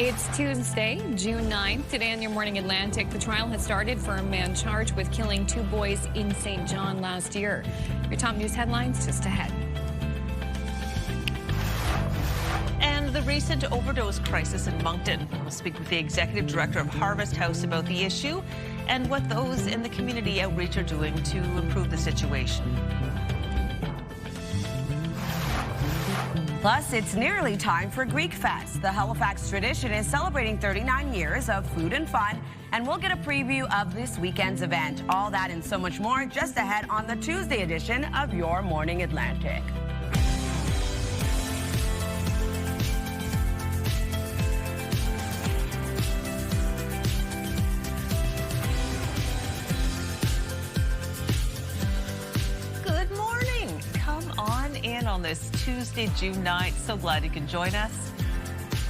It's Tuesday, June 9th. Today on Your Morning Atlantic, the trial has started for a man charged with killing 2 boys in St. John last year. Your top news headlines just ahead. And the recent overdose crisis in Moncton. We'll speak with the executive director of Harvest House about the issue and what those in the community outreach are doing to improve the situation. Plus, it's nearly time for Greek Fest. The Halifax tradition is celebrating 39 years of food and fun, and we'll get a preview of this weekend's event. All that and so much more just ahead on the Tuesday edition of Your Morning Atlantic. On this Tuesday, June 9th. So glad you can join us.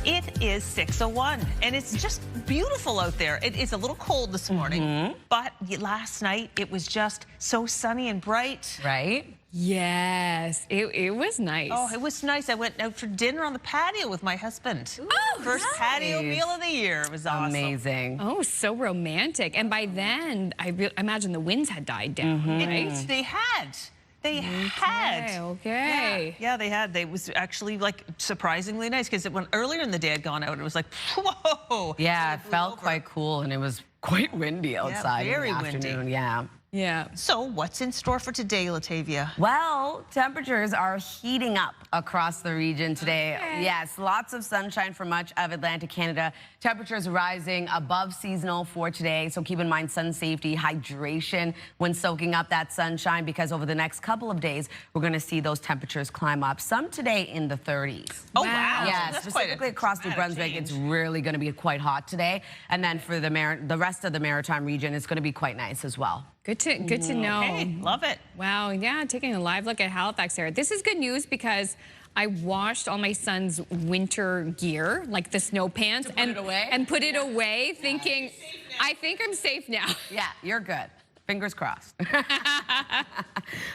It is 6:01 and it's just beautiful out there. It is a little cold this morning, but last night it was just so sunny and bright. Right? Yes, it was nice. Oh, it was nice. I went out for dinner on the patio with my husband. Oh, first nice. Patio meal of the year. It was awesome. Amazing. Oh, so romantic. And by then, I imagine the winds had died down, right? They had. They had. Okay. Yeah, they had. They was actually like surprisingly nice because when earlier in the day I'd gone out, it was like, whoa. Yeah, it felt quite cool and it was quite windy outside very in the windy. afternoon. Yeah. Yeah. So what's in store for today, Latavia? Well, temperatures are heating up across the region today. Okay. Yes, lots of sunshine for much of Atlantic Canada. Temperatures rising above seasonal for today. So keep in mind sun safety, hydration when soaking up that sunshine, because over the next couple of days, we're going to see those temperatures climb up. Some today in the 30s. Oh, wow. Yeah, that's specifically across New Brunswick, it's really going to be quite hot today. And then for the rest of the Maritime region, it's going to be quite nice as well. Good to know. Okay, love it. Wow, yeah, taking a live look at Halifax here. This is good news because I washed all my son's winter gear, like the snow pants, and put it away, thinking, I think I'm safe now. Yeah, you're good. Fingers crossed.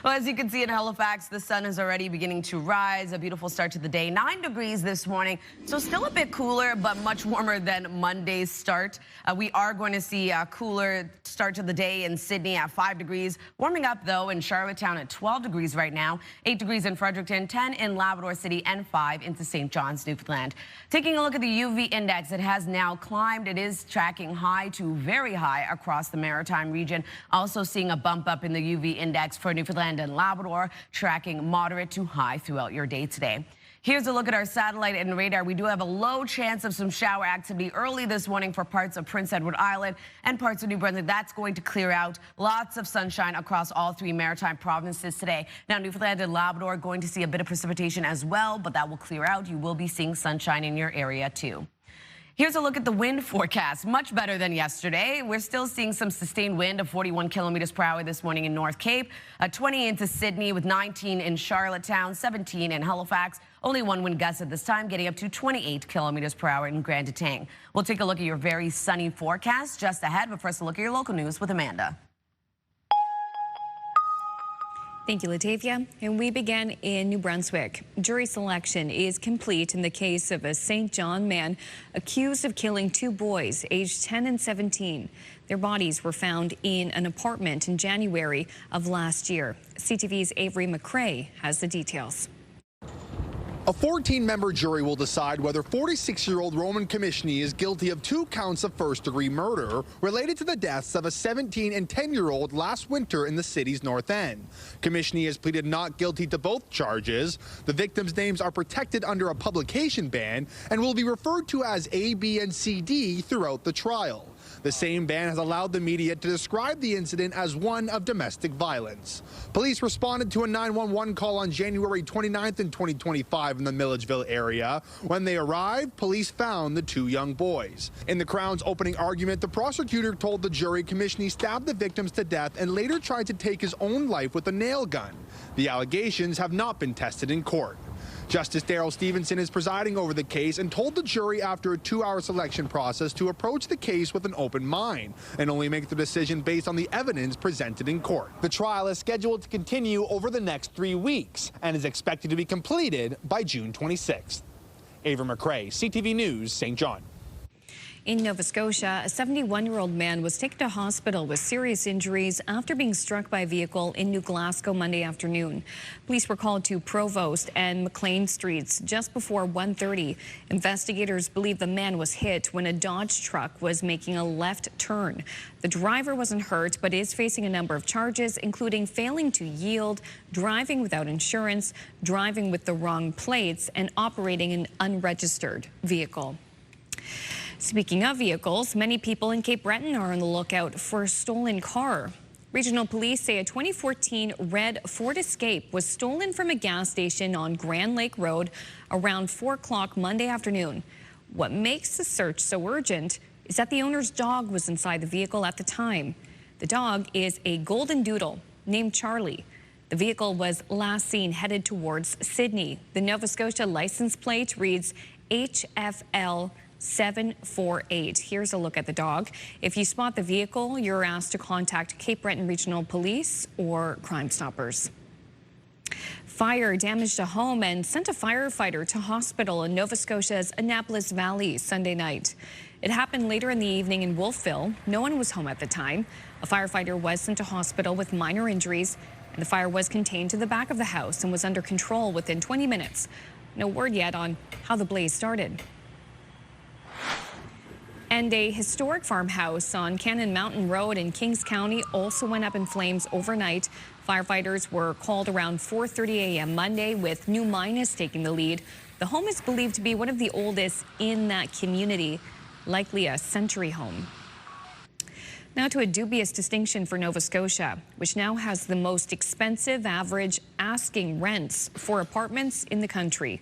Well, as you can see in Halifax, the sun is already beginning to rise. A beautiful start to the day. 9 degrees this morning, so still a bit cooler, but much warmer than Monday's start. We are going to see a cooler start to the day in Sydney at 5 degrees. Warming up, though, in Charlottetown at 12 degrees right now. 8 degrees in Fredericton, 10 in Labrador City, and 5 into St. John's, Newfoundland. Taking a look at the UV index, it has now climbed. It is tracking high to very high across the Maritime region. Also seeing a bump up in the UV index for Newfoundland and Labrador, tracking moderate to high throughout your day today. Here's a look at our satellite and radar. We do have a low chance of some shower activity early this morning for parts of Prince Edward Island and parts of New Brunswick. That's going to clear out. Lots of sunshine across all 3 maritime provinces today. Now, Newfoundland and Labrador are going to see a bit of precipitation as well, but that will clear out. You will be seeing sunshine in your area too. Here's a look at the wind forecast. Much better than yesterday. We're still seeing some sustained wind of 41 kilometers per hour this morning in North Cape, 20 into Sydney with 19 in Charlottetown, 17 in Halifax. Only 1 wind gust at this time, getting up to 28 kilometers per hour in Grand Etang. We'll take a look at your very sunny forecast just ahead, but first a look at your local news with Amanda. Thank you, Latavia. And we begin in New Brunswick. Jury selection is complete in the case of a St. John man accused of killing 2 boys aged 10 and 17. Their bodies were found in an apartment in January of last year. CTV's Avery McCrae has the details. A 14-member jury will decide whether 46-year-old Roman Commishney is guilty of 2 counts of first-degree murder related to the deaths of a 17 and 10-year-old last winter in the city's North End. Commishney has pleaded not guilty to both charges. The victims' names are protected under a publication ban and will be referred to as A, B, and CD throughout the trial. The same ban has allowed the media to describe the incident as one of domestic violence. Police responded to a 911 call on January 29th in 2025 in the Milledgeville area. When they arrived, police found the 2 young boys. In the Crown's opening argument, the prosecutor told the jury Commishney stabbed the victims to death and later tried to take his own life with a nail gun. The allegations have not been tested in court. Justice Daryl Stevenson is presiding over the case and told the jury after a 2-hour selection process to approach the case with an open mind and only make the decision based on the evidence presented in court. The trial is scheduled to continue over the next 3 weeks and is expected to be completed by June 26th. Avery McCrae, CTV News, St. John. In Nova Scotia, a 71-year-old man was taken to hospital with serious injuries after being struck by a vehicle in New Glasgow Monday afternoon. Police were called to Provost and McLean Streets just before 1:30. Investigators believe the man was hit when a Dodge truck was making a left turn. The driver wasn't hurt, but is facing a number of charges, including failing to yield, driving without insurance, driving with the wrong plates, and operating an unregistered vehicle. Speaking of vehicles, many people in Cape Breton are on the lookout for a stolen car. Regional police say a 2014 red Ford Escape was stolen from a gas station on Grand Lake Road around 4 o'clock Monday afternoon. What makes the search so urgent is that the owner's dog was inside the vehicle at the time. The dog is a golden doodle named Charlie. The vehicle was last seen headed towards Sydney. The Nova Scotia license plate reads HFL 748. Here's a look at the dog. If you spot the vehicle, you're asked to contact Cape Breton Regional Police or Crime Stoppers. Fire damaged a home and sent a firefighter to hospital in Nova Scotia's Annapolis Valley Sunday night. It happened later in the evening in Wolfville. No one was home at the time. A firefighter was sent to hospital with minor injuries, and the fire was contained to the back of the house and was under control within 20 minutes. No word yet on how the blaze started. And a historic farmhouse on Cannon Mountain Road in Kings County also went up in flames overnight. Firefighters were called around 4:30 a.m. Monday, with New Minas taking the lead. The home is believed to be one of the oldest in that community, likely a century home. Now to a dubious distinction for Nova Scotia, which now has the most expensive average asking rents for apartments in the country.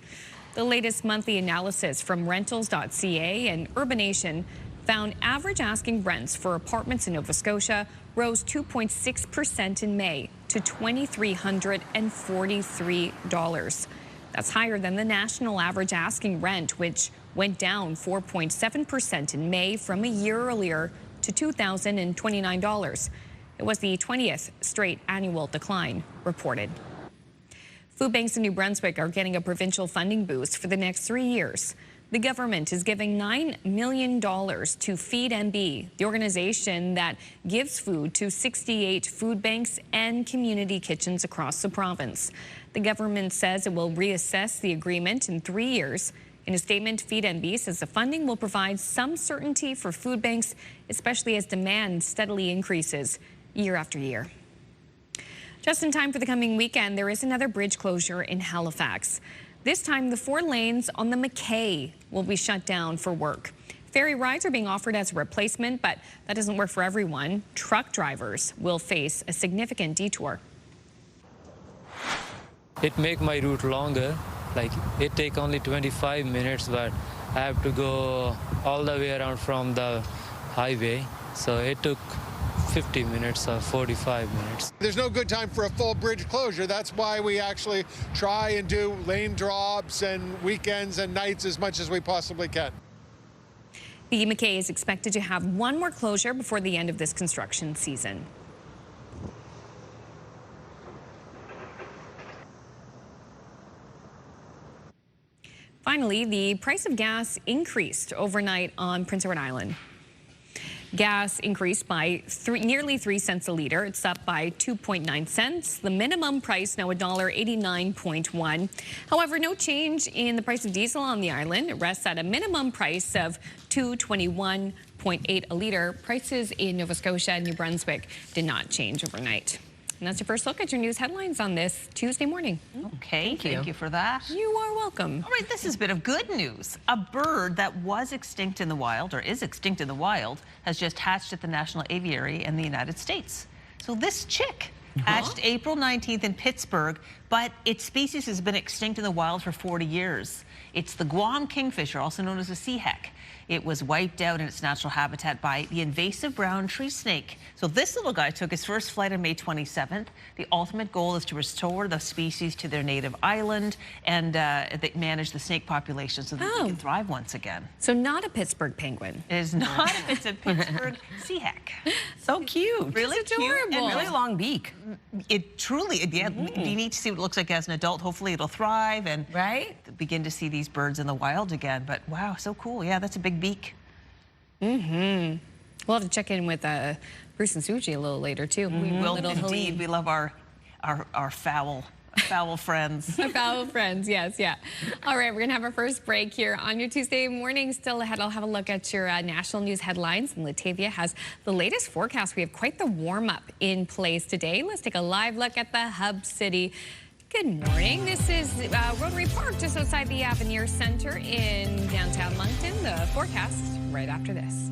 The latest monthly analysis from rentals.ca and Urbanation found average asking rents for apartments in Nova Scotia rose 2.6% in May to $2,343. That's higher than the national average asking rent, which went down 4.7% in May from a year earlier to $2,029. It was the 20th straight annual decline reported. Food banks in New Brunswick are getting a provincial funding boost for the next 3 years. The government is giving $9 million to Feed MB, the organization that gives food to 68 food banks and community kitchens across the province. The government says it will reassess the agreement in 3 years. In a statement, Feed MB says the funding will provide some certainty for food banks, especially as demand steadily increases year after year. Just in time for the coming weekend, there is another bridge closure in Halifax. This time, the 4 lanes on the McKay will be shut down for work. Ferry rides are being offered as a replacement, but that doesn't work for everyone. Truck drivers will face a significant detour. It make my route longer. Like, it take only 25 minutes, but I have to go all the way around from the highway. So it took 50 minutes or 45 minutes. There's no good time for a full bridge closure. That's why we actually try and do lane drops and weekends and nights as much as we possibly can. The McKay is expected to have one more closure before the end of this construction season. Finally, the price of gas increased overnight on Prince Edward Island. Gas increased by nearly 3 cents a liter. It's up by 2.9 cents. The minimum price now $1.89.1. However, no change in the price of diesel on the island. It rests at a minimum price of $2.21.8 a liter. Prices in Nova Scotia and New Brunswick did not change overnight. And that's your first look at your news headlines on this Tuesday morning. Okay, thank you for that. You are welcome. All right, this is a bit of good news. A bird that was extinct in the wild, or is extinct in the wild, has just hatched at the National Aviary in the United States. So this chick hatched April 19th in Pittsburgh, but its species has been extinct in the wild for 40 years. It's the Guam kingfisher, also known as a sea heck. It was wiped out in its natural habitat by the invasive brown tree snake. So this little guy took his first flight on May 27th. The ultimate goal is to restore the species to their native island and they manage the snake population so that they can thrive once again. So not a Pittsburgh penguin. It is not. It's a Pittsburgh sea heck. So cute. Really It's cute adorable. and Really long beak. It truly, yeah, you need to see what it looks like as an adult. Hopefully it'll thrive and Right? begin to see these birds in the wild again. But wow, so cool. Yeah, that's a big beak. We'll have to check in with Bruce and Suji a little later, too. We will Little indeed. Helene. We love our foul friends. Foul friends, yes, yeah. All right, we're going to have our first break here on your Tuesday morning. Still ahead, I'll have a look at your national news headlines. And Latavia has the latest forecast. We have quite the warm-up in place today. Let's take a live look at the hub city. Good morning. This is Rotary Park, just outside the Avenir Center in downtown Moncton. The forecast right after this.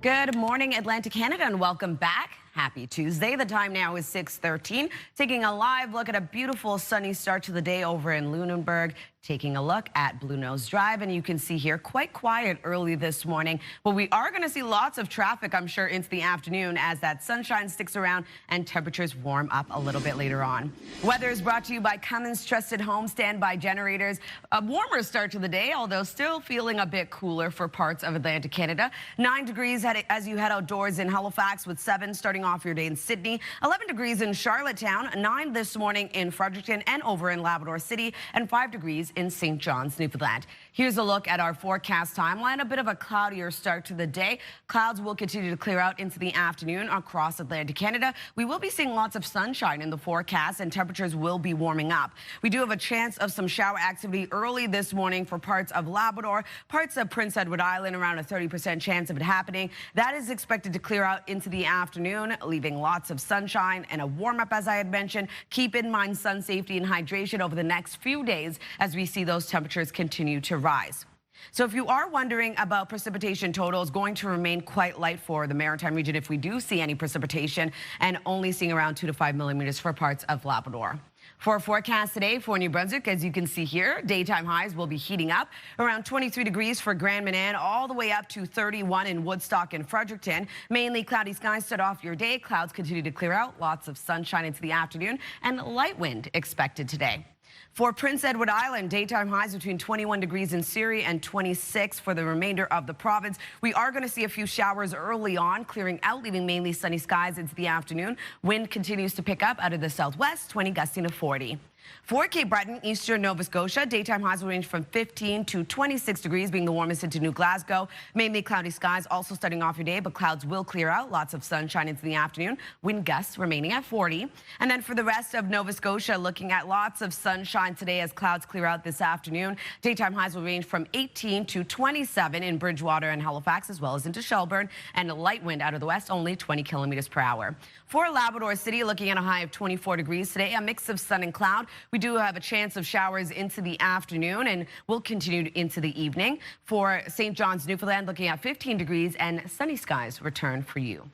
Good morning, Atlantic Canada, and welcome back. Happy Tuesday. The time now is 6:13. Taking a live look at a beautiful sunny start to the day over in Lunenburg. Taking a look at Blue Nose Drive, and you can see here quite quiet early this morning. But we are going to see lots of traffic, I'm sure, into the afternoon as that sunshine sticks around and temperatures warm up a little bit later on. Weather is brought to you by Cummins Trusted Home Standby Generators. A warmer start to the day, although still feeling a bit cooler for parts of Atlantic Canada. 9 degrees as you head outdoors in Halifax, with 7 starting off your day in Sydney. 11 degrees in Charlottetown, 9 this morning in Fredericton and over in Labrador City, and 5 degrees in St. John's, Newfoundland. Here's a look at our forecast timeline. A bit of a cloudier start to the day. Clouds will continue to clear out into the afternoon across Atlantic Canada. We will be seeing lots of sunshine in the forecast, and temperatures will be warming up. We do have a chance of some shower activity early this morning for parts of Labrador, parts of Prince Edward Island, around a 30% chance of it happening. That is expected to clear out into the afternoon, leaving lots of sunshine and a warm up, as I had mentioned. Keep in mind sun safety and hydration over the next few days as we see those temperatures continue to rise. So if you are wondering about precipitation totals, going to remain quite light for the Maritime region if we do see any precipitation, and only seeing around 2 to 5 millimeters for parts of Labrador. For our forecast today for New Brunswick, as you can see here, daytime highs will be heating up. Around 23 degrees for Grand Manan, all the way up to 31 in Woodstock and Fredericton. Mainly cloudy skies start off your day. Clouds continue to clear out. Lots of sunshine into the afternoon, and light wind expected today. For Prince Edward Island, daytime highs between 21 degrees in Surrey and 26 for the remainder of the province. We are going to see a few showers early on, clearing out, leaving mainly sunny skies into the afternoon. Wind continues to pick up out of the southwest, 20 gusting to 40. For Cape Breton, eastern Nova Scotia, daytime highs will range from 15 to 26 degrees, being the warmest into New Glasgow. Mainly cloudy skies also starting off your day, but clouds will clear out. Lots of sunshine into the afternoon. Wind gusts remaining at 40. And then for the rest of Nova Scotia, looking at lots of sunshine today as clouds clear out this afternoon. Daytime highs will range from 18 to 27 in Bridgewater and Halifax, as well as into Shelburne. And a light wind out of the west, only 20 kilometers per hour. For Labrador City, looking at a high of 24 degrees today, a mix of sun and cloud. We do have a chance of showers into the afternoon, and will continue into the evening. For St. John's, Newfoundland, looking at 15 degrees and sunny skies return for you.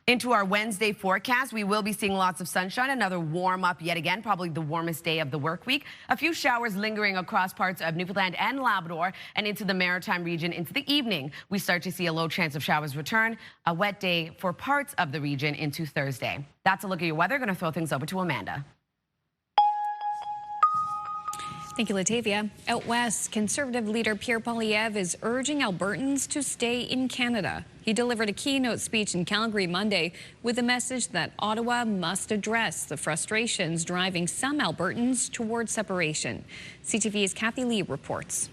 Into our Wednesday forecast, we will be seeing lots of sunshine, another warm up yet again, probably the warmest day of the work week. A few showers lingering across parts of Newfoundland and Labrador and into the Maritime region into the evening. We start to see a low chance of showers return, a wet day for parts of the region into Thursday. That's a look at your weather. Going to throw things over to Amanda. Thank you, Latavia. Out west, Conservative leader Pierre Poilievre is urging Albertans to stay in Canada. He delivered a keynote speech in Calgary Monday with a message that Ottawa must address the frustrations driving some Albertans towards separation. CTV's Kathy Lee reports.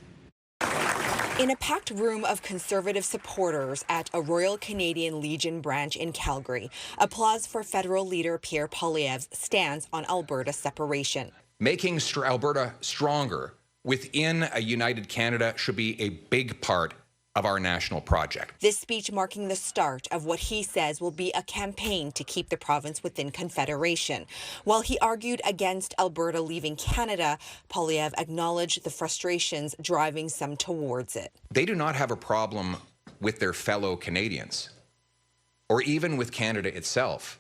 In a packed room of Conservative supporters at a Royal Canadian Legion branch in Calgary, applause for federal leader Pierre Poilievre's stance on Alberta separation. Making Alberta stronger within a united Canada should be a big part of our national project. This speech marking the start of what he says will be a campaign to keep the province within Confederation. While he argued against Alberta leaving Canada, Poilievre acknowledged the frustrations driving some towards it. They do not have a problem with their fellow Canadians, or even with Canada itself.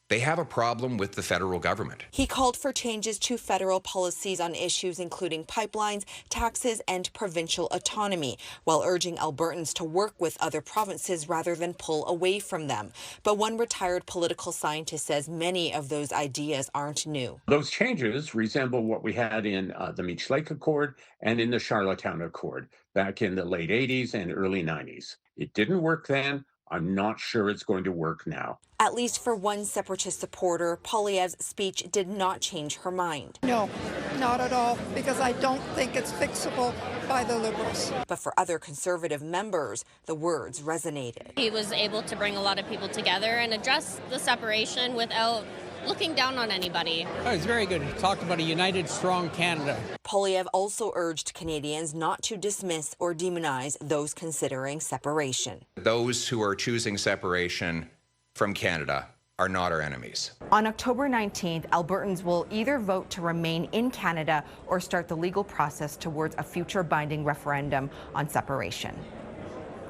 They have a problem with the federal government. He called for changes to federal policies on issues including pipelines, taxes, and provincial autonomy, while urging Albertans to work with other provinces rather than pull away from them. But one retired political scientist says many of those ideas aren't new. Those changes resemble what we had in the Meech Lake Accord and in the Charlottetown Accord back in the late 80s and early 90s. It didn't work then. I'm not sure it's going to work now. At least for one separatist supporter, Poilievre's speech did not change her mind. No, not at all, because I don't think it's fixable by the Liberals. But for other Conservative members, the words resonated. He was able to bring a lot of people together and address the separation without looking down on anybody. Oh, it's very good. He talked about a united, strong Canada. Poilievre also urged Canadians not to dismiss or demonize those considering separation. Those who are choosing separation from Canada are not our enemies. On October 19th, Albertans will either vote to remain in Canada or start the legal process towards a future binding referendum on separation.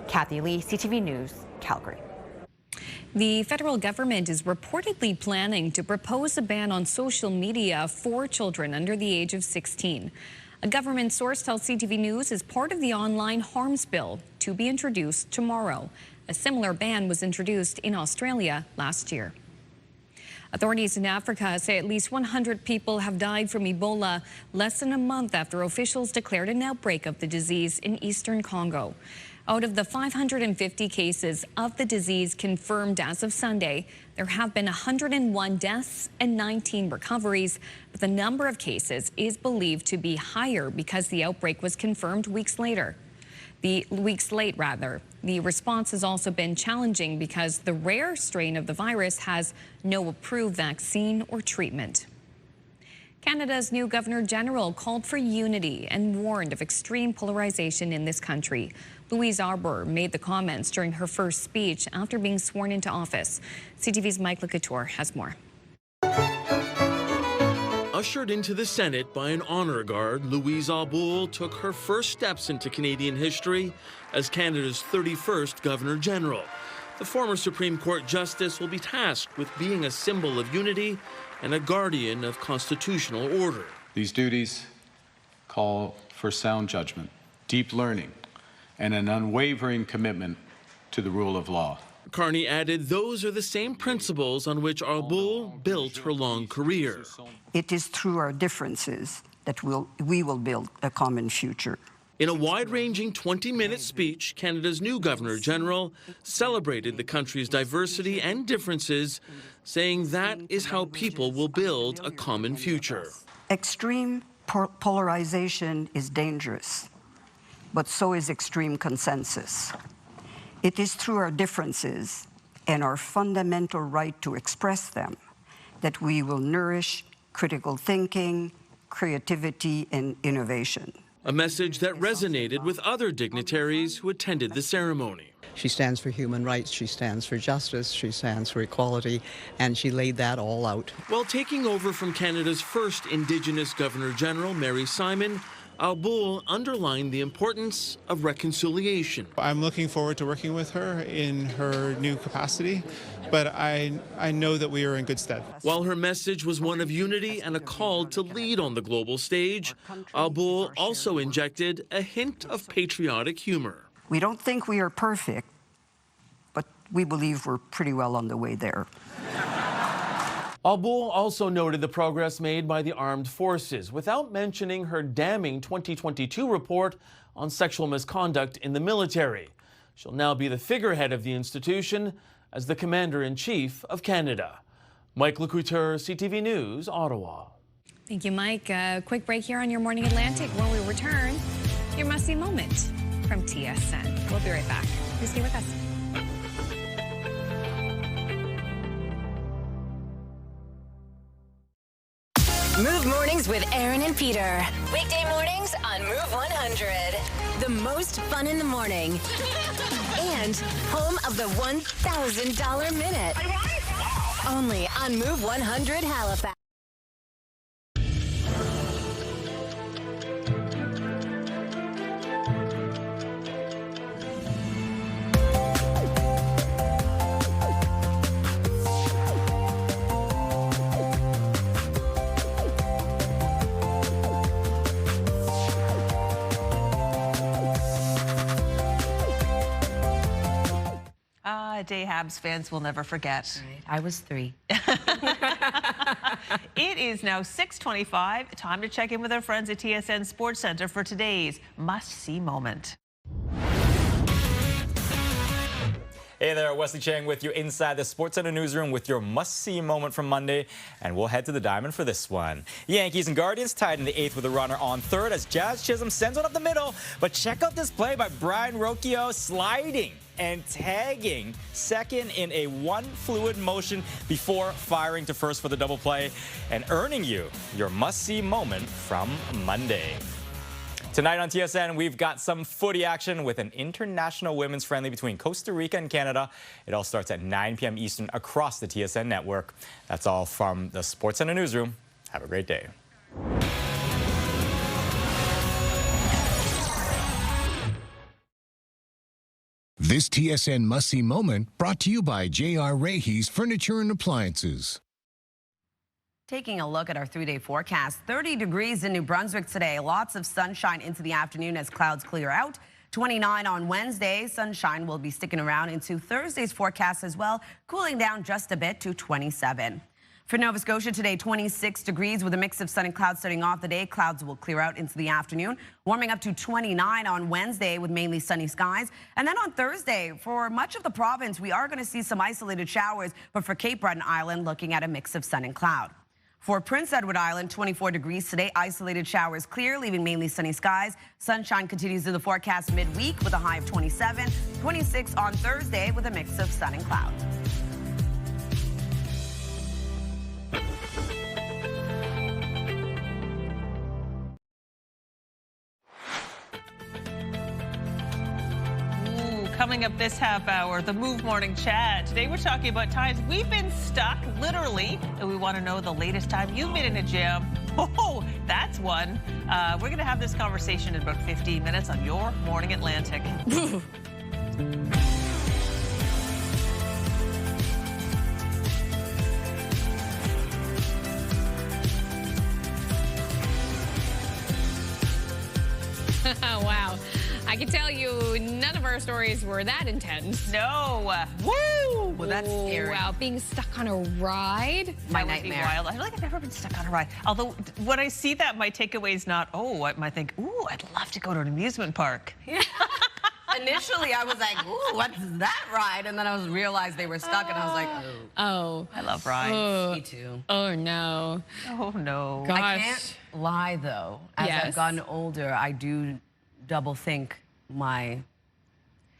Kathy Lee, CTV News, Calgary. The federal government is reportedly planning to propose a ban on social media for children under the age of 16. A government source tells CTV News is part of the online harms bill to be introduced tomorrow. A similar ban was introduced in Australia last year. Authorities in Africa say at least 100 people have died from Ebola less than a month after officials declared an outbreak of the disease in eastern Congo. Out of the 550 cases of the disease confirmed as of Sunday, there have been 101 deaths and 19 recoveries, but the number of cases is believed to be higher because the outbreak was confirmed weeks late. The response has also been challenging because the rare strain of the virus has no approved vaccine or treatment. Canada's new Governor General called for unity and warned of extreme polarization in this country. Louise Arbour made the comments during her first speech after being sworn into office. CTV's Mike Couture has more. Ushered into the Senate by an honor guard, Louise Arbour took her first steps into Canadian history as Canada's 31st Governor General. The former Supreme Court Justice will be tasked with being a symbol of unity and a guardian of constitutional order. These duties call for sound judgment, deep learning, and an unwavering commitment to the rule of law. Carney added those are the same principles on which Arbour built her long career. It is through our differences that we will build a common future. In a wide-ranging 20-minute speech, Canada's new Governor General celebrated the country's diversity and differences, saying that is how people will build a common future. Extreme polarization is dangerous, but so is extreme consensus. It is through our differences and our fundamental right to express them that we will nourish critical thinking, creativity, and innovation. A message that resonated with other dignitaries who attended the ceremony. She stands for human rights, she stands for justice, she stands for equality, and she laid that all out. While taking over from Canada's first Indigenous Governor General, Mary Simon, Arbour underlined the importance of reconciliation. I'm looking forward to working with her in her new capacity, but I know that we are in good stead. While her message was one of unity and a call to lead on the global stage, Arbour also injected a hint of patriotic humor. We don't think we are perfect, but we believe we're pretty well on the way there. Arbour also noted the progress made by the armed forces without mentioning her damning 2022 report on sexual misconduct in the military. She'll now be the figurehead of the institution as the Commander-in-Chief of Canada. Mike Couture, CTV News, Ottawa. Thank you, Mike. A quick break here on Your Morning Atlantic. When we return, your must-see moment from TSN. We'll be right back. Please stay with us. Move Mornings with Aaron and Peter. Weekday mornings on Move 100. The most fun in the morning. And home of the $1,000 minute. Only on Move 100 Halifax. A day Habs fans will never forget. Right. I was 3. It is now 6:25. Time to check in with our friends at TSN Sports Center for today's must-see moment. Hey there, Wesley Chang with you inside the SportsCenter newsroom with your must-see moment from Monday, and we'll head to the diamond for this one. Yankees and Guardians tied in the 8th with a runner on 3rd as Jazz Chisholm sends one up the middle, but check out this play by Brian Rocchio sliding and tagging second in a one-fluid motion before firing to first for the double play and earning you your must-see moment from Monday. Tonight on TSN, we've got some footy action with an international women's friendly between Costa Rica and Canada. It all starts at 9 p.m. Eastern across the TSN network. That's all from the SportsCenter newsroom. Have a great day. This TSN must-see moment brought to you by J.R. Rahe's Furniture and Appliances. Taking a look at our 3-day forecast, 30 degrees in New Brunswick today. Lots of sunshine into the afternoon as clouds clear out. 29 on Wednesday. Sunshine will be sticking around into Thursday's forecast as well, cooling down just a bit to 27. For Nova Scotia today, 26 degrees with a mix of sun and clouds starting off the day. Clouds will clear out into the afternoon, warming up to 29 on Wednesday with mainly sunny skies. And then on Thursday, for much of the province, we are going to see some isolated showers, but for Cape Breton Island, looking at a mix of sun and cloud. For Prince Edward Island, 24 degrees today. Isolated showers clear, leaving mainly sunny skies. Sunshine continues in the forecast midweek with a high of 27. 26 on Thursday with a mix of sun and cloud. Coming up this half hour, the Move Morning Chat. Today we're talking about times we've been stuck, literally, and we want to know the latest time you've been in a jam. Oh, that's one. We're going to have this conversation in about 15 minutes on Your Morning Atlantic. Wow. I can tell you none of our stories were that intense. No. Woo! Well, that's scary. Wow, being stuck on a ride. My That would be nightmare. wild. I feel like I've never been stuck on a ride. Although when I see that, my takeaway is not, oh, I might think, ooh, I'd love to go to an amusement park. Initially, I was like, ooh, what's that ride? And then I realized they were stuck, and I was like, Oh. I love rides. Oh. Me too. Oh, no. Oh, no. Gosh. I can't lie, though. As Yes. I've gotten older, I do double think my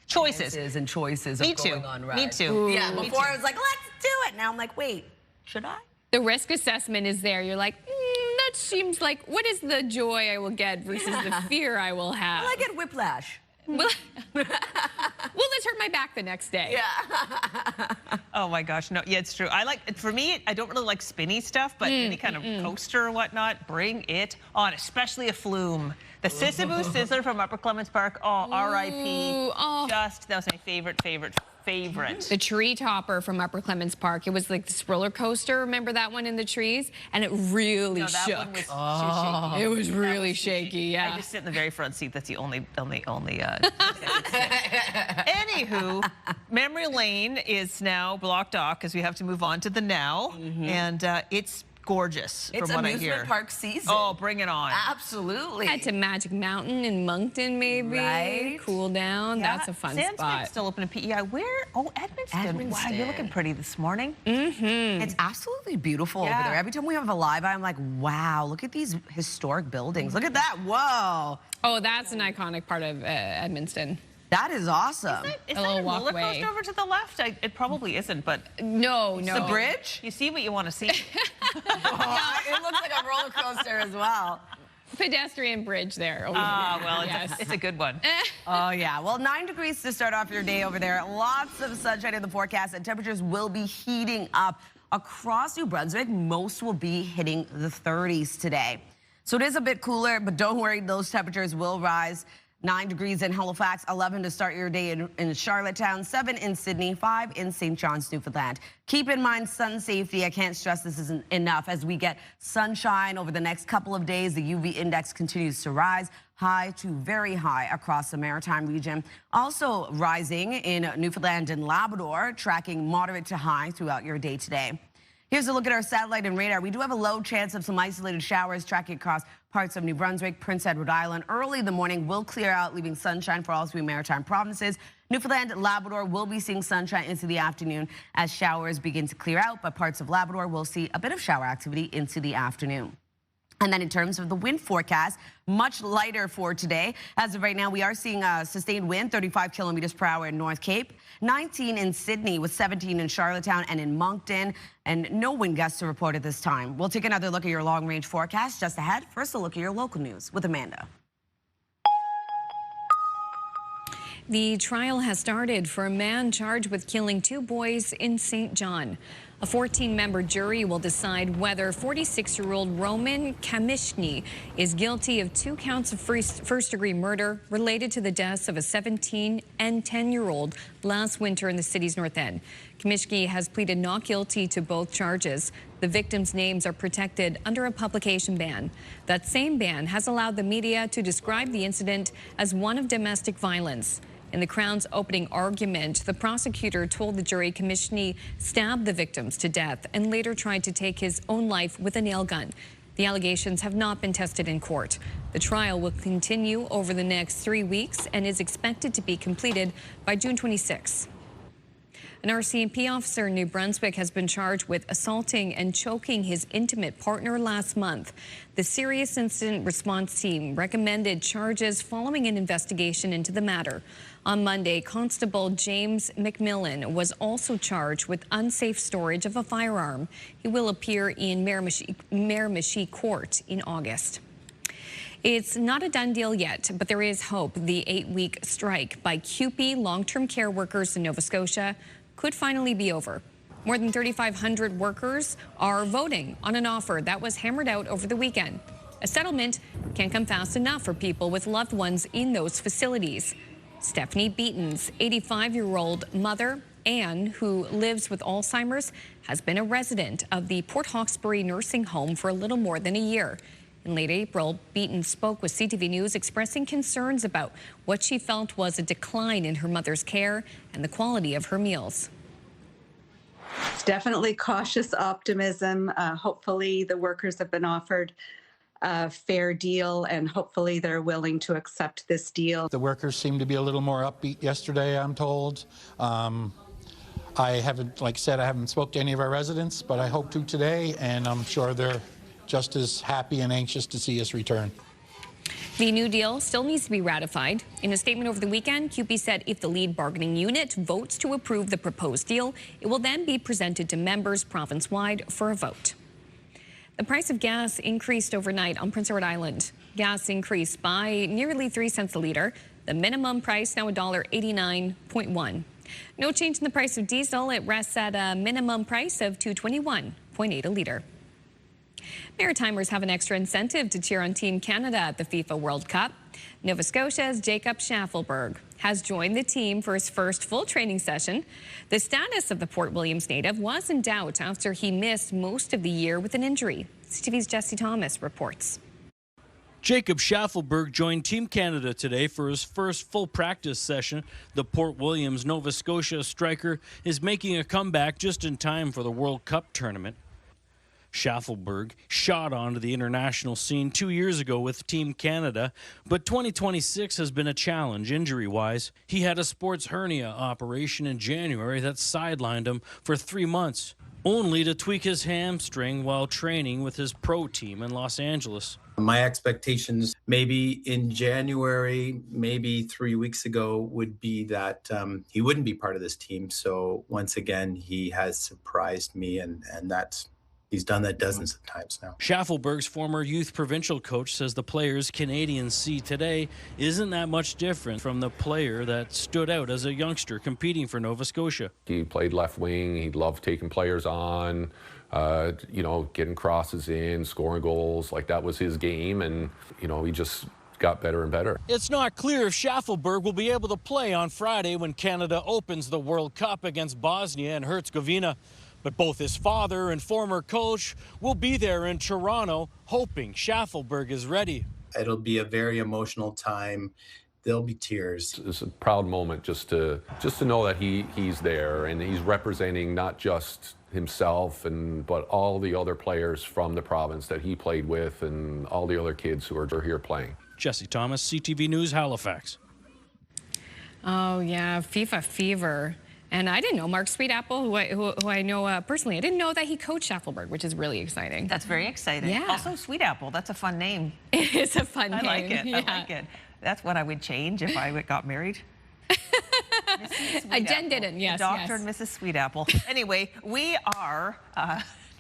choices and choices of going on rides. Me too. Yeah, Me before too. I was like, let's do it. Now I'm like, wait, should I? The risk assessment is there. You're like, that seems like, what is the joy I will get versus the fear I will have? Well, I get whiplash. Will this hurt my back the next day? Yeah. Oh my gosh, no, yeah, it's true. I like, for me, I don't really like spinny stuff, but any kind of coaster or whatnot, bring it on, especially a flume. The Sissaboo Sizzler from Upper Clements Park, oh, R.I.P. Oh. Just, that was my favorite. The tree topper from Upper Clements Park. It was like this roller coaster. Remember that one in the trees? And it really that shook. one was too shaky. It was really shaky, yeah. I just sit in the very front seat. That's the only. Anywho, Memory Lane is now blocked off because we have to move on to the now, and it's gorgeous It's from what I amusement hear. park season. Oh, bring it on! Absolutely. Head to Magic Mountain in Moncton, maybe. Right. Cool down. Yeah, That's a fun Sandspear's spot. still open in PEI. Where? Oh, Edmundston. Wow, you're looking pretty this morning. It's absolutely beautiful over there. Every time we have a live, I'm like, wow, look at these historic buildings. Look at that. Whoa. Oh, that's an iconic part of Edmundston. That is awesome. Is A that little a roller walkway. coaster over to the left? It probably isn't, but No. The bridge? you see what you want to see. Yeah, it looks like a roller coaster as well. Pedestrian bridge there. Well, yes. it's a good one. Oh, yeah. Well, 9 degrees to start off your day over there. Lots of sunshine in the forecast, and temperatures will be heating up across New Brunswick. Most will be hitting the 30s today. So it is a bit cooler, but don't worry, those temperatures will rise. 9 degrees in Halifax, 11 to start your day in Charlottetown, 7 in Sydney, 5 in St. John's, Newfoundland. Keep in mind sun safety. I can't stress this isn't enough. As we get sunshine over the next couple of days, the UV index continues to rise, high to very high across the maritime region. Also rising in Newfoundland and Labrador, tracking moderate to high throughout your day today. Here's a look at our satellite and radar. We do have a low chance of some isolated showers tracking across parts of New Brunswick, Prince Edward Island. Early in the morning will clear out, leaving sunshine for all three maritime provinces. Newfoundland, Labrador will be seeing sunshine into the afternoon as showers begin to clear out, but parts of Labrador will see a bit of shower activity into the afternoon. And then in terms of the wind forecast, much lighter for today. As of right now, we are seeing a sustained wind, 35 kilometers per hour in North Cape, 19 in Sydney with 17 in Charlottetown and in Moncton, and no wind gusts to report at this time. We'll take another look at your long-range forecast just ahead. First, a look at your local news with Amanda. The trial has started for a man charged with killing 2 boys in St. John. A 14-member jury will decide whether 46-year-old Roman Kamishny is guilty of 2 counts of first-degree murder related to the deaths of a 17- and 10-year-old last winter in the city's North End. Kamishny has pleaded not guilty to both charges. The victims' names are protected under a publication ban. That same ban has allowed the media to describe the incident as one of domestic violence. In the Crown's opening argument, the prosecutor told the jury Kamishny stabbed the victims to death and later tried to take his own life with a nail gun. The allegations have not been tested in court. The trial will continue over the next 3 weeks and is expected to be completed by June 26. An RCMP officer in New Brunswick has been charged with assaulting and choking his intimate partner last month. The Serious Incident Response Team recommended charges following an investigation into the matter. On Monday, Constable James McMillan was also charged with unsafe storage of a firearm. He will appear in Miramichi Court in August. It's not a done deal yet, but there is hope. The 8-week strike by CUPE long-term care workers in Nova Scotia could finally be over. More than 3,500 workers are voting on an offer that was hammered out over the weekend. A settlement can't come fast enough for people with loved ones in those facilities. Stephanie Beaton's 85-year-old mother, Anne, who lives with Alzheimer's, has been a resident of the Port Hawkesbury nursing home for a little more than a year. In late April, Beaton spoke with CTV News expressing concerns about what she felt was a decline in her mother's care and the quality of her meals. It's definitely cautious optimism. Hopefully the workers have been offered a fair deal, and hopefully they're willing to accept this deal. The workers seem to be a little more upbeat yesterday, I'm told. I haven't, like I said, I haven't spoke to any of our residents, but I hope to today, and I'm sure they're just as happy and anxious to see us return. The new deal still needs to be ratified. In a statement over the weekend, CUPE said if the lead bargaining unit votes to approve the proposed deal, it will then be presented to members province-wide for a vote. The price of gas increased overnight on Prince Edward Island. Gas increased by nearly 3 cents a litre. The minimum price now $1.89.1. No change in the price of diesel. It rests at a minimum price of $2.21.8 a litre. Maritimers have an extra incentive to cheer on Team Canada at the FIFA World Cup. Nova Scotia's Jacob Schaffelberg has joined the team for his first full training session. The status of the Port Williams native was in doubt after he missed most of the year with an injury. CTV's Jesse Thomas reports. Jacob Schaffelberg joined Team Canada today for his first full practice session. The Port Williams, Nova Scotia striker is making a comeback just in time for the World Cup tournament. Schaffelberg shot onto the international scene 2 years ago with Team Canada, but 2026 has been a challenge injury-wise. He had a sports hernia operation in January that sidelined him for 3 months, only to tweak his hamstring while training with his pro team in Los Angeles. My expectations maybe in January, maybe 3 weeks ago, would be that he wouldn't be part of this team. So once again, he has surprised me, and he's done that dozens of times now. Schaffelberg's former youth provincial coach says the players Canadians see today isn't that much different from the player that stood out as a youngster competing for Nova Scotia. He played left wing. He loved taking players on, getting crosses in, scoring goals. Like, that was his game, and, he just got better and better. It's not clear if Schaffelberg will be able to play on Friday when Canada opens the World Cup against Bosnia and Herzegovina. But both his father and former coach will be there in Toronto, hoping Schaffelberg is ready. It'll be a very emotional time. There'll be tears. It's a proud moment just to know that he's there, and he's representing not just himself but all the other players from the province that he played with, and all the other kids who are here playing. Jesse Thomas, CTV News, Halifax. Oh, yeah, FIFA fever. And I didn't know Mark Sweetapple, who I know personally. I didn't know that he coached Shaffelburg, which is really exciting. That's very exciting. Yeah. Also, Sweetapple, that's a fun name. It is a fun name. I like it. Yeah. I like it. That's what I would change if I got married. Jen didn't, yes. Dr. and Mrs. Sweetapple. Anyway, we are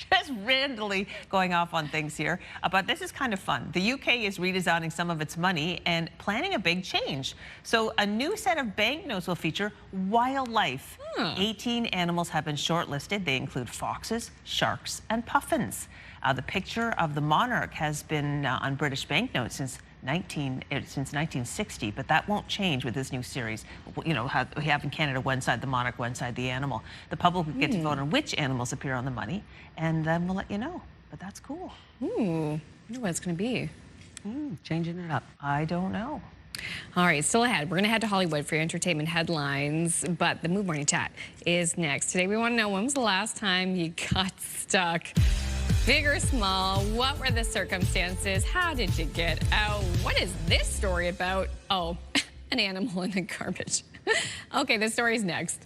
just randomly going off on things here, but this is kind of fun. The UK is redesigning some of its money and planning a big change. So a new set of banknotes will feature wildlife. 18 animals have been shortlisted. They include foxes, sharks, and puffins. The picture of the monarch has been on British banknotes since 1960, but that won't change with this new series. You know, how we have in Canada one side the monarch, one side the animal. The public will get to vote on which animals appear on the money, and then we'll let you know. But that's cool. Ooh, I wonder what it's going to be. Changing it up. I don't know. All right, still ahead. We're going to head to Hollywood for your entertainment headlines, but the Move Morning Chat is next. Today we want to know, when was the last time you got stuck? Big or small? What were the circumstances? How did you get out? What is this story about? Oh, an animal in the garbage. Okay, the story's next.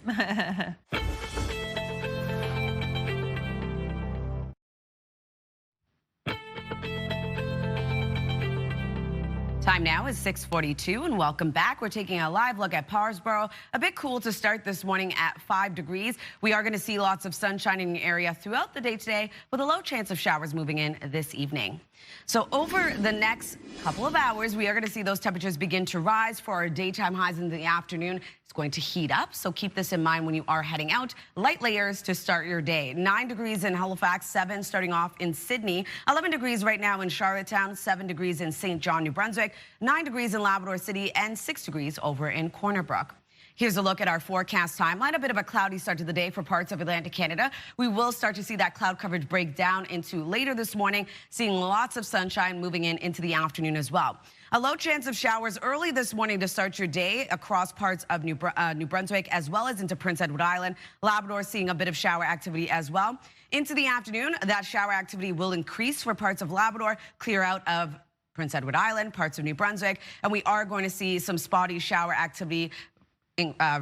Time now is 6:42, and welcome back. We're taking a live look at Parsboro. A bit cool to start this morning at 5 degrees. We are going to see lots of sunshine in the area throughout the day today, with a low chance of showers moving in this evening. So over the next couple of hours, we are going to see those temperatures begin to rise for our daytime highs in the afternoon. It's going to heat up, so keep this in mind when you are heading out. Light layers to start your day. 9 degrees in Halifax, 7 starting off in Sydney, 11 degrees right now in Charlottetown, 7 degrees in St. John, New Brunswick, 9 degrees in Labrador City, and 6 degrees over in Corner Brook. Here's a look at our forecast timeline. A bit of a cloudy start to the day for parts of Atlantic Canada. We will start to see that cloud coverage break down into later this morning, seeing lots of sunshine moving into the afternoon as well. A low chance of showers early this morning to start your day across parts of New Brunswick, as well as into Prince Edward Island. Labrador seeing a bit of shower activity as well. Into the afternoon, that shower activity will increase for parts of Labrador, clear out of Prince Edward Island, parts of New Brunswick, and we are going to see some spotty shower activity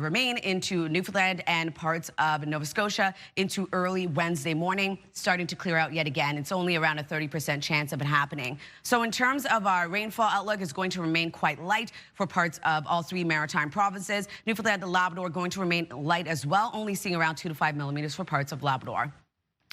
remain into Newfoundland and parts of Nova Scotia into early Wednesday morning, starting to clear out yet again. It's only around a 30% chance of it happening. So in terms of our rainfall outlook, is going to remain quite light for parts of all 3 maritime provinces. Newfoundland and Labrador going to remain light as well, only seeing around 2 to 5 millimeters for parts of Labrador.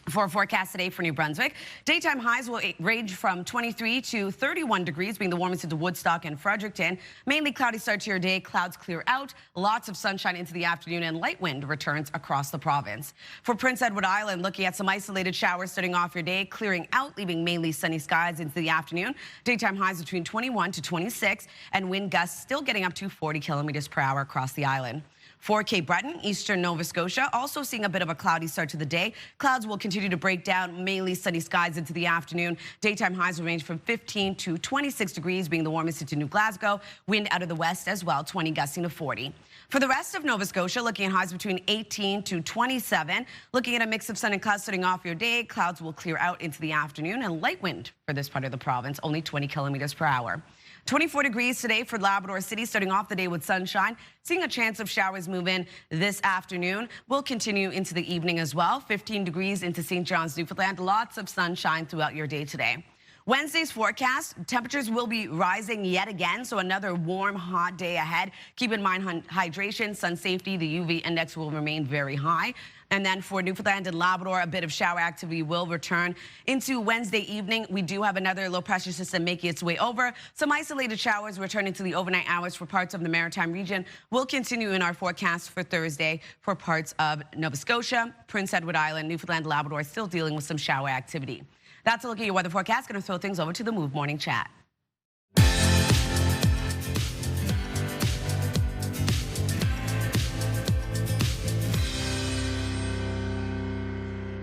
For a forecast today for New Brunswick, daytime highs will range from 23 to 31 degrees, being the warmest into Woodstock and Fredericton. Mainly cloudy start to your day, clouds clear out, lots of sunshine into the afternoon, and light wind returns across the province. For Prince Edward Island, looking at some isolated showers starting off your day, clearing out, leaving mainly sunny skies into the afternoon. Daytime highs between 21 to 26, and wind gusts still getting up to 40 kilometers per hour across the island. For Cape Breton, eastern Nova Scotia, also seeing a bit of a cloudy start to the day. Clouds will continue to break down, mainly sunny skies into the afternoon. Daytime highs will range from 15 to 26 degrees, being the warmest into New Glasgow. Wind out of the west as well, 20 gusting to 40. For the rest of Nova Scotia, looking at highs between 18 to 27. Looking at a mix of sun and clouds starting off your day. Clouds will clear out into the afternoon, and light wind for this part of the province, only 20 kilometers per hour. 24 degrees today for Labrador City, starting off the day with sunshine. Seeing a chance of showers move in this afternoon. Will continue into the evening as well. 15 degrees into St. John's, Newfoundland. Lots of sunshine throughout your day today. Wednesday's forecast, temperatures will be rising yet again, so another warm, hot day ahead. Keep in mind hydration, sun safety, the UV index will remain very high. And then for Newfoundland and Labrador, a bit of shower activity will return into Wednesday evening. We do have another low pressure system making its way over. Some isolated showers returning to the overnight hours for parts of the maritime region will continue in our forecast for Thursday for parts of Nova Scotia, Prince Edward Island, Newfoundland, Labrador, still dealing with some shower activity. That's a look at your weather forecast. Going to throw things over to the Move Morning Chat.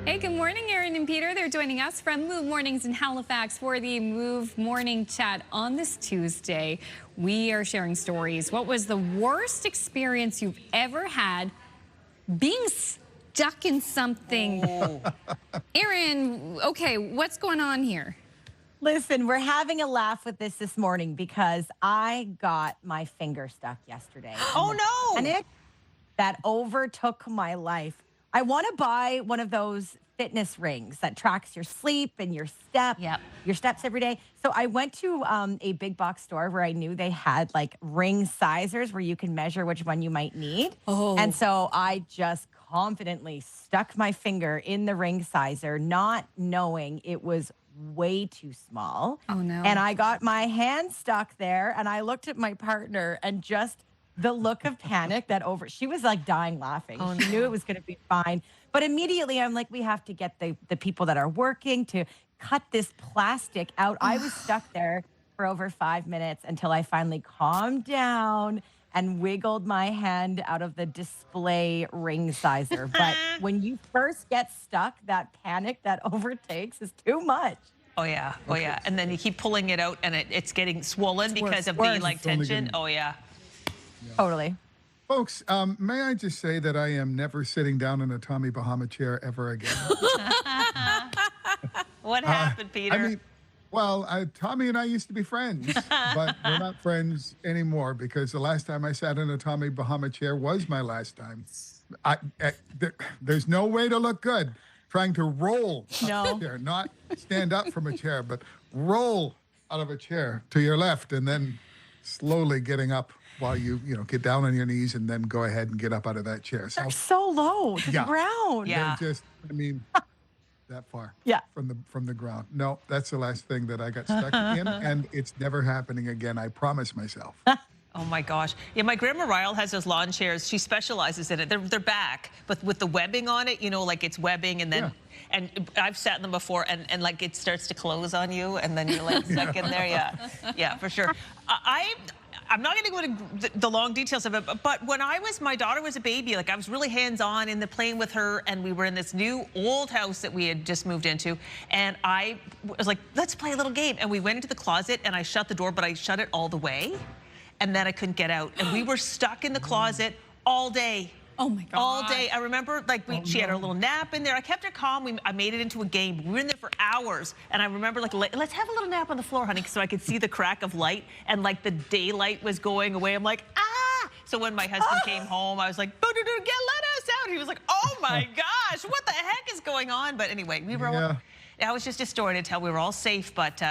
Hey, good morning, Erin and Peter. They're joining us from Move Mornings in Halifax for the Move Morning Chat on this Tuesday. We are sharing stories. What was the worst experience you've ever had being stuck in something? Erin, okay, what's going on here? Listen, we're having a laugh with this morning because I got my finger stuck yesterday. Oh, no. Panic that overtook my life. I want to buy one of those fitness rings that tracks your sleep and your steps every day. So I went to a big box store where I knew they had like ring sizers where you can measure which one you might need. And so I just confidently stuck my finger in the ring sizer, not knowing it was way too small. Oh, no. And I got my hand stuck there and I looked at my partner and just the look of panic she was like dying laughing. She knew it was going to be fine. But immediately I'm like, we have to get the people that are working to cut this plastic out. I was stuck there for over 5 minutes until I finally calmed down and wiggled my hand out of the display ring sizer. But when you first get stuck, that panic that overtakes is too much. Oh, yeah. Oh, yeah. And then you keep pulling it out and it's getting swollen because of the like tension. Oh, yeah. Totally. Folks, may I just say that I am never sitting down in a Tommy Bahama chair ever again. What happened, Peter? I mean, well, Tommy and I used to be friends, but we're not friends anymore because the last time I sat in a Tommy Bahama chair was my last time. There's no way to look good trying to roll out of a chair, not stand up from a chair, but roll out of a chair to your left and then slowly getting up while you get down on your knees and then go ahead and get up out of that chair. They're so low to the ground. They're just, that far from the ground. No, that's the last thing that I got stuck in, and it's never happening again. I promise myself. Oh my gosh. Yeah, my grandma Ryle has those lawn chairs. She specializes in it. They're back, but with the webbing on it, like it's webbing and then, and I've sat in them before and like it starts to close on you and then you're like stuck in there. Yeah, for sure. I'm not going to go into the long details of it, but when my daughter was a baby, like I was really hands-on in the playing with her, and we were in this new old house that we had just moved into, and I was like, let's play a little game. And we went into the closet, and I shut the door, but I shut it all the way, and then I couldn't get out. And we were stuck in the closet all day. Oh my God. All day. I remember she had her little nap in there. I kept her calm. I made it into a game. We were in there for hours. And I remember let's have a little nap on the floor, honey, so I could see the crack of light and like the daylight was going away. I'm like, ah! So when my husband came home, I was like, let us out. He was like, oh my gosh, what the heck is going on? But anyway, we were all, I was just distorted until we were all safe, but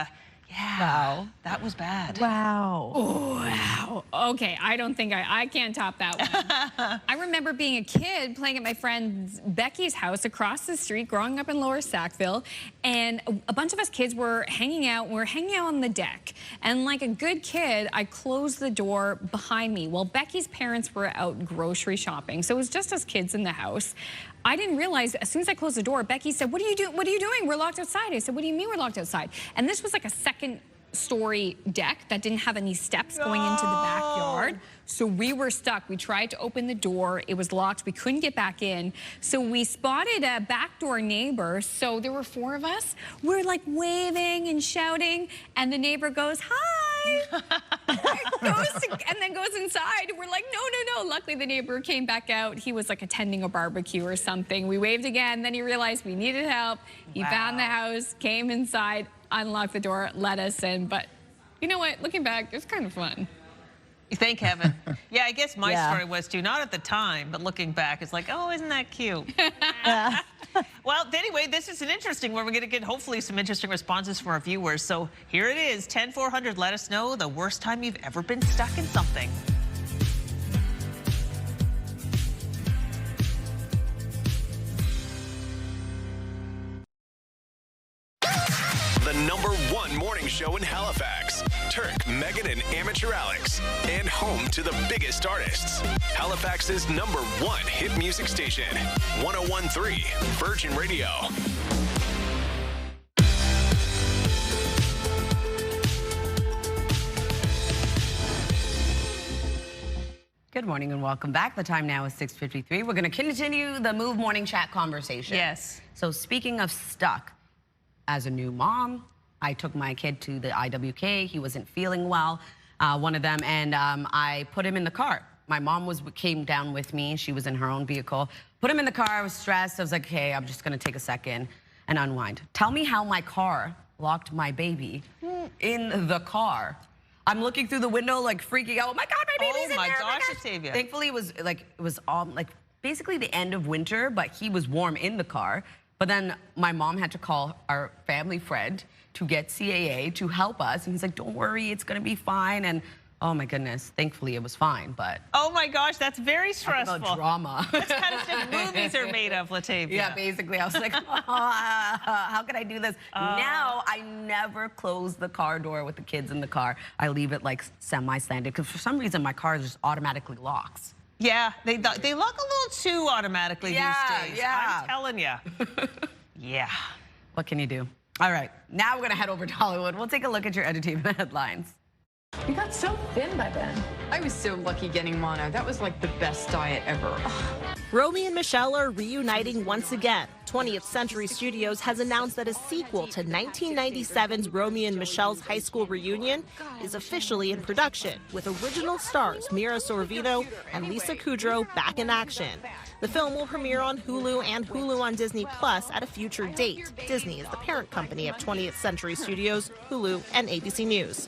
yeah, that was bad. Wow. Oh, wow. Okay, I don't think I can't top that one. I remember being a kid playing at my friend Becky's house across the street, growing up in Lower Sackville, and a bunch of us kids were hanging out. We were hanging out on the deck, and like a good kid, I closed the door behind me. Well, Becky's parents were out grocery shopping, so it was just us kids in the house. I didn't realize, as soon as I closed the door, Becky said, what are you doing? We're locked outside. I said, what do you mean we're locked outside? And this was like a second-story deck that didn't have any steps going into the backyard. So we were stuck. We tried to open the door. It was locked. We couldn't get back in. So we spotted a backdoor neighbor. So there were 4 of us. We're like waving and shouting. And the neighbor goes, hi. And then goes inside. We're like, no. Luckily, the neighbor came back out. He was like attending a barbecue or something. We waved again. Then he realized we needed help. He found the house, came inside, unlocked the door, let us in. But you know what? Looking back, it was kind of fun. Thank heaven. Yeah, I guess my story was too. Not at the time, but looking back, it's like, oh, isn't that cute? Well, anyway, this is an interesting one. We're going to get hopefully some interesting responses from our viewers. So here it is, 10400. Let us know the worst time you've ever been stuck in something. The #1 morning show in Halifax. Turk, Megan, and Amateur Alex. And home to the biggest artists. Halifax's #1 hit music station. 101.3 Virgin Radio. Good morning and welcome back. The time now is 6:53. We're going to continue the Move Morning Chat conversation. Yes. So speaking of stuck, as a new mom, I took my kid to the IWK. He wasn't feeling well, one of them, and I put him in the car. My mom came down with me. She was in her own vehicle. Put him in the car. I was stressed. I was like, hey, I'm just going to take a second and unwind. Tell me how my car locked my baby in the car. I'm looking through the window, like freaking out. Oh my God, my baby's in there. Oh my gosh, Octavia. Thankfully, it was all like basically the end of winter, but he was warm in the car. But then my mom had to call our family friend to get CAA to help us. And he's like, don't worry, it's going to be fine. And oh my goodness, thankfully it was fine, but. Oh my gosh, that's very stressful. Talk about drama. That's kind of stuff movies are made of, Latavia. Yeah, basically. I was like, how can I do this? Now I never close the car door with the kids in the car. I leave it like semi-slanted because for some reason my car just automatically locks. Yeah, they lock a little too automatically these days. Yeah. I'm telling you. Yeah. What can you do? All right, now we're gonna head over to Hollywood. We'll take a look at your entertainment headlines. You got so thin by then. I was so lucky getting mono. That was like the best diet ever. Romy and Michelle are reuniting once again. 20th Century Studios has announced that a sequel to 1997's Romy and Michelle's high school reunion is officially in production, with original stars Mira Sorvino and Lisa Kudrow back in action. The film will premiere on Hulu and Hulu on Disney Plus at a future date. Disney is the parent company of 20th Century Studios, Hulu, and ABC News.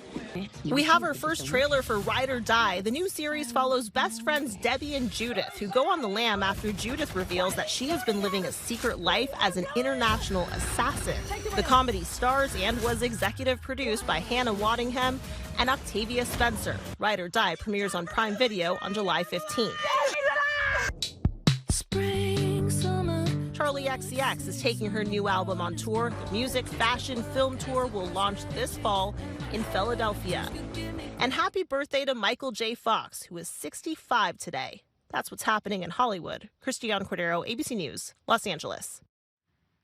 We have our first trailer for Ride or Die. The new series follows best friends Debbie and Judith, who go on the lam after Judith reveals that she has been living a secret life as an international assassin. The comedy stars and was executive produced by Hannah Waddingham and Octavia Spencer. Ride or Die premieres on Prime Video on July 15th. Charli XCX is taking her new album on tour. The music, fashion, film tour will launch this fall in Philadelphia. And happy birthday to Michael J. Fox, who is 65 today. That's what's happening in Hollywood. Christiane Cordero, ABC News, Los Angeles.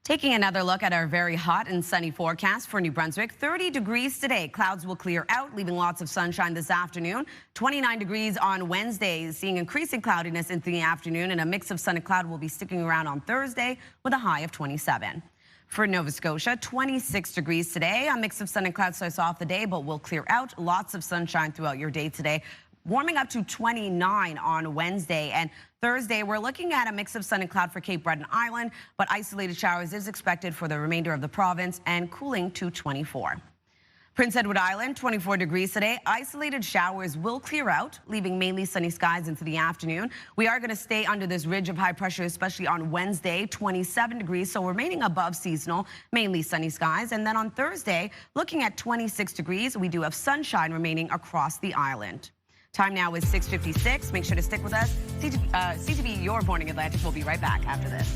Taking another look at our very hot and sunny forecast for New Brunswick. 30 degrees today. Clouds will clear out, leaving lots of sunshine this afternoon. 29 degrees on Wednesday, seeing increasing cloudiness into the afternoon, and a mix of sun and cloud will be sticking around on Thursday with a high of 27. For Nova Scotia, 26 degrees today. A mix of sun and cloud starts off the day, but will clear out. Lots of sunshine throughout your day today. Warming up to 29 on Wednesday, and Thursday we're looking at a mix of sun and cloud for Cape Breton Island, but isolated showers is expected for the remainder of the province and cooling to 24. Prince Edward Island, 24 degrees today. Isolated showers will clear out, leaving mainly sunny skies into the afternoon. We are going to stay under this ridge of high pressure, especially on Wednesday, 27 degrees, so remaining above seasonal, mainly sunny skies. And then on Thursday, looking at 26 degrees, we do have sunshine remaining across the island. Time now is 6:56. Make sure to stick with us. CTV Your Morning Atlantic will be right back after this.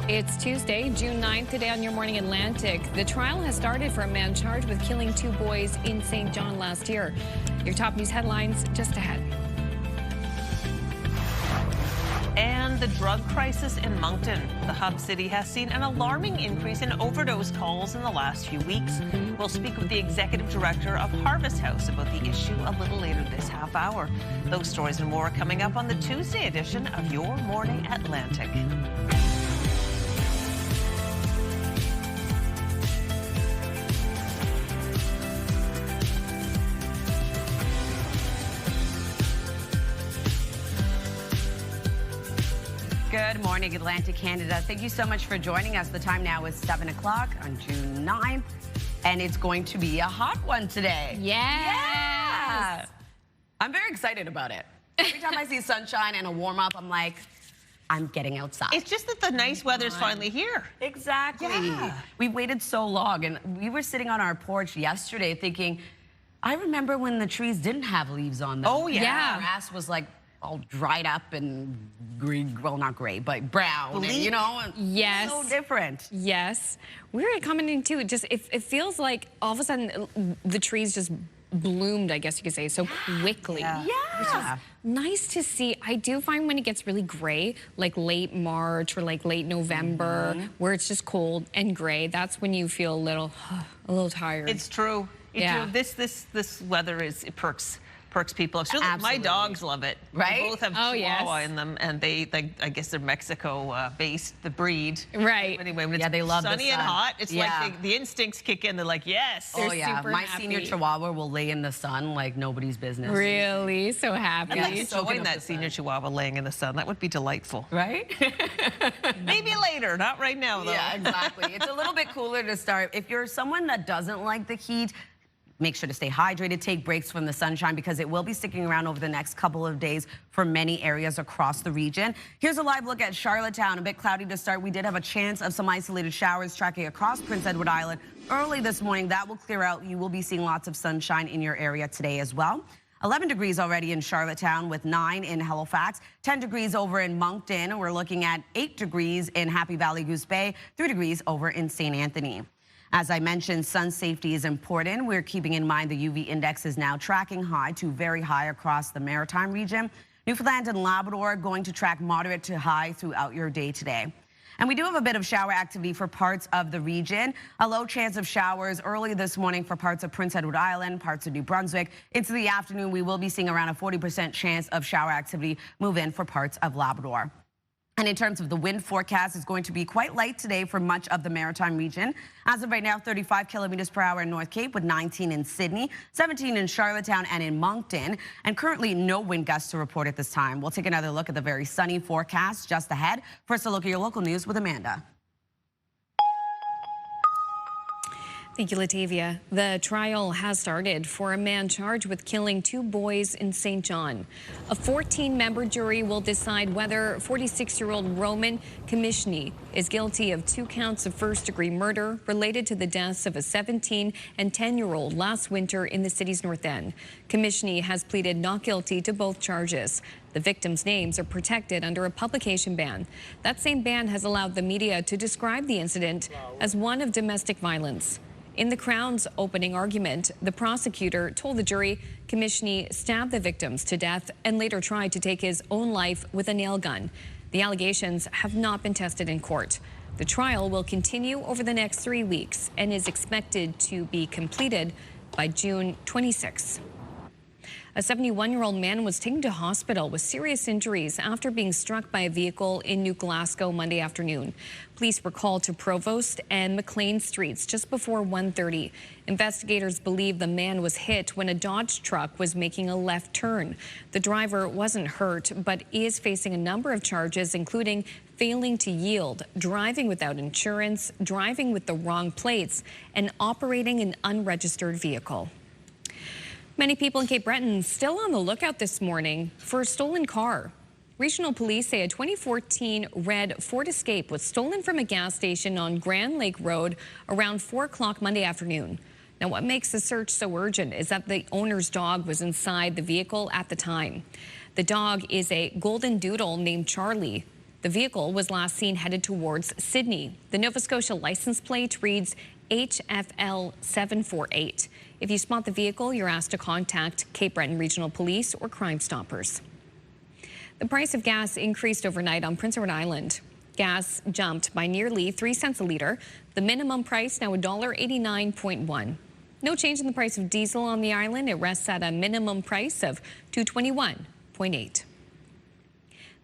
It's Tuesday, June 9th, today on Your Morning Atlantic. The trial has started for a man charged with killing 2 boys in St. John last year. Your top news headlines just ahead. And the drug crisis in Moncton. The hub city has seen an alarming increase in overdose calls in the last few weeks. We'll speak with the executive director of Harvest House about the issue a little later this half hour. Those stories and more coming up on the Tuesday edition of Your Morning Atlantic. Good morning, Atlantic Canada. Thank you so much for joining us. The time now is 7 o'clock on June 9th, and it's going to be a hot one today. Yes. Yeah. I'm very excited about it. Every time I see sunshine and a warm up, I'm like, I'm getting outside. It's just that the nice weather's finally here. Exactly. Yeah. We waited so long, and we were sitting on our porch yesterday thinking, I remember when the trees didn't have leaves on them. Oh, yeah. The grass was like all dried up and green, well, not gray, but brown, and, you know, yes, so different. Yes, we were commenting too. It feels like all of a sudden the trees just bloomed, I guess you could say, so quickly. Yeah. Which is nice to see. I do find when it gets really gray, like late March or like late November, where it's just cold and gray, that's when you feel a little tired. It's true. Yeah. This weather it perks perks people up. My dogs love it. Right? They both have Chihuahua in them, and they I guess they're Mexico-based, the breed. Right. Anyway, when Yeah, it's they love the sunny and sun. hot, it's Yeah. like the instincts kick in. They're like, yes. Oh yeah, super my happy. senior Chihuahua will lay in the sun like nobody's business. Really? So happy. I'd like to join that senior Chihuahua laying in the sun. That would be delightful. Right? Maybe later, not right now, though. Yeah, exactly. It's a little bit cooler to start. If you're someone that doesn't like the heat, make sure to stay hydrated, take breaks from the sunshine because it will be sticking around over the next couple of days for many areas across the region. Here's a live look at Charlottetown. A bit cloudy to start. We did have a chance of some isolated showers tracking across Prince Edward Island early this morning. That will clear out. You will be seeing lots of sunshine in your area today as well. 11 degrees already in Charlottetown with 9 in Halifax, 10 degrees over in Moncton. We're looking at 8 degrees in Happy Valley Goose Bay, 3 degrees over in St. Anthony. As I mentioned, sun safety is important. We're keeping in mind the UV index is now tracking high to very high across the maritime region. Newfoundland and Labrador are going to track moderate to high throughout your day today. And we do have a bit of shower activity for parts of the region. A low chance of showers early this morning for parts of Prince Edward Island, parts of New Brunswick. Into the afternoon, we will be seeing around a 40% chance of shower activity move in for parts of Labrador. And in terms of the wind forecast, it's going to be quite light today for much of the maritime region. As of right now, 35 kilometers per hour in North Cape with 19 in Sydney, 17 in Charlottetown and in Moncton. And currently no wind gusts to report at this time. We'll take another look at the very sunny forecast just ahead. First, a look at your local news with Amanda. Thank you, Latavia. The trial has started for a man charged with killing 2 boys in St. John. A 14-member jury will decide whether 46-year-old Roman Komishny is guilty of 2 counts of first-degree murder related to the deaths of a 17- and 10-year-old last winter in the city's north end. Komishny has pleaded not guilty to both charges. The victims' names are protected under a publication ban. That same ban has allowed the media to describe the incident as one of domestic violence. In the Crown's opening argument, the prosecutor told the jury Komishny stabbed the victims to death and later tried to take his own life with a nail gun. The allegations have not been tested in court. The trial will continue over the next 3 weeks and is expected to be completed by June 26. A 71-year-old man was taken to hospital with serious injuries after being struck by a vehicle in New Glasgow Monday afternoon. Police were called to Provost and McLean Streets just before 1:30. Investigators believe the man was hit when a Dodge truck was making a left turn. The driver wasn't hurt, but is facing a number of charges, including failing to yield, driving without insurance, driving with the wrong plates, and operating an unregistered vehicle. Many people in Cape Breton still on the lookout this morning for a stolen car. Regional police say a 2014 red Ford Escape was stolen from a gas station on Grand Lake Road around 4 o'clock Monday afternoon. Now, what makes the search so urgent is that the owner's dog was inside the vehicle at the time. The dog is a golden doodle named Charlie. The vehicle was last seen headed towards Sydney. The Nova Scotia license plate reads HFL 748. If you spot the vehicle, you're asked to contact Cape Breton Regional Police or Crime Stoppers. The price of gas increased overnight on Prince Edward Island. Gas jumped by nearly 3 cents a litre. The minimum price now $1.89.1. No change in the price of diesel on the island. It rests at a minimum price of $221.8.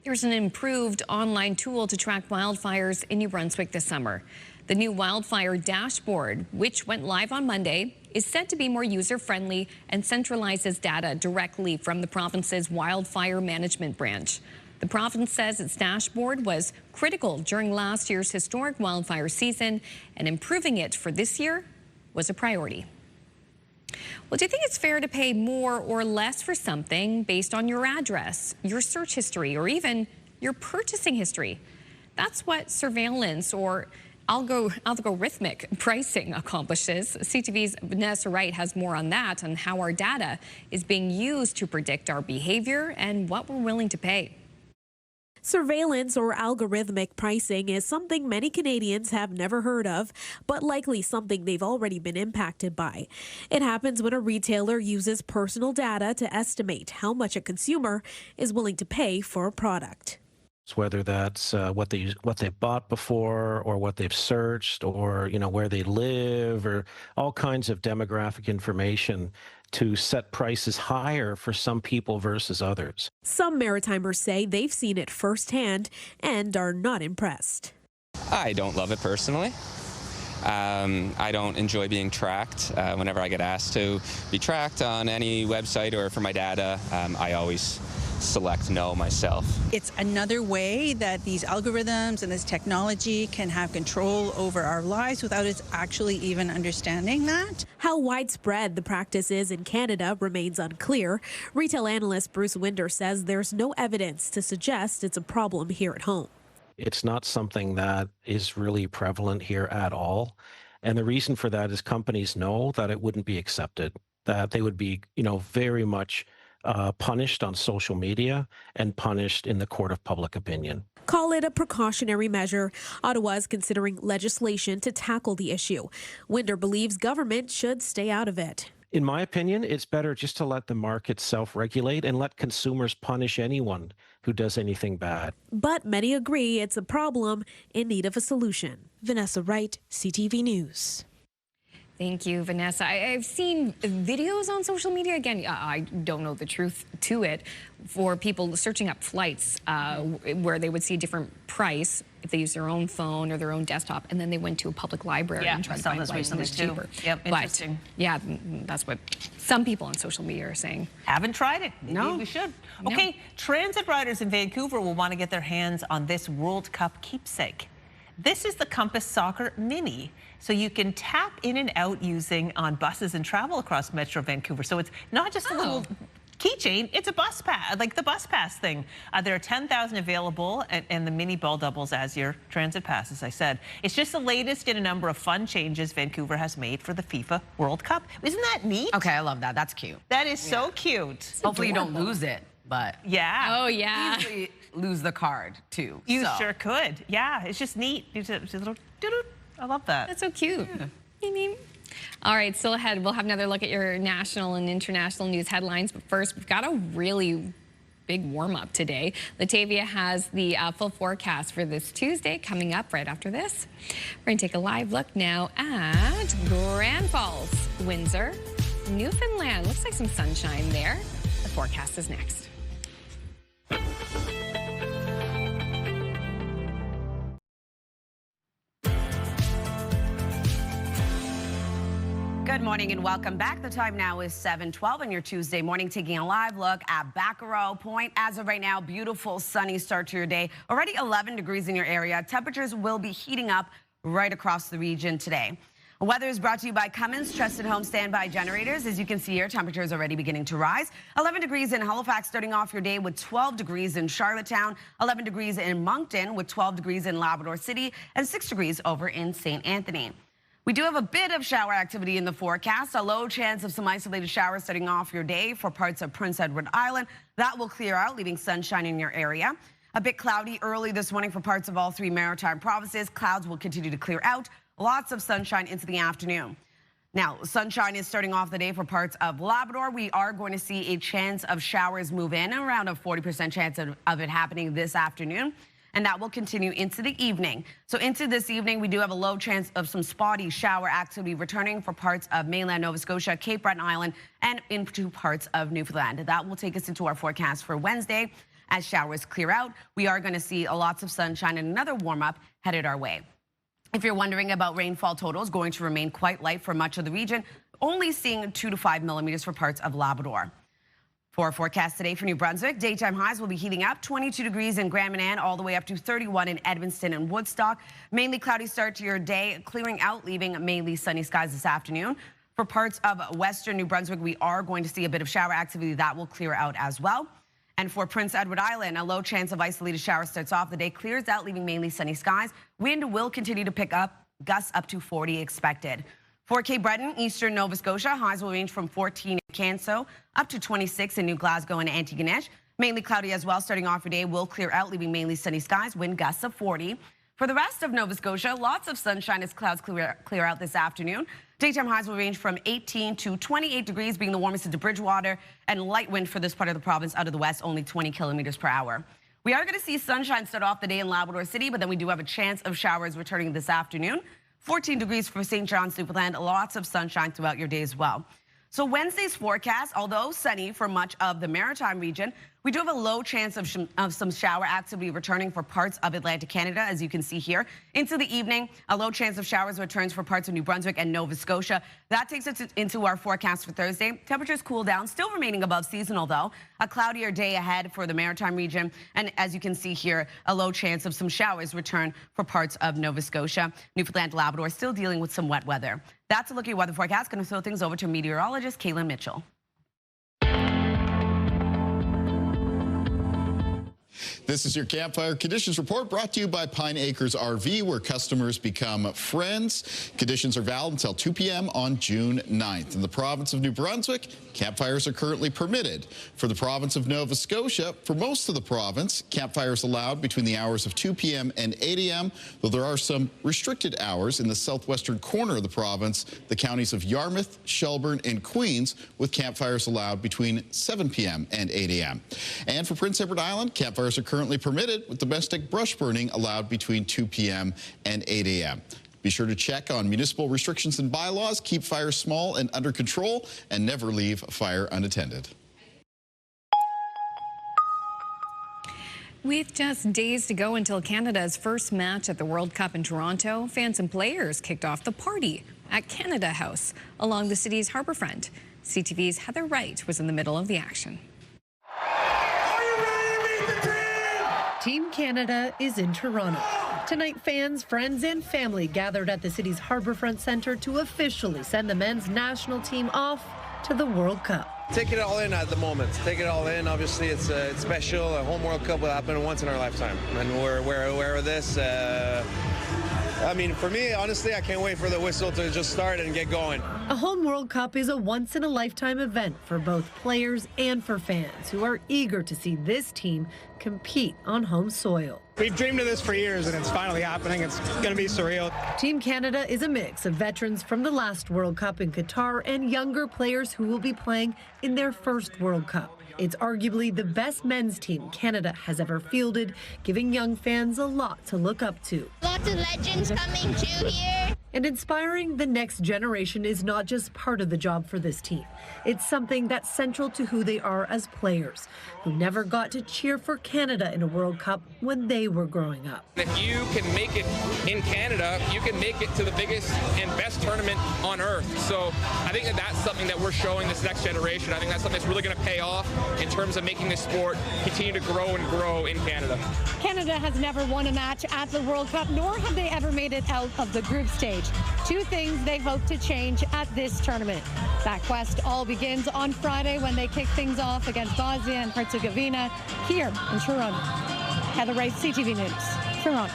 There's an improved online tool to track wildfires in New Brunswick this summer. The new wildfire dashboard, which went live on Monday, is said to be more user-friendly and centralizes data directly from the province's wildfire management branch. The province says its dashboard was critical during last year's historic wildfire season, and improving it for this year was a priority. Well, do you think it's fair to pay more or less for something based on your address, your search history, or even your purchasing history? That's what surveillance or algorithmic pricing accomplishes. CTV's Vanessa Wright has more on that, on how our data is being used to predict our behavior and what we're willing to pay. Surveillance or algorithmic pricing is something many Canadians have never heard of, but likely something they've already been impacted by. It happens when a retailer uses personal data to estimate how much a consumer is willing to pay for a product. whether that's what they've bought before or what they've searched or, where they live or all kinds of demographic information to set prices higher for some people versus others. Some Maritimers say they've seen it firsthand and are not impressed. I don't love it personally. I don't enjoy being tracked. Whenever I get asked to be tracked on any website or for my data, I always select no myself. It's another way that these algorithms and this technology can have control over our lives without us actually even understanding that. How widespread the practice is in Canada remains unclear. Retail analyst Bruce Winder says there's no evidence to suggest it's a problem here at home. It's not something that is really prevalent here at all. And the reason for that is companies know that it wouldn't be accepted, that they would be, very much punished on social media and punished in the court of public opinion. Call it a precautionary measure. Ottawa is considering legislation to tackle the issue. Winder believes government should stay out of it. In my opinion, it's better just to let the market self-regulate and let consumers punish anyone who does anything bad. But many agree it's a problem in need of a solution. Vanessa Wright, CTV News. Thank you, Vanessa. I've seen videos on social media. Again, I don't know the truth to it, for people searching up flights where they would see a different price if they use their own phone or their own desktop, and then they went to a public library and tried to find flights that was cheaper. Yep, interesting. But, yeah, that's what some people on social media are saying. Haven't tried it. Maybe No. we should. No. Okay, transit riders in Vancouver will want to get their hands on this World Cup keepsake. This is the Compass Soccer Mini. So you can tap in and out using on buses and travel across Metro Vancouver. So it's not just a little keychain, it's a bus pass, like the bus pass thing. There are 10,000 available, and the mini ball doubles as your transit pass, as I said. It's just the latest in a number of fun changes Vancouver has made for the FIFA World Cup. Isn't that neat? Okay, I love that. That's cute. That is so cute. Hopefully you don't lose it, but yeah. Oh, yeah. Easily lose the card, too. You So. sure could. Yeah, it's just neat. It's a little doo-doo. I love that. That's so cute. All right, still ahead, we'll have another look at your national and international news headlines. But first, we've got a really big warm-up today. Latavia has the full forecast for this Tuesday coming up right after this. We're going to take a live look now at Grand Falls, Windsor, Newfoundland. Looks like some sunshine there. The forecast is next. Good morning and welcome back. The time now is 7:12 on your Tuesday morning, taking a live look at Baccarau Point. As of right now, beautiful sunny start to your day. Already 11 degrees in your area. Temperatures will be heating up right across the region today. Weather is brought to you by Cummins Trusted Home Standby Generators. As you can see here, temperatures already beginning to rise. 11 degrees in Halifax, starting off your day with 12 degrees in Charlottetown, 11 degrees in Moncton with 12 degrees in Labrador City, and 6 degrees over in St. Anthony. We do have a bit of shower activity in the forecast. A low chance of some isolated showers starting off your day for parts of Prince Edward Island. That will clear out, leaving sunshine in your area. A bit cloudy early this morning for parts of all three maritime provinces. Clouds will continue to clear out. Lots of sunshine into the afternoon. Now, sunshine is starting off the day for parts of Labrador. We are going to see a chance of showers move in, around a 40% chance of it happening this afternoon. And that will continue into the evening. So into this evening, we do have a low chance of some spotty shower activity returning for parts of mainland Nova Scotia, Cape Breton Island, and into parts of Newfoundland. That will take us into our forecast for Wednesday. As showers clear out, we are going to see lots of sunshine and another warm-up headed our way. If you're wondering about rainfall totals, going to remain quite light for much of the region, only seeing 2 to 5 millimeters for parts of Labrador. For our forecast today for New Brunswick, daytime highs will be heating up, 22 degrees in Grand Manan, all the way up to 31 in Edmundston and Woodstock. Mainly cloudy start to your day, clearing out, leaving mainly sunny skies this afternoon. For parts of western New Brunswick, we are going to see a bit of shower activity that will clear out as well. And for Prince Edward Island, a low chance of isolated showers starts off the day, clears out, leaving mainly sunny skies. Wind will continue to pick up, gusts up to 40 expected. For Cape Breton, eastern Nova Scotia, highs will range from 14 in Canso up to 26 in New Glasgow and Antigonish. Mainly cloudy as well, starting off your day will clear out, leaving mainly sunny skies, wind gusts of 40. For the rest of Nova Scotia, lots of sunshine as clouds clear out this afternoon. Daytime highs will range from 18 to 28 degrees, being the warmest into Bridgewater, and light wind for this part of the province out of the west, only 20 kilometers per hour. We are going to see sunshine start off the day in Labrador City, but then we do have a chance of showers returning this afternoon. 14 degrees for St. John's, Newfoundland. Lots of sunshine throughout your day as well. So Wednesday's forecast, although sunny for much of the Maritime region, we do have a low chance of some shower activity returning for parts of Atlantic Canada, as you can see here. Into the evening, a low chance of showers returns for parts of New Brunswick and Nova Scotia. That takes us into our forecast for Thursday. Temperatures cool down, still remaining above seasonal though. A cloudier day ahead for the Maritime region. And as you can see here, a low chance of some showers return for parts of Nova Scotia. Newfoundland, Labrador still dealing with some wet weather. That's a look at your weather forecast. Going to throw things over to meteorologist Kaylin Mitchell. This is your Campfire Conditions Report brought to you by Pine Acres RV, where customers become friends. Conditions are valid until 2 p.m. on June 9th. In the province of New Brunswick, campfires are currently permitted. For the province of Nova Scotia, for most of the province, campfires allowed between the hours of 2 p.m. and 8 a.m., though there are some restricted hours in the southwestern corner of the province, the counties of Yarmouth, Shelburne, and Queens, with campfires allowed between 7 p.m. and 8 a.m. And for Prince Edward Island, campfires are currently permitted, with domestic brush burning allowed between 2 p.m. and 8 a.m. Be sure to check on municipal restrictions and bylaws, keep fires small and under control, and never leave a fire unattended. With just days to go until Canada's first match at the World Cup in Toronto, fans and players kicked off the party at Canada House along the city's harbourfront. CTV's Heather Wright was in the middle of the action. Team Canada is in Toronto. Tonight, fans, friends, and family gathered at the city's Harbourfront Centre to officially send the men's national team off to the World Cup. Take it all in at the moment. Take it all in. Obviously, it's special. A home World Cup will happen once in our lifetime, and we're aware of this. I mean, for me, honestly, I can't wait for the whistle to just start and get going. A home World Cup is a once-in-a-lifetime event for both players and for fans who are eager to see this team compete on home soil. We've dreamed of this for years, and it's finally happening. It's going to be surreal. Team Canada is a mix of veterans from the last World Cup in Qatar and younger players who will be playing in their first World Cup. It's arguably the best men's team Canada has ever fielded, giving young fans a lot to look up to. Lots of legends coming too here. And inspiring the next generation is not just part of the job for this team. It's something that's central to who they are as players, who never got to cheer for Canada in a World Cup when they were growing up. If you can make it in Canada, you can make it to the biggest and best tournament on earth. So I think that that's something that we're showing this next generation. I think that's something that's really going to pay off in terms of making this sport continue to grow and grow in Canada. Canada has never won a match at the World Cup, nor have they ever made it out of the group stage. Two things they hope to change at this tournament. That quest all begins on Friday when they kick things off against Bosnia and Herzegovina here in Toronto. Heather Wright, CTV News, Toronto.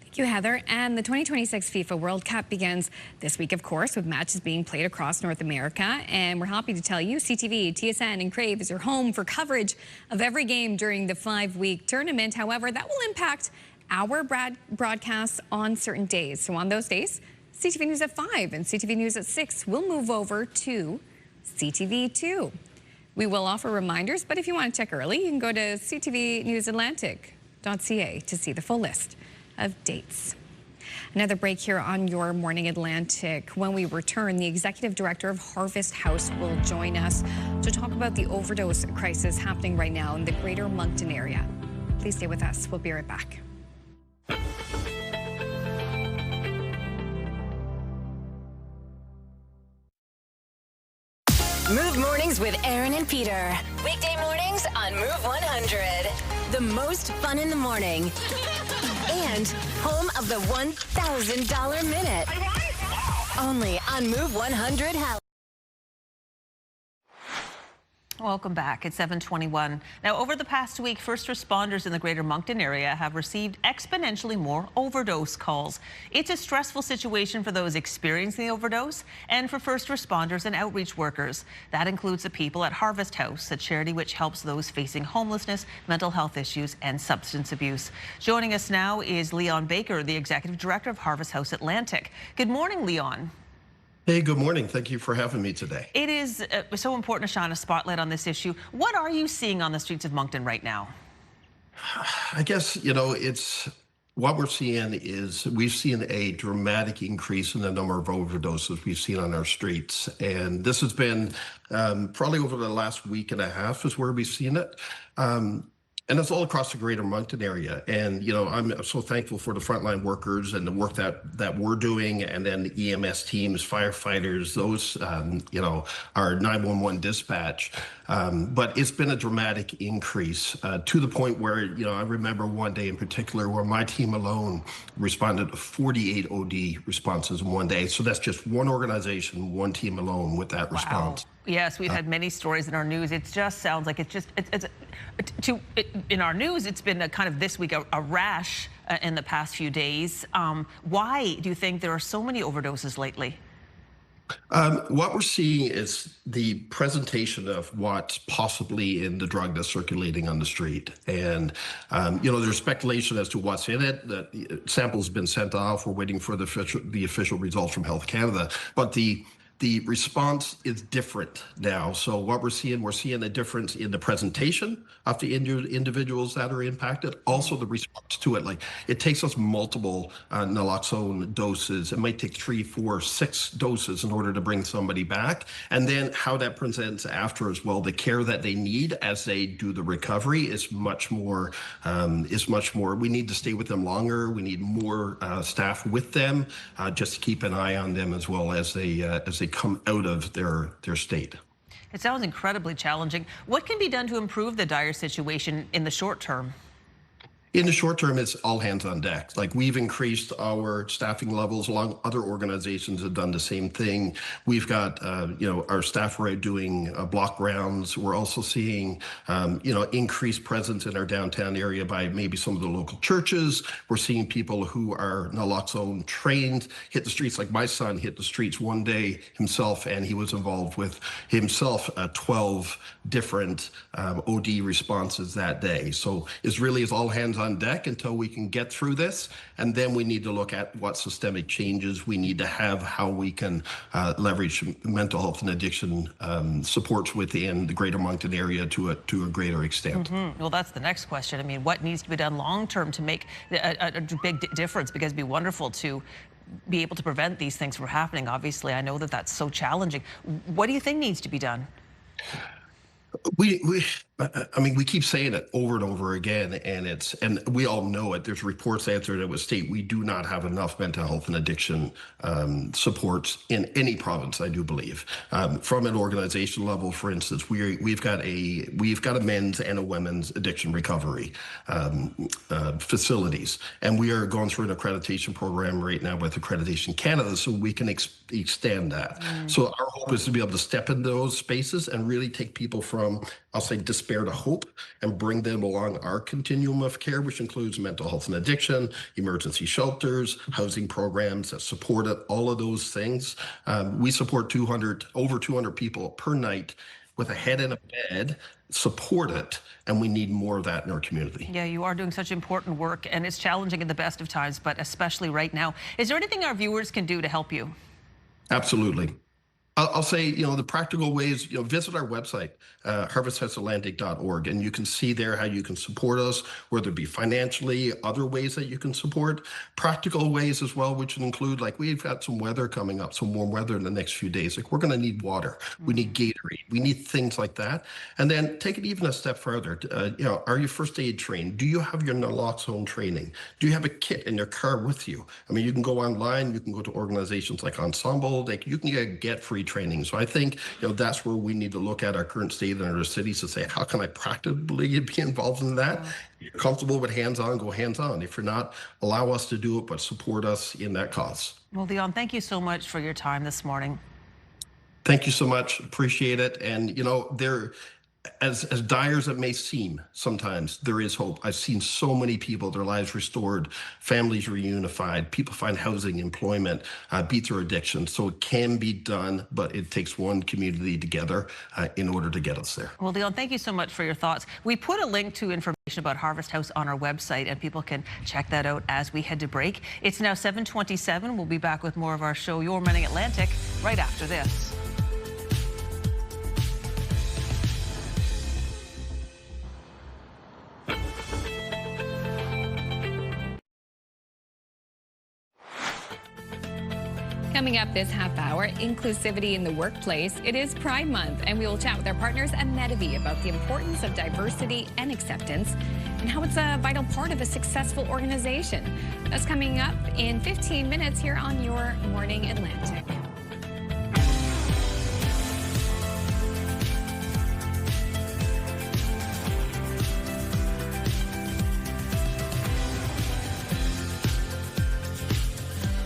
Thank you, Heather. And the 2026 FIFA World Cup begins this week, of course, with matches being played across North America. And we're happy to tell you CTV, TSN, and Crave is your home for coverage of every game during the 5-week tournament. However, that will impact our broadcasts on certain days. So on those days, CTV News at 5 and CTV News at 6 will move over to CTV2. We will offer reminders, but if you want to check early, you can go to ctvnewsatlantic.ca to see the full list of dates. Another break here on your Morning Atlantic. When we return, the executive director of Harvest House will join us to talk about the overdose crisis happening right now in the greater Moncton area. Please stay with us. We'll be right back. Move Mornings with Aaron and Peter. Weekday mornings on Move 100. The most fun in the morning. And home of the $1,000 minute. Only on Move 100 Halifax. Welcome back. It's 7:21. Now, over the past week, first responders in the greater Moncton area have received exponentially more overdose calls. It's a stressful situation for those experiencing the overdose and for first responders and outreach workers. That includes the people at Harvest House, a charity which helps those facing homelessness, mental health issues, and substance abuse. Joining us now is Leon Baker, the Executive Director of Harvest House Atlantic. Good morning, Leon. Hey, good morning. Thank you for having me today. It is so important to shine a spotlight on this issue. What are you seeing on the streets of Moncton right now? I guess, it's what we're seeing is we've seen a dramatic increase in the number of overdoses we've seen on our streets. And this has been probably over the last week and a half is where we've seen it. And it's all across the greater Moncton area. And, I'm so thankful for the frontline workers and the work that we're doing. And then the EMS teams, firefighters, those, our 911 dispatch. But it's been a dramatic increase to the point where, I remember one day in particular where my team alone responded to 48 OD responses in one day. So that's just one organization, one team alone with that response. Yes, we've had many stories in our news. It just sounds like in our news, it's been a kind of this week a rash in the past few days. Why do you think there are so many overdoses lately? What we're seeing is the presentation of what's possibly in the drug that's circulating on the street. And, there's speculation as to what's in it. The sample's been sent off. We're waiting for the official results from Health Canada. But the response is different now. So what we're seeing a difference in the presentation of the individuals that are impacted, also the response to it. Like it takes us multiple naloxone doses. It might take 3, 4, 6 doses in order to bring somebody back. And then how that presents after as well, the care that they need as they do the recovery is much more, we need to stay with them longer. We need more staff with them, just to keep an eye on them as well as they come out of their state. It sounds incredibly challenging. What can be done to improve the dire situation in the short term? In the short term, it's all hands on deck. Like we've increased our staffing levels along other organizations have done the same thing. We've got, our staff are out doing block rounds. We're also seeing, increased presence in our downtown area by maybe some of the local churches. We're seeing people who are naloxone trained hit the streets. Like my son hit the streets one day himself, and he was involved with himself 12 different OD responses that day. So it's all hands on deck until we can get through this, and then we need to look at what systemic changes we need to have, how we can leverage mental health and addiction supports within the greater Moncton area to a greater extent. Well, that's the next question. I mean, what needs to be done long term to make a big difference? Because it'd be wonderful to be able to prevent these things from happening. Obviously, I know that that's so challenging. What do you think needs to be done? We keep saying it over and over again, and we all know it. There's reports out there that would state we do not have enough mental health and addiction supports in any province, I do believe. From an organization level, for instance, we've got a men's and a women's addiction recovery facilities, and we are going through an accreditation program right now with Accreditation Canada, so we can extend that. So our hope is to be able to step into those spaces and really take people from, I'll say, despair to hope, and bring them along our continuum of care, which includes mental health and addiction, emergency shelters, housing programs that support it, all of those things. We support over 200 people per night with a head in a bed, support it, and we need more of that in our community. Yeah, you are doing such important work, and it's challenging in the best of times, but especially right now. Is there anything our viewers can do to help you? Absolutely. I'll say, the practical ways, visit our website, harvesthouseatlantic.org, and you can see there how you can support us, whether it be financially, other ways that you can support, practical ways as well, which include, like, we've got some weather coming up, some warm weather in the next few days. Like, we're going to need water. We need Gatorade. We need things like that. And then take it even a step further. Are you first aid trained? Do you have your naloxone training? Do you have a kit in your car with you? You can go online. You can go to organizations like Ensemble. You can get free training. So I think, that's where we need to look at our current state and our cities to say, how can I practically be involved in that? If you're comfortable with hands-on, go hands-on. If you're not, allow us to do it, but support us in that cause. Well, Leon, thank you so much for your time this morning. Thank you so much. Appreciate it. And, as dire as it may seem, sometimes there is hope. I've seen so many people, their lives restored, families reunified, people find housing, employment, beat their addiction. So it can be done, but it takes one community together in order to get us there. Well, Leon, thank you so much for your thoughts. We put a link to information about Harvest House on our website, and people can check that out as we head to break. It's now 7:27. We'll be back with more of our show, Your Morning Atlantic, right after this. Coming up this half hour, inclusivity in the workplace. It is Pride Month, and we will chat with our partners at Medivy about the importance of diversity and acceptance and how it's a vital part of a successful organization. That's coming up in 15 minutes here on Your Morning Atlantic.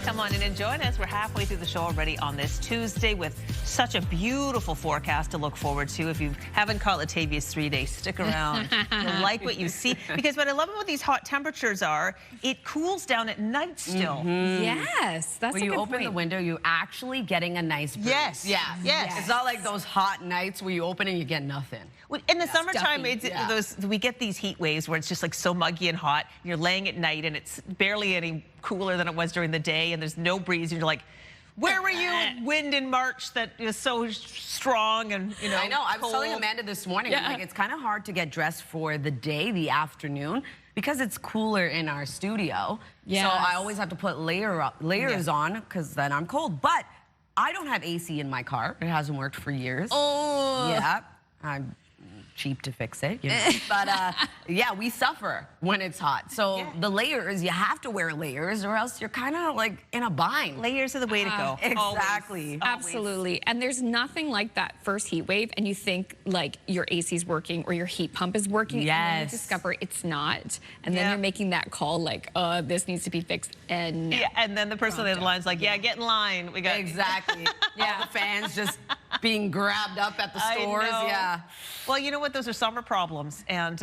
Come on in and join us. We're halfway through the show already on this Tuesday with such a beautiful forecast to look forward to. If you haven't caught Latavia's 3-day, stick around. You'll like what you see. Because what I love about these hot temperatures are, it cools down at night still. Yes, that's when a you good open point. the window, you're actually getting a nice breeze. Yes. Yes. It's not like those hot nights where you open and you get nothing. In the summertime, stuffy, we get these heat waves where it's just like so muggy and hot. And you're laying at night and it's barely any cooler than it was during the day, and there's no breeze, and you're like, where were you wind in March that is so strong and, you know, I know. I was cold? telling Amanda this morning, like, it's kind of hard to get dressed for the day, the afternoon, because it's cooler in our studio. Yes. So I always have to put layers on because then I'm cold. But I don't have AC in my car. It hasn't worked for years. Oh. Yeah. I'm cheap to fix it, you know. But yeah, we suffer when it's hot. So the layers, you have to wear layers or else you're kind of like in a bind. Layers are the way to go. Exactly. Always. Absolutely. And there's nothing like that first heat wave and you think like your AC is working or your heat pump is working. Yes. And then you discover it's not. And then you're making that call like, this needs to be fixed. And yeah, and then the person on the line's like, yeah, get in line. We got Exactly. Yeah, the fans just being grabbed up at the stores. I know. Yeah. Well, you know what? Those are summer problems, and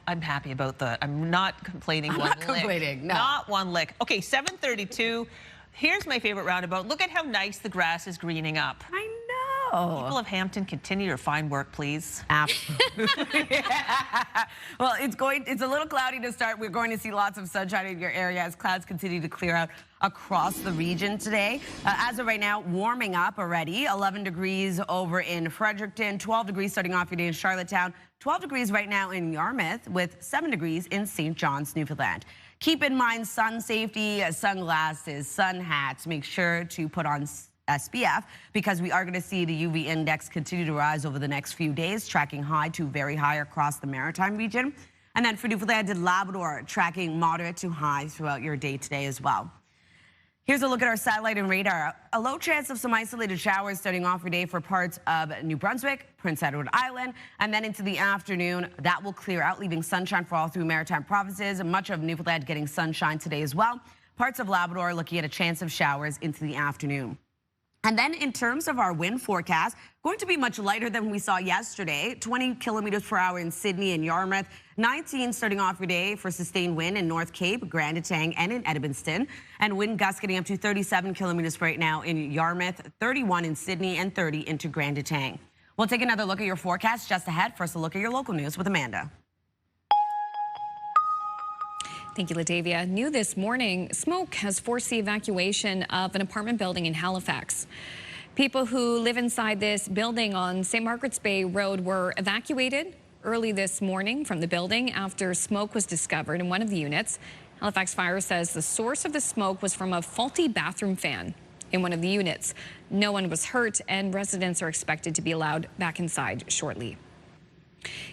I'm happy about that. I'm not complaining one lick. complaining, no. Not one lick. Okay, 7:32. Here's my favorite roundabout. Look at how nice the grass is greening up. I know. People of Hampton, continue your fine work, please. Absolutely. Well, it's a little cloudy to start. We're going to see lots of sunshine in your area as clouds continue to clear out across the region today. As of right now, warming up already. 11 degrees over in Fredericton, 12 degrees starting off your day in Charlottetown, 12 degrees right now in Yarmouth, with 7 degrees in St. John's, Newfoundland. Keep in mind sun safety, sunglasses, sun hats. Make sure to put on SPF because we are going to see the UV index continue to rise over the next few days, tracking high to very high across the maritime region. And then for Newfoundland and Labrador, tracking moderate to high throughout your day today as well. Here's a look at our satellite and radar. A low chance of some isolated showers starting off your day for parts of New Brunswick, Prince Edward Island, and then into the afternoon, that will clear out, leaving sunshine for all through maritime provinces. Much of Newfoundland getting sunshine today as well. Parts of Labrador looking at a chance of showers into the afternoon. And then in terms of our wind forecast, going to be much lighter than we saw yesterday. 20 kilometers per hour in Sydney and Yarmouth. 19 starting off your day for sustained wind in North Cape, Grand Etang, and in Edmundston. And wind gusts getting up to 37 kilometers right now in Yarmouth, 31 in Sydney, and 30 into Grand Etang. We'll take another look at your forecast just ahead. First, a look at your local news with Amanda. Thank you, Latavia. New this morning, smoke has forced the evacuation of an apartment building in Halifax. People who live inside this building on St. Margaret's Bay Road were evacuated early this morning from the building after smoke was discovered in one of the units. Halifax Fire says the source of the smoke was from a faulty bathroom fan in one of the units. No one was hurt, and residents are expected to be allowed back inside shortly.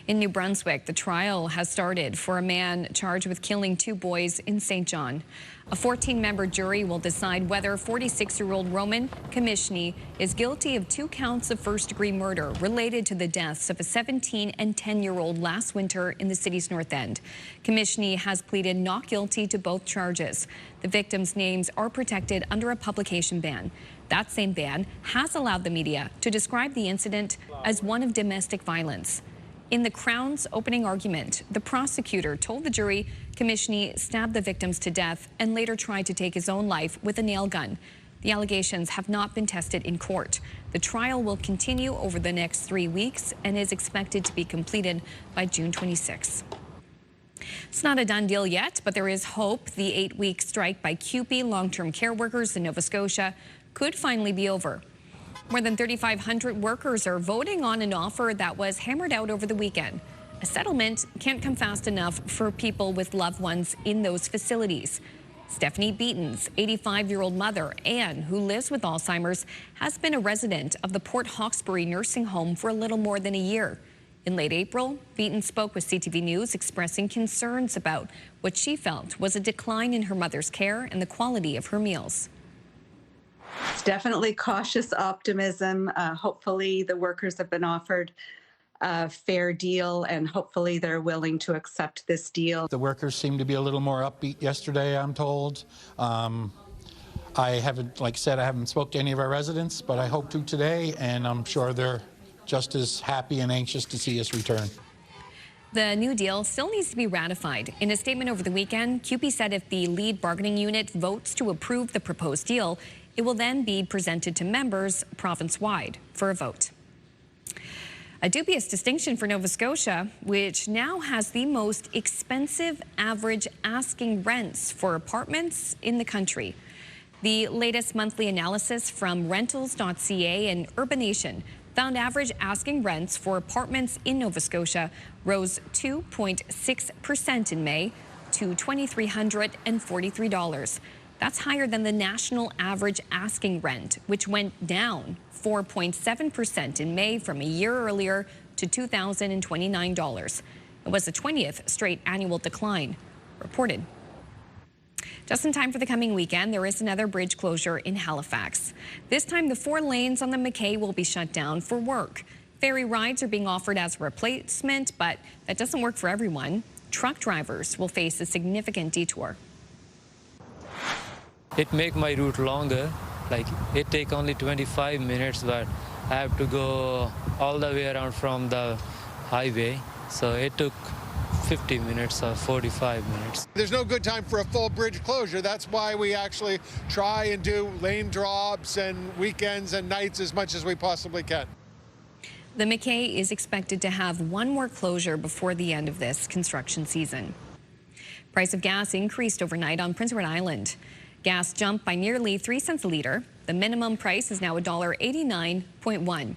In New Brunswick, the trial has started for a man charged with killing 2 boys in St. John. A 14-member jury will decide whether 46-year-old Roman Komishny is guilty of 2 counts of first-degree murder related to the deaths of a 17- and 10-year-old last winter in the city's North End. Komishny has pleaded not guilty to both charges. The victims' names are protected under a publication ban. That same ban has allowed the media to describe the incident as one of domestic violence. In the Crown's opening argument, the prosecutor told the jury Komishny stabbed the victims to death and later tried to take his own life with a nail gun. The allegations have not been tested in court. The trial will continue over the next 3 weeks and is expected to be completed by June 26. It's not a done deal yet, but there is hope. The 8-week strike by CUPE long-term care workers in Nova Scotia could finally be over. More than 3,500 workers are voting on an offer that was hammered out over the weekend. A settlement can't come fast enough for people with loved ones in those facilities. Stephanie Beaton's 85-year-old mother, Anne, who lives with Alzheimer's, has been a resident of the Port Hawkesbury nursing home for a little more than a year. In late April, Beaton spoke with CTV News, expressing concerns about what she felt was a decline in her mother's care and the quality of her meals. It's definitely cautious optimism. Hopefully the workers have been offered a fair deal, and hopefully they're willing to accept this deal. The workers seem to be a little more upbeat yesterday, I'm told. I haven't, like I said, I haven't spoke to any of our residents, but I hope to today, and I'm sure they're just as happy and anxious to see us return. The new deal still needs to be ratified. In a statement over the weekend, CUPE said if the lead bargaining unit votes to approve the proposed deal, it will then be presented to members province-wide for a vote. A dubious distinction for Nova Scotia, which now has the most expensive average asking rents for apartments in the country. The latest monthly analysis from rentals.ca and Urbanation found average asking rents for apartments in Nova Scotia rose 2.6% in May to $2,343. That's higher than the national average asking rent, which went down 4.7% in May from a year earlier to $2,029. It was the 20th straight annual decline reported. Just in time for the coming weekend, there is another bridge closure in Halifax. This time, the 4 lanes on the McKay will be shut down for work. Ferry rides are being offered as a replacement, but that doesn't work for everyone. Truck drivers will face a significant detour. It make my route longer. Like, it take only 25 minutes, but I have to go all the way around from the highway. So it took 50 minutes or 45 minutes. There's no good time for a full bridge closure. That's why we actually try and do lane drops and weekends and nights as much as we possibly can. The McKay is expected to have one more closure before the end of this construction season. Price of gas increased overnight on Prince Edward Island. Gas jumped by nearly 3 cents a litre. The minimum price is now $1.89.1.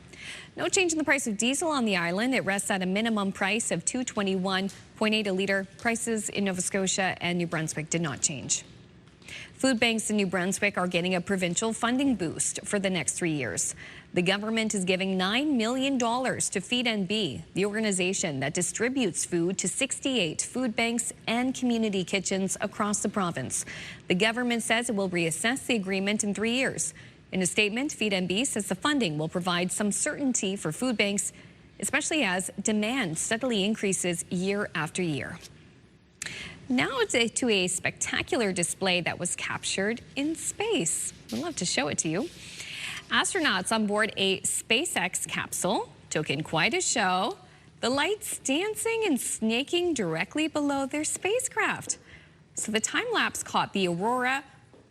No change in the price of diesel on the island. It rests at a minimum price of $2.21.8 a litre. Prices in Nova Scotia and New Brunswick did not change. Food banks in New Brunswick are getting a provincial funding boost for the next 3 years. The government is giving $9 million to Feed NB, the organization that distributes food to 68 food banks and community kitchens across the province. The government says it will reassess the agreement in 3 years. In a statement, Feed NB says the funding will provide some certainty for food banks, especially as demand steadily increases year after year. Now to a spectacular display that was captured in space. We'd love to show it to you. Astronauts on board a SpaceX capsule took in quite a show. The lights dancing and snaking directly below their spacecraft. So the time lapse caught the Aurora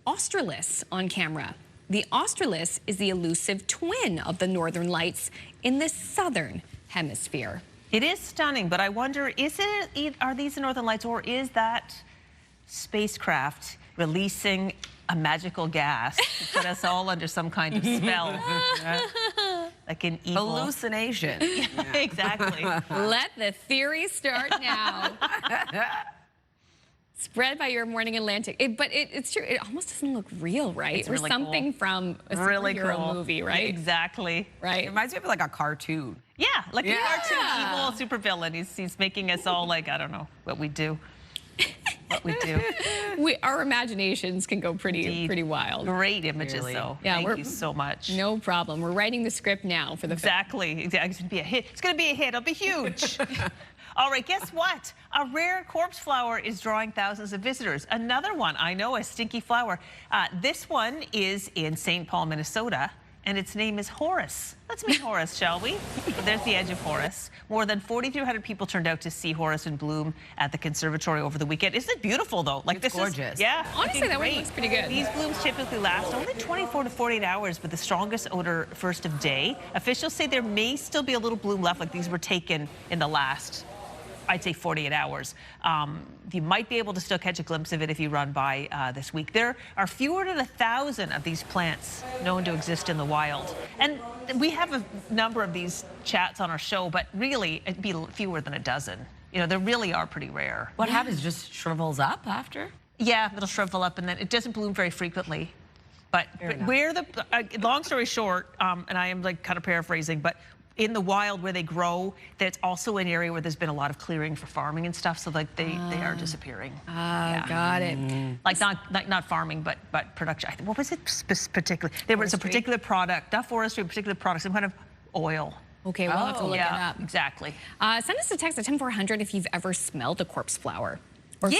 Australis on camera. The Australis is the elusive twin of the Northern Lights in the southern hemisphere. It is stunning, but I wonder, are these the Northern Lights, or is that spacecraft releasing a magical gas to put us all under some kind of spell? Like an evil hallucination. Yeah, exactly. Let the theory start now. Spread by Your Morning Atlantic. It's true. It almost doesn't look real, right? It's or really something cool. from a Really superhero cool. movie, right? Exactly. Right. It reminds me of like a cartoon. Yeah, like Yeah. a cartoon evil supervillain. He's making us all like, I don't know, what we do. What we do. Our imaginations can go pretty wild. Great images, Really. though. Yeah, Thank you so much. No problem. We're writing the script now for the film. Exactly. It's going to be a hit. It's going to be a hit. It'll be huge. All right, guess what? A rare corpse flower is drawing thousands of visitors. Another one, I know, a stinky flower. This one is in St. Paul, Minnesota, and its name is Horace. Let's meet Horace, shall we? There's the edge of Horace. More than 4,300 people turned out to see Horace in bloom at the conservatory over the weekend. Isn't it beautiful, though? Like, It's this gorgeous. Is, yeah. Honestly, that one great. looks pretty good. These blooms typically last only 24 to 48 hours, with the strongest odor first of day. Officials say there may still be a little bloom left, like these were taken in the last, I'd say, 48 hours. You might be able to still catch a glimpse of it if you run by this week. There are fewer than 1,000 of these plants known to exist in the wild. And we have a number of these chats on our show, but really it'd be fewer than a dozen. You know, they really are pretty rare. What happens? Just shrivels up after? Yeah, it'll shrivel up, and then it doesn't bloom very frequently. But where the, long story short, and I am like kind of paraphrasing, but in the wild where they grow, that's also an area where there's been a lot of clearing for farming and stuff, so like they are disappearing. Got it. Like not farming, but production. What was it particularly? There was a particular product, not forestry, a particular product, some kind of oil. Okay, we'll have to look it up. Exactly. Send us a text at 10400 if you've ever smelled a corpse flower. Or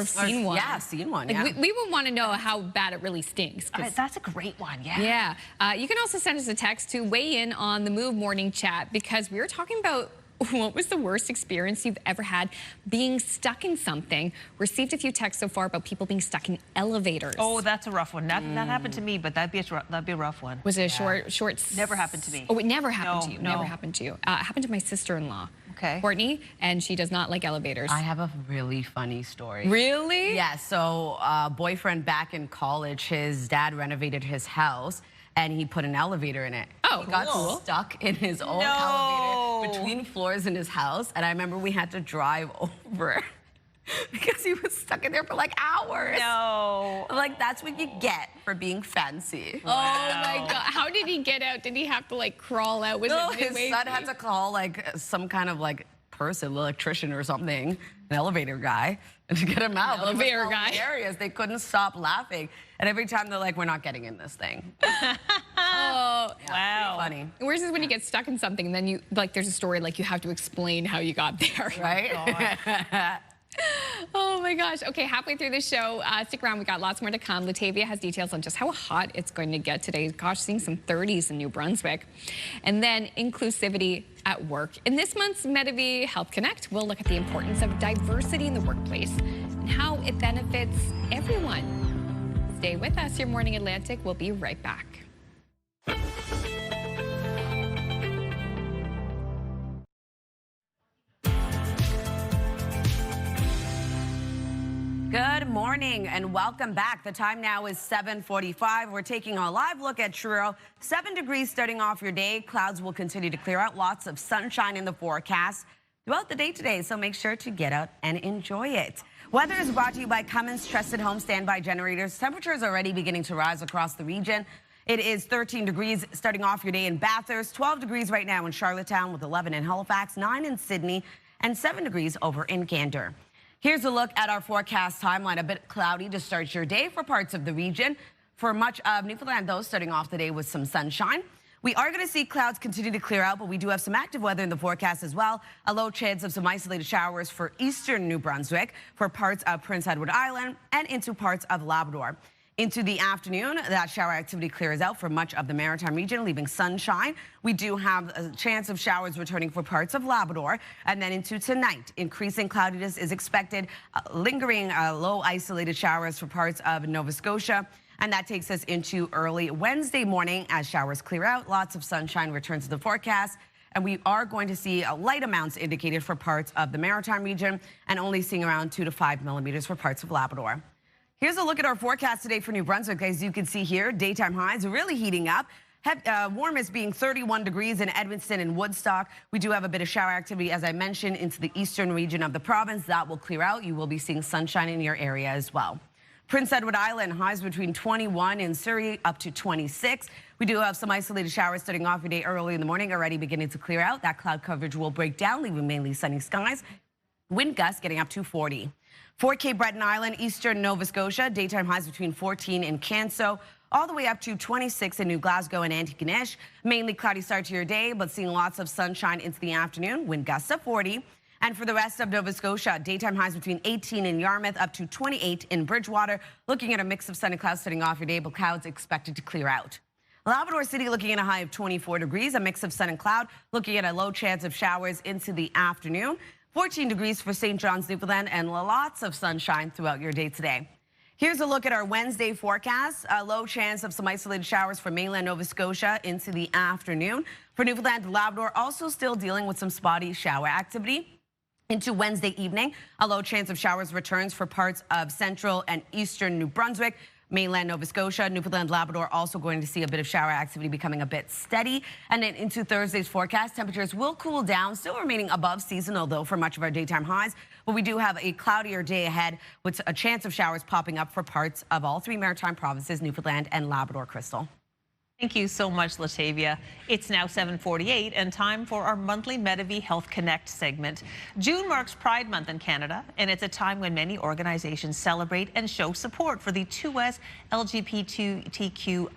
seen one. Yeah, seen one, yeah. Like we would want to know how bad it really stinks. That's a great one, yeah. Yeah. You can also send us a text to weigh in on the Move Morning Chat, because we were talking about what was the worst experience you've ever had being stuck in something. Received a few texts so far about people being stuck in elevators. Oh, that's a rough one. That happened to me, but that'd be a rough one. Was it a short? Never happened to me. Oh, it never happened to you. No. Never happened to you. It happened to my sister-in-law. Okay. Courtney, and she does not like elevators. I have a really funny story. Really? Yeah, so boyfriend back in college, his dad renovated his house and he put an elevator in it. Oh, he got stuck in his own elevator between floors in his house, and I remember we had to drive over because he was stuck in there for like hours. No. Like, that's what you get for being fancy. Oh my God. How did he get out? Did he have to like crawl out? Was No, it his son had to call like some kind of like person, electrician or something, an elevator guy, and to get him out. Elevator guy. Hilarious. They couldn't stop laughing. And every time they're like, we're not getting in this thing. Oh, wow. Funny. Where's this when you get stuck in something and then you, like, there's a story, like, you have to explain how you got there. Right? Oh my gosh. Okay, halfway through the show, stick around. We got lots more to come. Latavia has details on just how hot it's going to get today. Gosh, seeing some 30s in New Brunswick. And then inclusivity at work. In this month's Medivie Help Connect, we'll look at the importance of diversity in the workplace and how it benefits everyone. Stay with us. Your Morning Atlantic. We'll be right back. Good morning and welcome back. The time now is 7:45. We're taking a live look at Truro. 7 degrees starting off your day. Clouds will continue to clear out. Lots of sunshine in the forecast throughout the day today, so make sure to get out and enjoy it. Weather is brought to you by Cummins Trusted Home Standby Generators. Temperatures already beginning to rise across the region. It is 13 degrees starting off your day in Bathurst, 12 degrees right now in Charlottetown, with 11 in Halifax, 9 in Sydney, and 7 degrees over in Gander. Here's a look at our forecast timeline. A bit cloudy to start your day for parts of the region. For much of Newfoundland, though, starting off the day with some sunshine. We are going to see clouds continue to clear out, but we do have some active weather in the forecast as well. A low chance of some isolated showers for eastern New Brunswick, for parts of Prince Edward Island, and into parts of Labrador. Into the afternoon, that shower activity clears out for much of the Maritime region, leaving sunshine. We do have a chance of showers returning for parts of Labrador. And then into tonight, increasing cloudiness is expected, lingering low isolated showers for parts of Nova Scotia. And that takes us into early Wednesday morning as showers clear out. Lots of sunshine returns to the forecast. And we are going to see light amounts indicated for parts of the Maritime region, and only seeing around 2 to 5 millimeters for parts of Labrador. Here's a look at our forecast today for New Brunswick. As you can see here, daytime highs really heating up. Warmest being 31 degrees in Edmonton and Woodstock. We do have a bit of shower activity, as I mentioned, into the eastern region of the province. That will clear out. You will be seeing sunshine in your area as well. Prince Edward Island, highs between 21 in Surrey up to 26. We do have some isolated showers starting off your day early in the morning, already beginning to clear out. That cloud coverage will break down, leaving mainly sunny skies. Wind gusts getting up to 40. For Cape Breton Island, eastern Nova Scotia, daytime highs between 14 in Canso, all the way up to 26 in New Glasgow and Antigonish. Mainly cloudy start to your day, but seeing lots of sunshine into the afternoon. Wind gusts of 40. And for the rest of Nova Scotia, daytime highs between 18 in Yarmouth up to 28 in Bridgewater. Looking at a mix of sun and clouds starting off your day, but clouds expected to clear out. Labrador City looking at a high of 24 degrees, a mix of sun and cloud. Looking at a low chance of showers into the afternoon. 14 degrees for St. John's, Newfoundland, and lots of sunshine throughout your day today. Here's a look at our Wednesday forecast. A low chance of some isolated showers for mainland Nova Scotia into the afternoon. For Newfoundland and Labrador, also still dealing with some spotty shower activity. Into Wednesday evening, a low chance of showers returns for parts of central and eastern New Brunswick. Mainland Nova Scotia, Newfoundland, Labrador also going to see a bit of shower activity becoming a bit steady. And then into Thursday's forecast, temperatures will cool down, still remaining above seasonal though for much of our daytime highs. But we do have a cloudier day ahead with a chance of showers popping up for parts of all 3 maritime provinces, Newfoundland and Labrador. Crystal. Thank you so much, Latavia. It's now 7:48 and time for our monthly Medavie Health Connect segment. June marks Pride Month in Canada, and it's a time when many organizations celebrate and show support for the 2S LGBTQIA+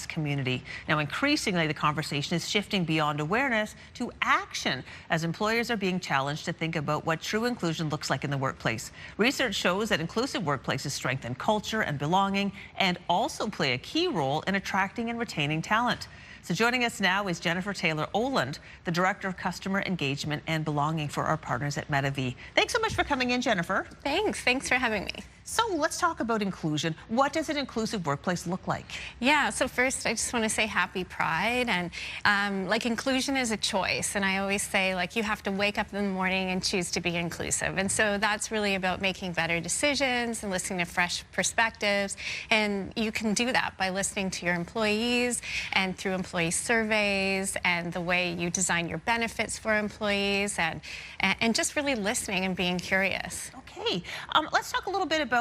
community. Now, increasingly, the conversation is shifting beyond awareness to action as employers are being challenged to think about what true inclusion looks like in the workplace. Research shows that inclusive workplaces strengthen culture and belonging and also play a key role in attracting and retaining talent. So joining us now is Jennifer Taylor-Oland, the Director of Customer Engagement and Belonging for our partners at Medavie. Thanks so much for coming in, Jennifer. Thanks for having me. So let's talk about inclusion. What does an inclusive workplace look like? Yeah, so first I just want to say happy Pride, and like inclusion is a choice, and I always say like you have to wake up in the morning and choose to be inclusive, and so that's really about making better decisions and listening to fresh perspectives, and you can do that by listening to your employees and through employee surveys and the way you design your benefits for employees, and just really listening and being curious. Okay, let's talk a little bit about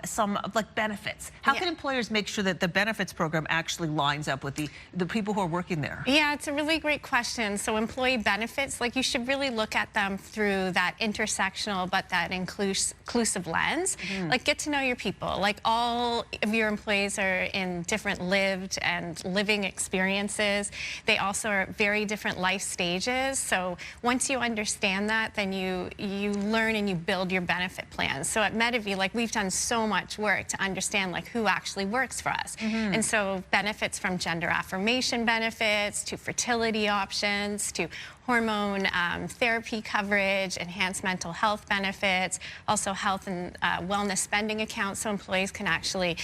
some like benefits. How can employers make sure that the benefits program actually lines up with the people who are working there? Yeah, it's a really great question. So employee benefits, like you should really look at them through that intersectional but that inclusive lens. Like get to know your people. Like all of your employees are in different lived and living experiences. They also are at very different life stages. So once you understand that, then you learn and you build your benefit plans. So at Medavie, like we've done so much work to understand like who actually works for us. And so benefits from gender affirmation benefits to fertility options to hormone therapy coverage, enhanced mental health benefits, also health and wellness spending accounts so employees can actually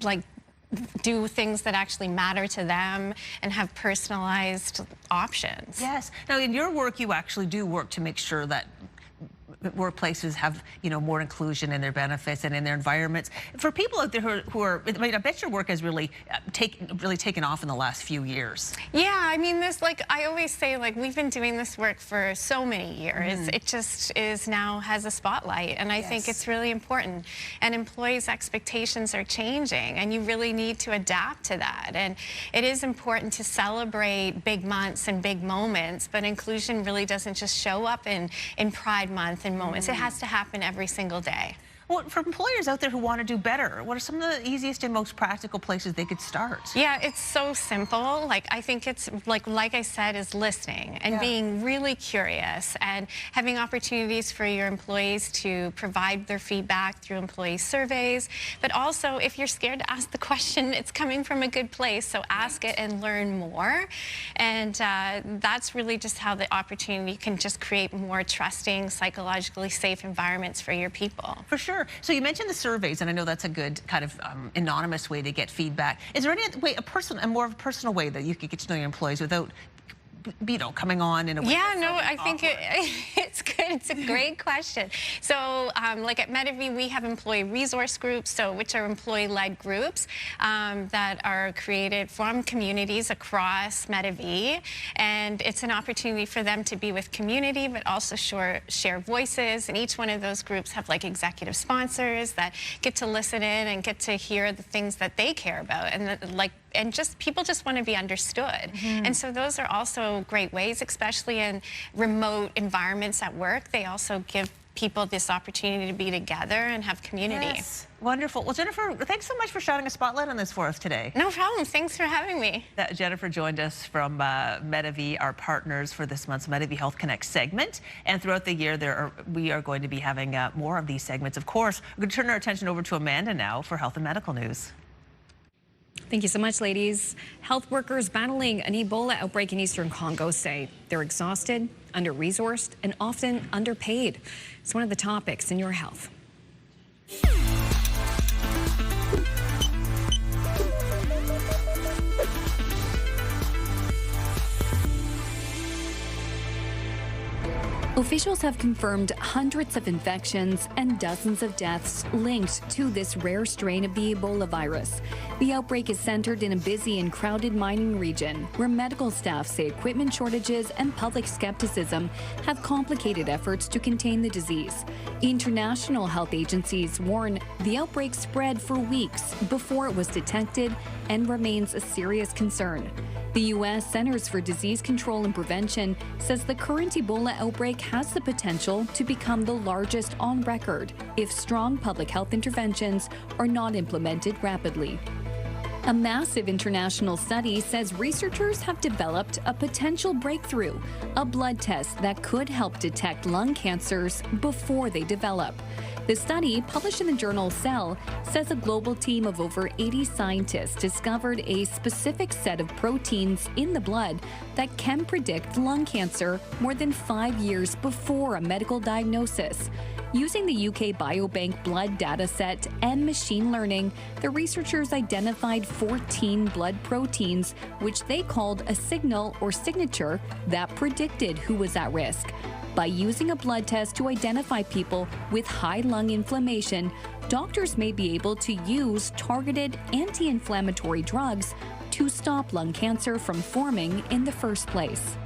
like do things that actually matter to them and have personalized options. Yes. Now in your work, you actually do work to make sure that workplaces have, you know, more inclusion in their benefits and in their environments. For people out there who are I mean, I bet your work has really taken off in the last few years. Yeah, I mean, this, like, I always say, like, we've been doing this work for so many years. It just is now has a spotlight, and I think it's really important. And employees' expectations are changing, and you really need to adapt to that. And it is important to celebrate big months and big moments, but inclusion really doesn't just show up in Pride Month and moments. It has to happen every single day. Well, for employers out there who want to do better, what are some of the easiest and most practical places they could start? Yeah, it's so simple. Like, I think it's like I said, is listening and being really curious and having opportunities for your employees to provide their feedback through employee surveys. But also, if you're scared to ask the question, it's coming from a good place. So ask it and learn more. And that's really just how the opportunity can just create more trusting, psychologically safe environments for your people. For sure. So you mentioned the surveys, and I know that's a good kind of anonymous way to get feedback. Is there any other way, a more of a personal way that you could get to know your employees without, you know, coming on in a way? Yeah, no, I think it's good. It's a great question. So, like at Medavie, we have employee resource groups, which are employee-led groups that are created from communities across Medavie, and it's an opportunity for them to be with community, but also share voices. And each one of those groups have like executive sponsors that get to listen in and get to hear the things that they care about, and just people just want to be understood. And so those are also great ways, especially in remote environments at work. They also give people this opportunity to be together and have community. Yes. Wonderful. Well, Jennifer, thanks so much for shining a spotlight on this for us today. No problem. Thanks for having me. Jennifer joined us from Medavie, our partners for this month's Medavie Health Connect segment. And throughout the year, we are going to be having more of these segments. Of course, we're going to turn our attention over to Amanda now for health and medical news. Thank you so much, ladies. Health workers battling an Ebola outbreak in Eastern Congo say they're exhausted, under-resourced, and often underpaid. It's one of the topics in Your Health. Officials have confirmed hundreds of infections and dozens of deaths linked to this rare strain of the Ebola virus. The outbreak is centered in a busy and crowded mining region where medical staff say equipment shortages and public skepticism have complicated efforts to contain the disease. International health agencies warn the outbreak spread for weeks before it was detected and remains a serious concern. The U.S. Centers for Disease Control and Prevention says the current Ebola outbreak has the potential to become the largest on record if strong public health interventions are not implemented rapidly. A massive international study says researchers have developed a potential breakthrough, a blood test that could help detect lung cancers before they develop. The study, published in the journal Cell, says a global team of over 80 scientists discovered a specific set of proteins in the blood that can predict lung cancer more than 5 years before a medical diagnosis. Using the UK Biobank blood dataset and machine learning, the researchers identified 14 blood proteins, which they called a signal or signature that predicted who was at risk. By using a blood test to identify people with high lung inflammation, doctors may be able to use targeted anti-inflammatory drugs to stop lung cancer from forming in the first place.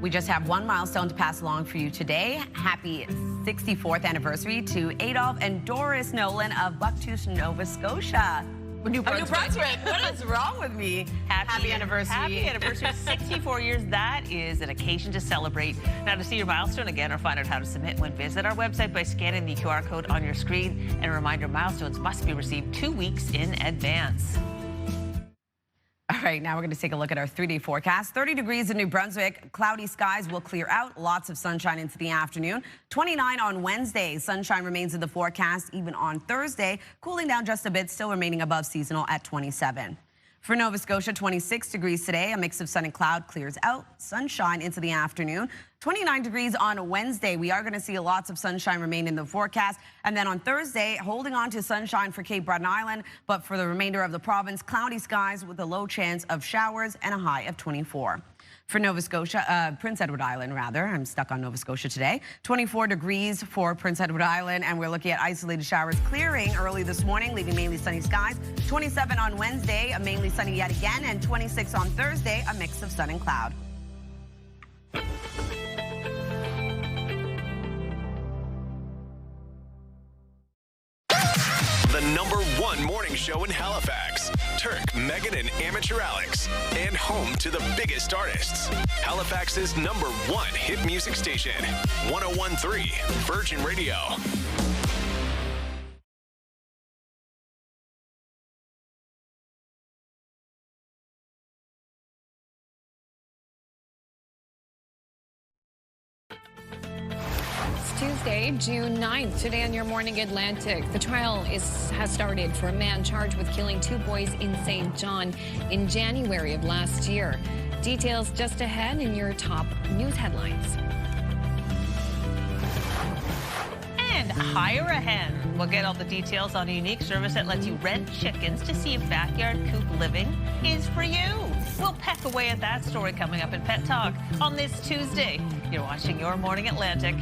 We just have one milestone to pass along for you today. Happy 64th anniversary to Adolph and Doris Nolan of Bucktooth, Nova Scotia. New Brunswick. What is wrong with me? Happy anniversary. Happy anniversary. 64 years. That is an occasion to celebrate. Now, to see your milestone again or find out how to submit one, visit our website by scanning the QR code on your screen. And a reminder, milestones must be received 2 weeks in advance. All right, now we're going to take a look at our 3-day forecast. 30 degrees in New Brunswick. Cloudy skies will clear out. Lots of sunshine into the afternoon. 29 on Wednesday. Sunshine remains in the forecast even on Thursday. Cooling down just a bit, still remaining above seasonal at 27. For Nova Scotia, 26 degrees today. A mix of sun and cloud clears out. Sunshine into the afternoon. 29 degrees on Wednesday. We are going to see lots of sunshine remain in the forecast. And then on Thursday, holding on to sunshine for Cape Breton Island. But for the remainder of the province, cloudy skies with a low chance of showers and a high of 24. For Nova Scotia, Prince Edward Island, rather. I'm stuck on Nova Scotia today. 24 degrees for Prince Edward Island, and we're looking at isolated showers clearing early this morning, leaving mainly sunny skies. 27 on Wednesday, mainly sunny yet again, and 26 on Thursday, a mix of sun and cloud. The #1 morning show in Halifax. Turk, Megan, and Amateur Alex. And home to the biggest artists. Halifax's #1 hit music station. 101.3 Virgin Radio. Tuesday, June 9th. Today on Your Morning Atlantic, the trial has started for a man charged with killing 2 boys in St. John in January of last year. Details just ahead in your top news headlines. And Hire a Hen. We'll get all the details on a unique service that lets you rent chickens to see if backyard coop living is for you. We'll peck away at that story coming up in Pet Talk on this Tuesday. You're watching Your Morning Atlantic.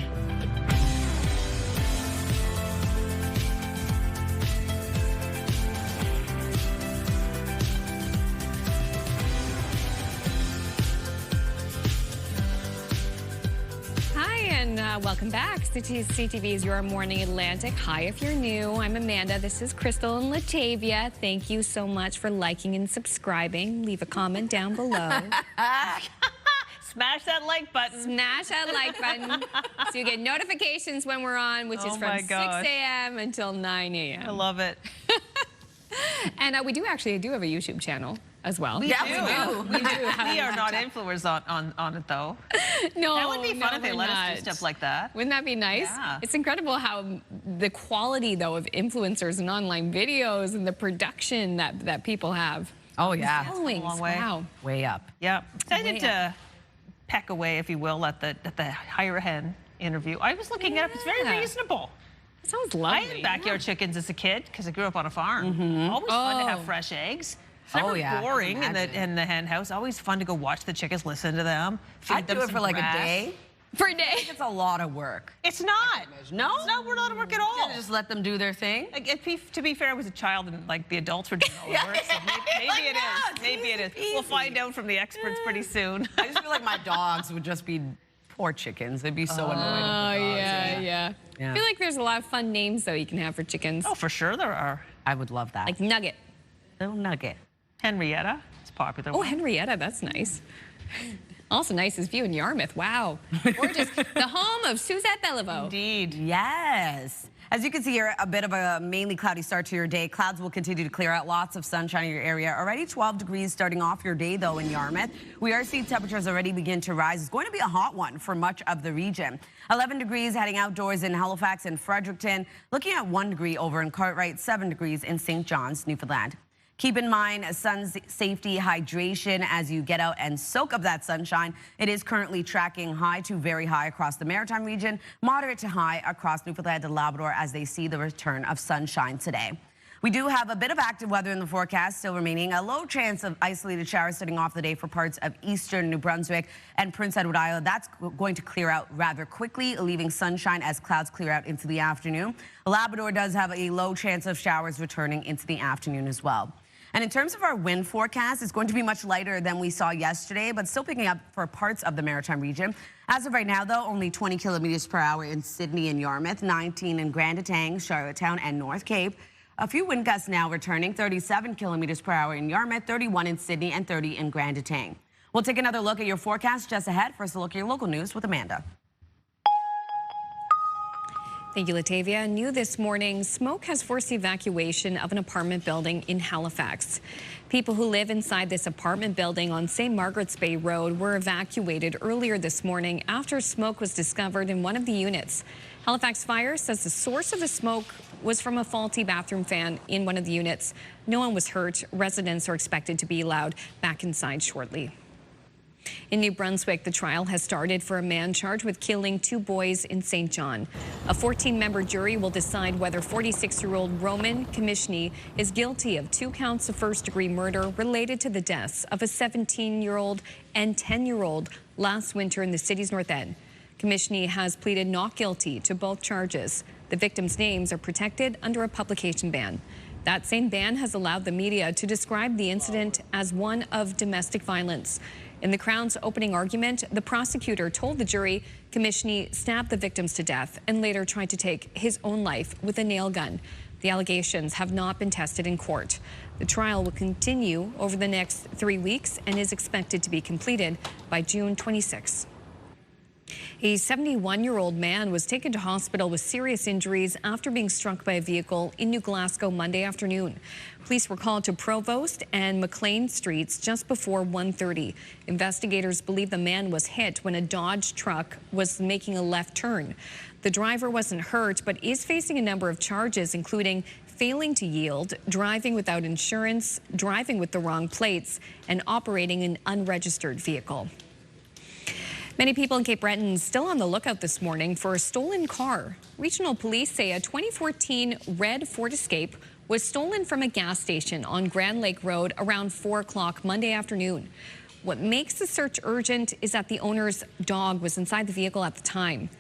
Welcome back to CTV's Your Morning Atlantic. Hi, if you're new, I'm Amanda. This is Crystal and Latavia. Thank you so much for liking and subscribing. Leave a comment down below. Smash that like button. Smash that like button so you get notifications when we're on, which is from 6 a.m. until 9 a.m. I love it. And we do have a YouTube channel as well. We do. We are not influencers on it, though. No, that would be fun if they let us do stuff like that. Wouldn't that be nice? Yeah. It's incredible how the quality, though, of influencers and online videos and the production that people have. Oh, yeah. Followings. Long way. Wow. Way up. Yeah. Excited to peck away, if you will, at the Hire a Hen interview. I was looking it up. It's very reasonable. Sounds I lovely. had backyard chickens as a kid because I grew up on a farm. Always fun to have fresh eggs. It's never boring in the hen house. Always fun to go watch the chickens, listen to them. I'd do it for like a day. For a day? It's a lot of work. It's not. No? It's not a lot of work at all. Just let them do their thing? To be fair, I was a child and like the adults were doing all the work, so maybe it is. Maybe it is. We'll find out from the experts pretty soon. I just feel like my dogs would just be poor chickens. They'd be so annoying. Oh, yeah. I feel like there's a lot of fun names, though, you can have for chickens. Oh, for sure there are. I would love that. Like Nugget. Little Nugget. Henrietta. It's popular. Oh, Henrietta, that's nice. Also, nicest view in Yarmouth. Wow. Gorgeous. The home of Suzette Beliveau. Indeed. Yes. As you can see here, a bit of a mainly cloudy start to your day. Clouds will continue to clear out. Lots of sunshine in your area. Already 12 degrees starting off your day, though, in Yarmouth. We are seeing temperatures already begin to rise. It's going to be a hot one for much of the region. 11 degrees heading outdoors in Halifax and Fredericton. Looking at 1 degree over in Cartwright, 7 degrees in St. John's, Newfoundland. Keep in mind sun safety, hydration as you get out and soak up that sunshine. It is currently tracking high to very high across the Maritime region, moderate to high across Newfoundland and Labrador as they see the return of sunshine today. We do have a bit of active weather in the forecast still remaining. A low chance of isolated showers starting off the day for parts of eastern New Brunswick and Prince Edward Island. That's going to clear out rather quickly, leaving sunshine as clouds clear out into the afternoon. Labrador does have a low chance of showers returning into the afternoon as well. And in terms of our wind forecast, it's going to be much lighter than we saw yesterday, but still picking up for parts of the Maritime region. As of right now, though, only 20 kilometers per hour in Sydney and Yarmouth, 19 in Grand Etang, Charlottetown, and North Cape. A few wind gusts now returning, 37 kilometers per hour in Yarmouth, 31 in Sydney, and 30 in Grand Etang. We'll take another look at your forecast just ahead. First, a look at your local news with Amanda. Thank you, Latavia. New this morning, smoke has forced the evacuation of an apartment building in Halifax. People who live inside this apartment building on St. Margaret's Bay Road were evacuated earlier this morning after smoke was discovered in one of the units. Halifax Fire says the source of the smoke was from a faulty bathroom fan in one of the units. No one was hurt. Residents are expected to be allowed back inside shortly. In New Brunswick, the trial has started for a man charged with killing 2 boys in St. John. A 14-member jury will decide whether 46-year-old Roman Commishney is guilty of 2 counts of first-degree murder related to the deaths of a 17-year-old and 10-year-old last winter in the city's North End. Commishney has pleaded not guilty to both charges. The victims' names are protected under a publication ban. That same ban has allowed the media to describe the incident as one of domestic violence. In the Crown's opening argument, the prosecutor told the jury Commishney stabbed the victims to death and later tried to take his own life with a nail gun. The allegations have not been tested in court. The trial will continue over the next 3 weeks and is expected to be completed by June 26. A 71-year-old man was taken to hospital with serious injuries after being struck by a vehicle in New Glasgow Monday afternoon. Police were called to Provost and McLean Streets just before 1:30. Investigators believe the man was hit when a Dodge truck was making a left turn. The driver wasn't hurt, but is facing a number of charges, including failing to yield, driving without insurance, driving with the wrong plates, and operating an unregistered vehicle. Many people in Cape Breton still on the lookout this morning for a stolen car. Regional police say a 2014 red Ford Escape was stolen from a gas station on Grand Lake Road around 4 o'clock Monday afternoon. What makes the search urgent is that the owner's dog was inside the vehicle at the time.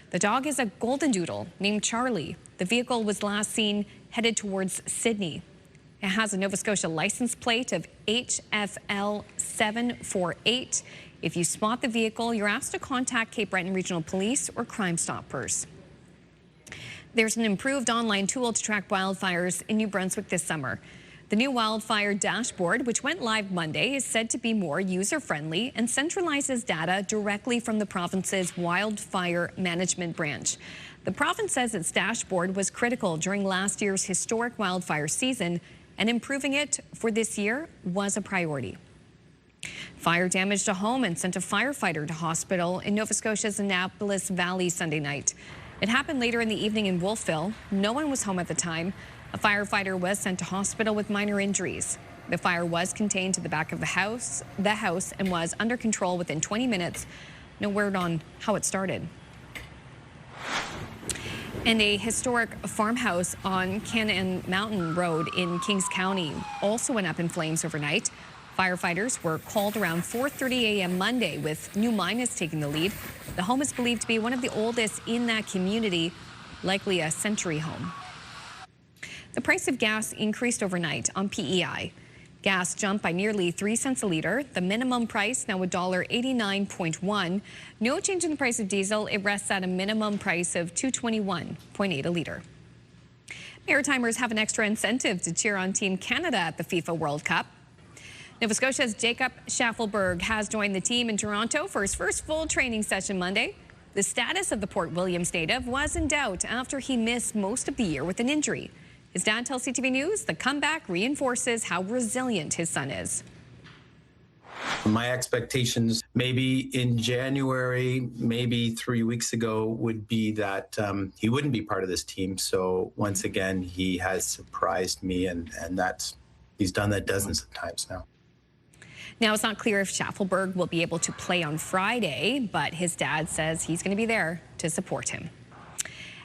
The dog is a golden doodle named Charlie. The vehicle was last seen headed towards Sydney. It has a Nova Scotia license plate of HFL 748. If you spot the vehicle, you're asked to contact Cape Breton Regional Police or Crime Stoppers. There's an improved online tool to track wildfires in New Brunswick this summer. The new wildfire dashboard, which went live Monday, is said to be more user-friendly and centralizes data directly from the province's wildfire management branch. The province says its dashboard was critical during last year's historic wildfire season, and improving it for this year was a priority. Fire damaged a home and sent a firefighter to hospital in Nova Scotia's Annapolis Valley Sunday night. It happened later in the evening in Wolfville. No one was home at the time. A firefighter was sent to hospital with minor injuries. The fire was contained to the back of the house and was under control within 20 minutes. No word on how it started. And a historic farmhouse on Cannon Mountain Road in Kings County also went up in flames overnight. Firefighters were called around 4:30 a.m. Monday, with New Minas taking the lead. The home is believed to be one of the oldest in that community, likely a century home. The price of gas increased overnight on PEI. Gas jumped by nearly 3 cents a liter. The minimum price now $1.89.1. No change in the price of diesel. It rests at a minimum price of $2.21.8 a liter. Maritimers have an extra incentive to cheer on Team Canada at the FIFA World Cup. Nova Scotia's Jacob Schaffelberg has joined the team in Toronto for his first full training session Monday. The status of the Port Williams native was in doubt after he missed most of the year with an injury. His dad tells CTV News the comeback reinforces how resilient his son is. My expectations maybe in January, maybe 3 weeks ago, would be that he wouldn't be part of this team. So once again, he has surprised me, and he's done that dozens of times now. Now, it's not clear if Schaffelberg will be able to play on Friday, but his dad says he's going to be there to support him.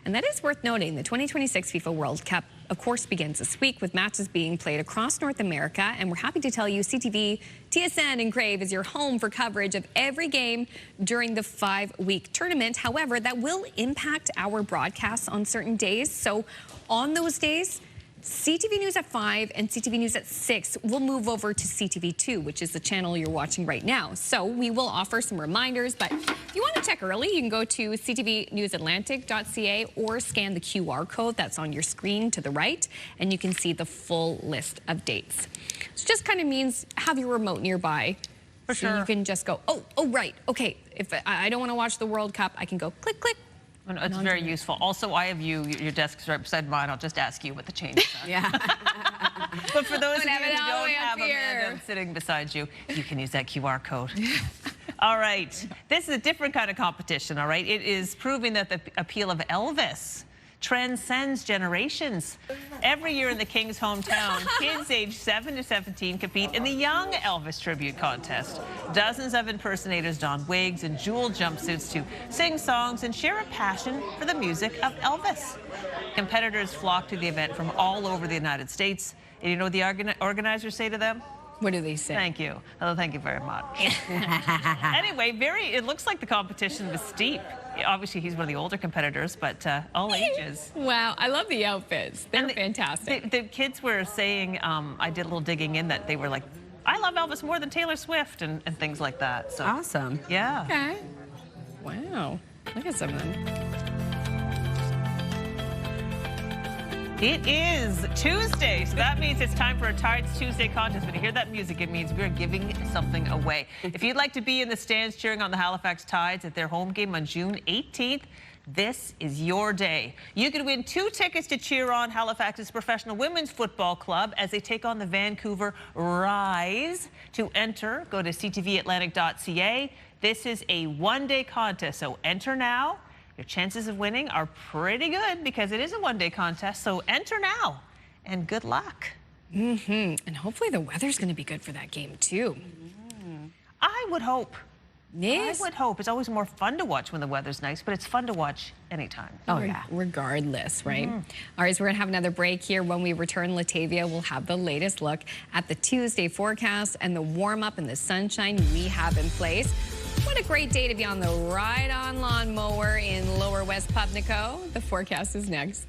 And that is worth noting. The 2026 FIFA World Cup, of course, begins this week with matches being played across North America. And we're happy to tell you CTV, TSN, and Crave is your home for coverage of every game during the 5-week tournament. However, that will impact our broadcasts on certain days. So on those days, CTV News at 5 and CTV News at 6 will move over to CTV 2, which is the channel you're watching right now. So we will offer some reminders, but if you want to check early, you can go to ctvnewsatlantic.ca or scan the QR code that's on your screen to the right, and you can see the full list of dates. So it just kind of means have your remote nearby. For sure. You can just go, oh, right, okay. If I don't want to watch the World Cup, I can go click, click. It's very useful. Also, I have your desk is right beside mine. I'll just ask you what the changes are. Yeah. But for those of you who don't have Amanda sitting beside you, you can use that QR code. All right. This is a different kind of competition, all right? It is proving that the appeal of Elvis transcends generations. Every year in the King's hometown, kids aged 7 to 17 compete in the Young Elvis Tribute Contest. Dozens of impersonators don wigs and jeweled jumpsuits to sing songs and share a passion for the music of Elvis. Competitors flock to the event from all over the United States. And you know what the organizers say to them? What do they say? Thank you. Oh, thank you very much. Anyway, it looks like the competition was steep. Obviously, he's one of the older competitors, but all ages. Wow, I love the outfits. They're fantastic. The kids were saying, I did a little digging in, that they were like, I love Elvis more than Taylor Swift and things like that. So awesome. Yeah. Okay. Wow. Look at some of them. It is Tuesday, so that means it's time for a Tides Tuesday contest. When you hear that music, it means we're giving something away. If you'd like to be in the stands cheering on the Halifax Tides at their home game on June 18th, this is your day. You could win 2 tickets to cheer on Halifax's professional women's football club as they take on the Vancouver Rise. To enter, go to ctvatlantic.ca. This is a one-day contest, so enter now. Your chances of winning are pretty good because it is a one-day contest, so enter now, and good luck. And hopefully the weather's going to be good for that game, too. I would hope. Yes. I would hope. It's always more fun to watch when the weather's nice, but it's fun to watch anytime. Oh, yeah. Regardless, right? All right, so we're going to have another break here. When we return, Latavia will have the latest look at the Tuesday forecast and the warm-up and the sunshine we have in place. What a great day to be on the ride-on lawnmower in Lower West Pubnico. The forecast is next.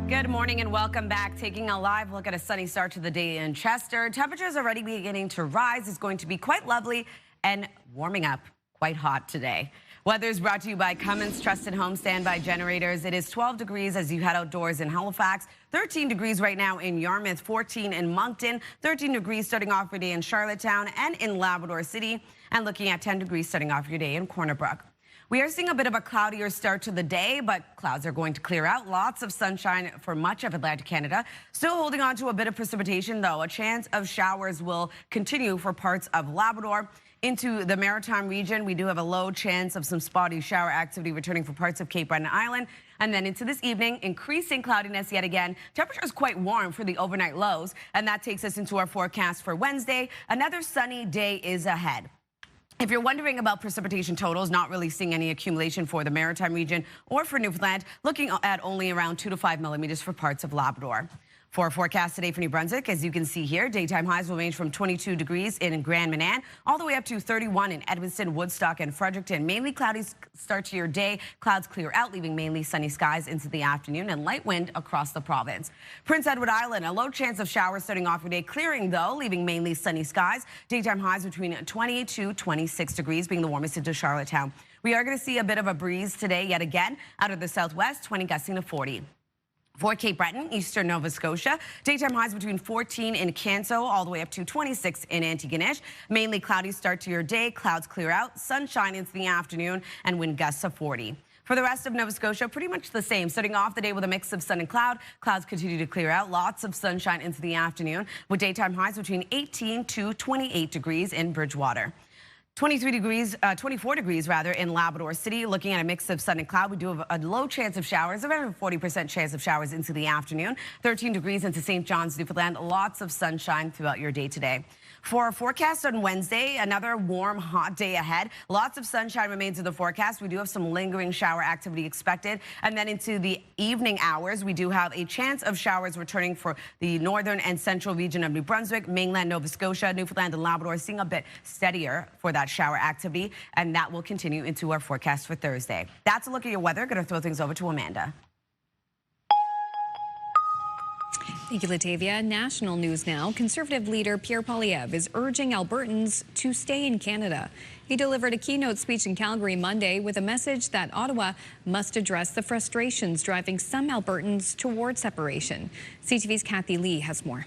Good morning and welcome back. Taking a live look at a sunny start to the day in Chester. Temperatures already beginning to rise. It's going to be quite lovely and warming up quite hot today. Weather is brought to you by Cummins Trusted Home Standby Generators. It is 12 degrees as you head outdoors in Halifax, 13 degrees right now in Yarmouth, 14 in Moncton, 13 degrees starting off your day in Charlottetown and in Labrador City, and looking at 10 degrees starting off your day in Corner Brook. We are seeing a bit of a cloudier start to the day, but clouds are going to clear out. Lots of sunshine for much of Atlantic Canada. Still holding on to a bit of precipitation, though. A chance of showers will continue for parts of Labrador. Into the Maritime region, we do have a low chance of some spotty shower activity returning for parts of Cape Breton Island. And then into this evening, increasing cloudiness yet again. Temperature is quite warm for the overnight lows. And that takes us into our forecast for Wednesday. Another sunny day is ahead. If you're wondering about precipitation totals, not really seeing any accumulation for the Maritime region or for Newfoundland, looking at only around 2 to 5 millimeters for parts of Labrador. For our forecast today for New Brunswick, as you can see here, daytime highs will range from 22 degrees in Grand Manan all the way up to 31 in Edmonton, Woodstock, and Fredericton. Mainly cloudy start to your day. Clouds clear out, leaving mainly sunny skies into the afternoon and light wind across the province. Prince Edward Island, a low chance of showers starting off your day, clearing though, leaving mainly sunny skies. Daytime highs between 20 to 26 degrees, being the warmest into Charlottetown. We are going to see a bit of a breeze today yet again out of the southwest, 20 gusting to 40. For Cape Breton, eastern Nova Scotia, daytime highs between 14 in Canso all the way up to 26 in Antigonish. Mainly cloudy start to your day. Clouds clear out, sunshine into the afternoon, and wind gusts of 40. For the rest of Nova Scotia, pretty much the same. Starting off the day with a mix of sun and cloud. Clouds continue to clear out. Lots of sunshine into the afternoon with daytime highs between 18 to 28 degrees in Bridgewater. 24 degrees in Labrador City. Looking at a mix of sun and cloud, we do have a low chance of showers, around a 40% chance of showers into the afternoon. 13 degrees into St. John's, Newfoundland. Lots of sunshine throughout your day today. For our forecast on Wednesday, another warm, hot day ahead. Lots of sunshine remains in the forecast. We do have some lingering shower activity expected. And then into the evening hours, we do have a chance of showers returning for the northern and central region of New Brunswick, mainland Nova Scotia, Newfoundland, and Labrador, seeing a bit steadier for that shower activity. And that will continue into our forecast for Thursday. That's a look at your weather. Going to throw things over to Amanda. Thank you, Latavia. National news now. Conservative leader Pierre Poilievre is urging Albertans to stay in Canada. He delivered a keynote speech in Calgary Monday with a message that Ottawa must address the frustrations driving some Albertans toward separation. CTV's Kathy Lee has more.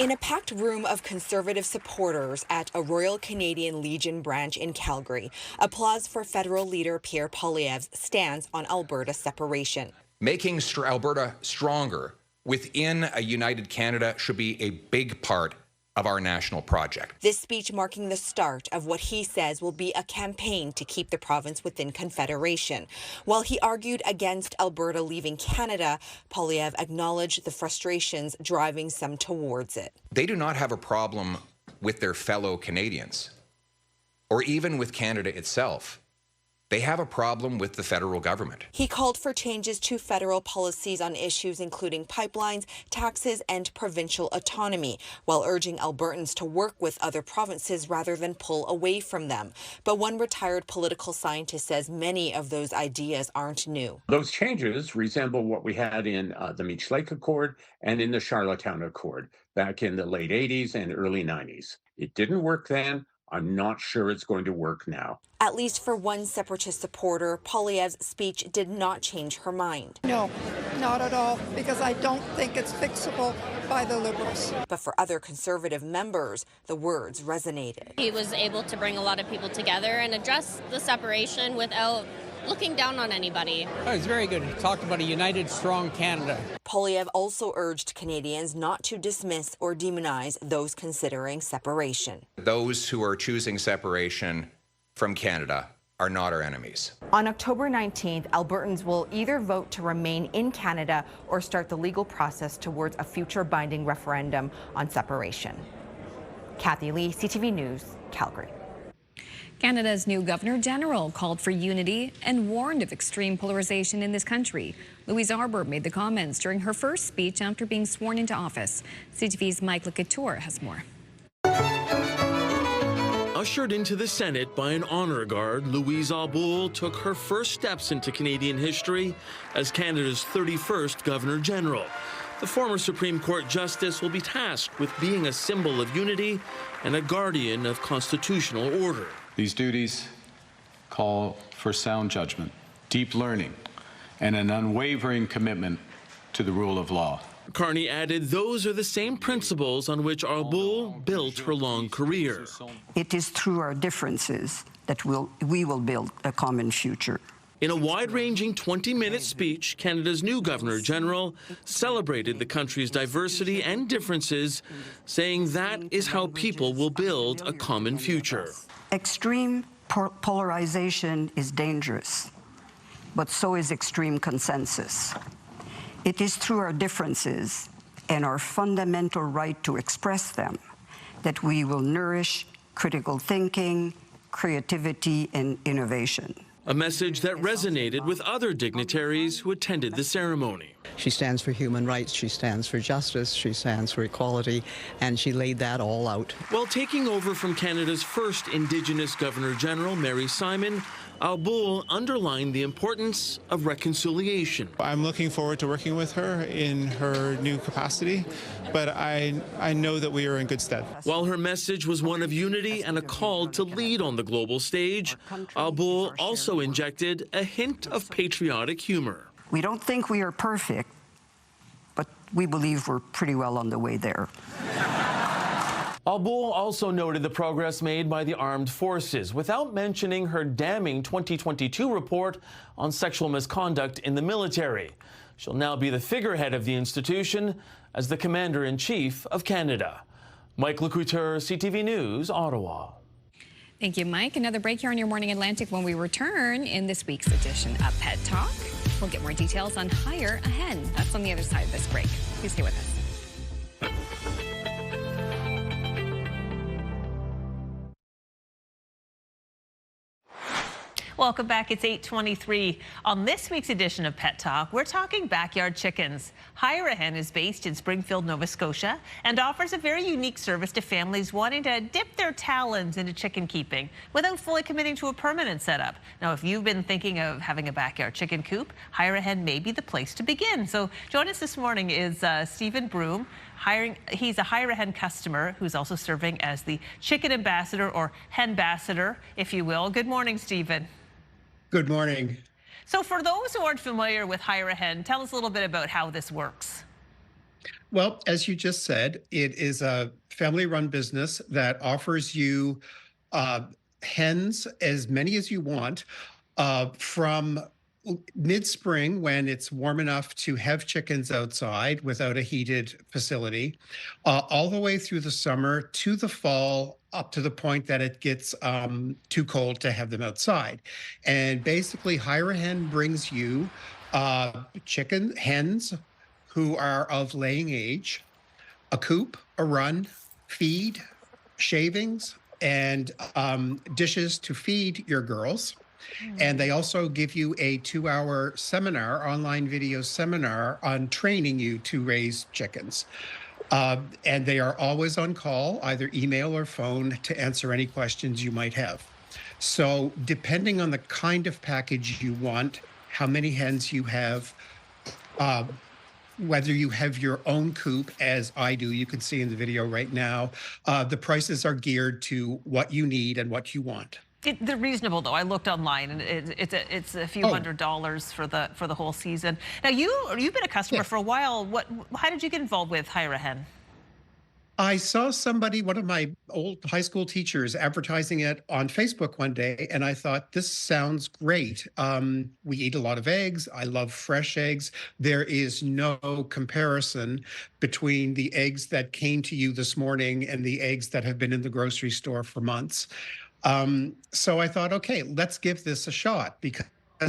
In a packed room of Conservative supporters at a Royal Canadian Legion branch in Calgary, applause for federal leader Pierre Poilievre's stance on Alberta separation. Making Alberta stronger within a united Canada should be a big part of our national project. This speech marking the start of what he says will be a campaign to keep the province within Confederation. While he argued against Alberta leaving Canada, Poilievre acknowledged the frustrations driving some towards it. They do not have a problem with their fellow Canadians, or even with Canada itself. They have a problem with the federal government. He called for changes to federal policies on issues including pipelines, taxes, and provincial autonomy, while urging Albertans to work with other provinces rather than pull away from them. But one retired political scientist says many of those ideas aren't new. Those changes resemble what we had in the Meech Lake Accord and in the Charlottetown Accord back in the late 80s and early 90s. It didn't work then. I'm not sure it's going to work now. At least for one separatist supporter, Poilievre's speech did not change her mind. No, not at all, because I don't think it's fixable by the Liberals. But for other Conservative members, the words resonated. He was able to bring a lot of people together and address the separation without looking down on anybody. Oh, it's very good. He talked about a united, strong Canada. Poilievre also urged Canadians not to dismiss or demonize those considering separation. Those who are choosing separation from Canada are not our enemies. On October 19th, Albertans will either vote to remain in Canada or start the legal process towards a future binding referendum on separation. Kathy Lee, CTV News, Calgary. Canada's new Governor-General called for unity and warned of extreme polarization in this country. Louise Arbour made the comments during her first speech after being sworn into office. CTV's Mike Lecouture has more. Ushered into the Senate by an honor guard, Louise Arbour took her first steps into Canadian history as Canada's 31st Governor-General. The former Supreme Court Justice will be tasked with being a symbol of unity and a guardian of constitutional order. These duties call for sound judgment, deep learning, and an unwavering commitment to the rule of law. Carney added those are the same principles on which Arbour built her long career. It is through our differences that we will build a common future. In a wide-ranging 20-minute speech, Canada's new Governor-General celebrated the country's diversity and differences, saying that is how people will build a common future. Extreme polarization is dangerous. but so is extreme consensus. It is through our differences and our fundamental right to express them that we will nourish critical thinking, creativity, and innovation. A message that resonated with other dignitaries who attended the ceremony. She stands for human rights, she stands for justice, she stands for equality, and she laid that all out. While taking over from Canada's first Indigenous Governor-General, Mary Simon, Al-Bul underlined the importance of reconciliation. I'm looking forward to working with her in her new capacity, but I know that we are in good stead. While her message was one of unity and a call to lead on the global stage, Al-Bul also injected a hint of patriotic humor. We don't think we are perfect, but we believe we're pretty well on the way there. Al-Bul also noted the progress made by the armed forces without mentioning her damning 2022 report on sexual misconduct in the military. She'll now be the figurehead of the institution as the Commander-in-Chief of Canada. Mike Lecouteur, CTV News, Ottawa. Thank you, Mike. Another break here on Your Morning Atlantic. When we return in this week's edition of Pet Talk, we'll get more details on Hire a Hen. That's on the other side of this break. Please stay with us. Welcome back. It's 8:23. On this week's edition of Pet Talk, we're talking backyard chickens. Hire a Hen is based in Springfield, Nova Scotia, and offers a very unique service to families wanting to dip their talons into chicken keeping without fully committing to a permanent setup. Now, if you've been thinking of having a backyard chicken coop, Hire a Hen may be the place to begin. So join us this morning is Stephen Broom. He's a Hire a Hen customer who's also serving as the chicken ambassador or hen ambassador, if you will. Good morning, Stephen. Good morning. So for those who aren't familiar with Hire a Hen, tell us a little bit about how this works. Well, as you just said, it is a family-run business that offers you hens, as many as you want, from mid-spring when it's warm enough to have chickens outside without a heated facility, all the way through the summer to the fall, up to the point that it gets too cold to have them outside. And basically, Hire a Hen brings you hens who are of laying age, a coop, a run, feed, shavings, and dishes to feed your girls. And they also give you a 2-hour seminar, online video seminar on training you to raise chickens. And they are always on call, either email or phone, to answer any questions you might have. So depending on the kind of package you want, how many hens you have, whether you have your own coop, as I do, you can see in the video right now, the prices are geared to what you need and what you want. They're reasonable, though. I looked online, and it's a few $100s for the whole season. Now, you've been a customer for a while. How did you get involved with Hire a Hen? I saw one of my old high school teachers, advertising it on Facebook one day, and I thought, this sounds great. We eat a lot of eggs. I love fresh eggs. There is no comparison between the eggs that came to you this morning and the eggs that have been in the grocery store for months. So I thought, okay, let's give this a shot because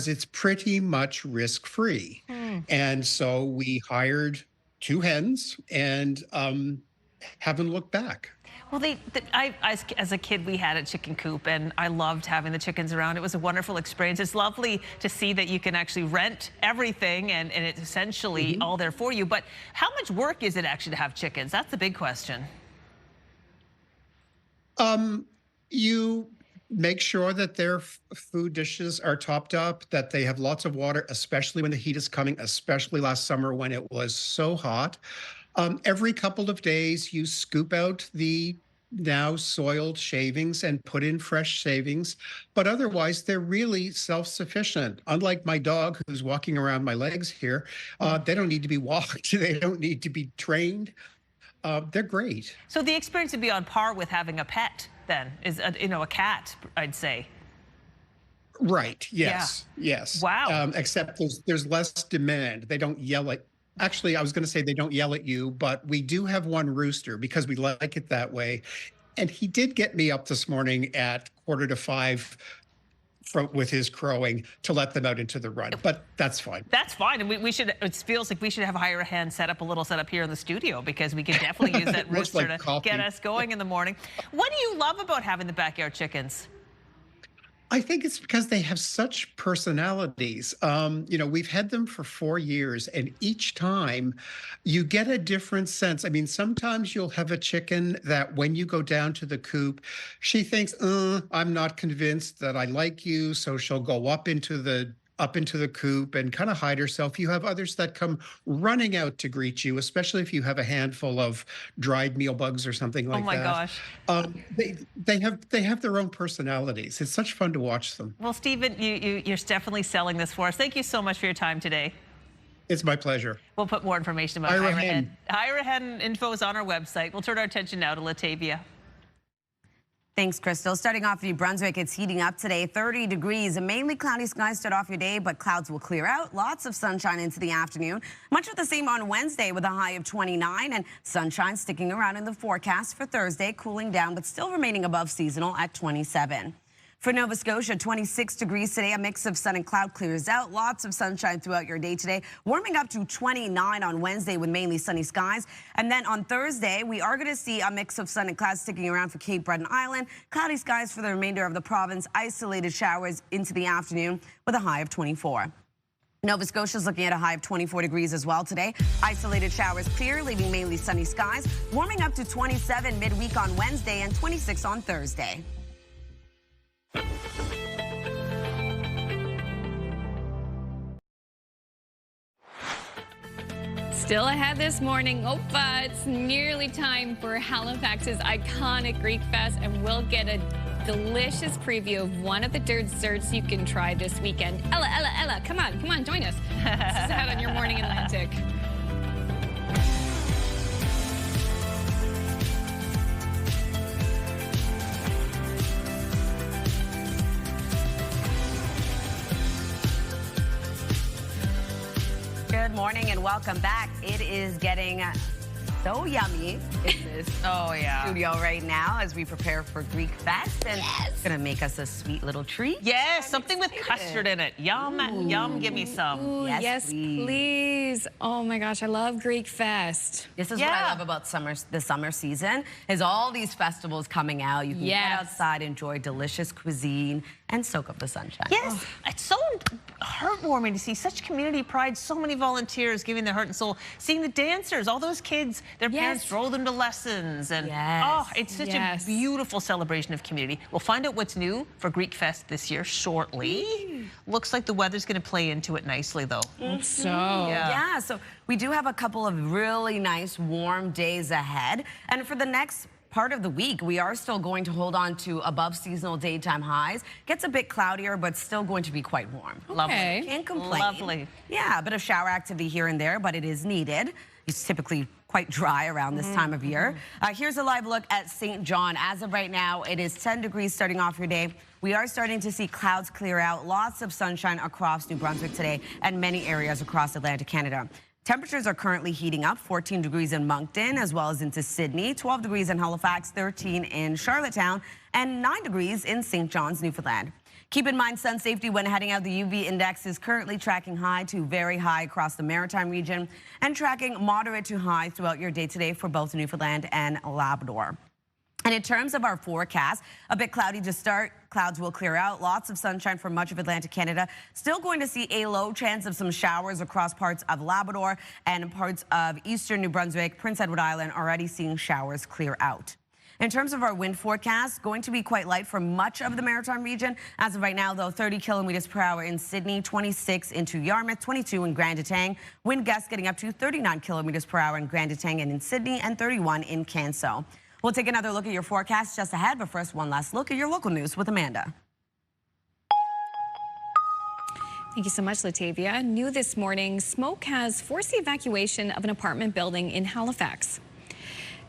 it's pretty much risk-free. And so we hired 2 hens and haven't looked back. Well, as a kid, we had a chicken coop, and I loved having the chickens around. It was a wonderful experience. It's lovely to see that you can actually rent everything, and it's essentially all there for you. But how much work is it actually to have chickens? That's the big question. You make sure that their food dishes are topped up, that they have lots of water, especially when the heat is coming, especially last summer when it was so hot. Every couple of days, you scoop out the now soiled shavings and put in fresh shavings. But otherwise, they're really self-sufficient. Unlike my dog, who's walking around my legs here, they don't need to be walked. They don't need to be trained. They're great. So the experience would be on par with having a pet, then, is a cat, I'd say. Right. Yes. Yeah. Yes. Wow. Except there's less demand. They don't yell at. Actually, I was going to say they don't yell at you, but we do have one rooster because we like it that way. And he did get me up this morning at 4:45 with his crowing to let them out into the run, but that's fine. That's fine, and we should. It feels like we should have hire a hand set up here in the studio, because we can definitely use that rooster like to get us going in the morning. What do you love about having the backyard chickens? I think it's because they have such personalities. We've had them for 4 years, and each time you get a different sense. I mean, sometimes you'll have a chicken that when you go down to the coop, she thinks, I'm not convinced that I like you, so she'll go up into the coop and kind of hide herself. You have others that come running out to greet you, especially if you have a handful of dried meal bugs or something like that. Oh my gosh. They have their own personalities. It's such fun to watch them. Well, Stephen, you're definitely selling this for us. Thank you so much for your time today. It's my pleasure. We'll put more information about Ira Hen. Ira Hen info is on our website. We'll turn our attention now to Latavia. Thanks, Crystal. Starting off New Brunswick, it's heating up today, 30 degrees. A mainly cloudy skies start off your day, but clouds will clear out. Lots of sunshine into the afternoon. Much of the same on Wednesday with a high of 29, and sunshine sticking around in the forecast for Thursday, cooling down but still remaining above seasonal at 27. For Nova Scotia, 26 degrees today. A mix of sun and cloud clears out. Lots of sunshine throughout your day today. Warming up to 29 on Wednesday with mainly sunny skies. And then on Thursday, we are going to see a mix of sun and clouds sticking around for Cape Breton Island. Cloudy skies for the remainder of the province. Isolated showers into the afternoon with a high of 24. Nova Scotia's looking at a high of 24 degrees as well today. Isolated showers clear, leaving mainly sunny skies. Warming up to 27 midweek on Wednesday and 26 on Thursday. Still ahead this morning. It's nearly time for Halifax's iconic Greek Fest, and we'll get a delicious preview of one of the desserts you can try this weekend. Ella, come on, join us. This is ahead on Your Morning Atlantic. Good morning and welcome back. It is getting so yummy in this studio right now as we prepare for Greek Fest, and it's gonna make us a sweet little treat. Yes, something with custard in it. Yum, yum, give me some. Ooh, yes, please. Oh my gosh, I love Greek Fest. This is what I love about the summer season, is all these festivals coming out. You can get outside, enjoy delicious cuisine, and soak up the sunshine. Yes, it's so heartwarming to see such community pride, so many volunteers giving their heart and soul, seeing the dancers, all those kids, their parents drove them to lessons, and it's such a beautiful celebration of community. We'll find out what's new for Greek Fest this year shortly. Looks like the weather's going to play into it nicely, though. So we do have a couple of really nice warm days ahead, and for the next part of the week, we are still going to hold on to above seasonal daytime highs. Gets a bit cloudier, but still going to be quite warm. Lovely. Can't complain. Lovely. Yeah, a bit of shower activity here and there, but it is needed. It's typically quite dry around this time of year. Here's a live look at St. John. As of right now, it is 10 degrees starting off your day. We are starting to see clouds clear out. Lots of sunshine across New Brunswick today and many areas across Atlantic Canada. Temperatures are currently heating up, 14 degrees in Moncton as well as into Sydney, 12 degrees in Halifax, 13 in Charlottetown, and 9 degrees in St. John's, Newfoundland. Keep in mind sun safety when heading out. The UV index is currently tracking high to very high across the Maritime region and tracking moderate to high throughout your day today for both Newfoundland and Labrador. And in terms of our forecast, a bit cloudy to start. Clouds will clear out. Lots of sunshine for much of Atlantic Canada. Still going to see a low chance of some showers across parts of Labrador and parts of eastern New Brunswick, Prince Edward Island, already seeing showers clear out. In terms of our wind forecast, going to be quite light for much of the Maritime region. As of right now, though, 30 kilometers per hour in Sydney, 26 into Yarmouth, 22 in Grand Etang. Wind gusts getting up to 39 kilometers per hour in Grand Etang and in Sydney, and 31 in Canso. We'll take another look at your forecast just ahead, but first, one last look at your local news with Amanda. Thank you so much, Latavia. New this morning, smoke has forced the evacuation of an apartment building in Halifax.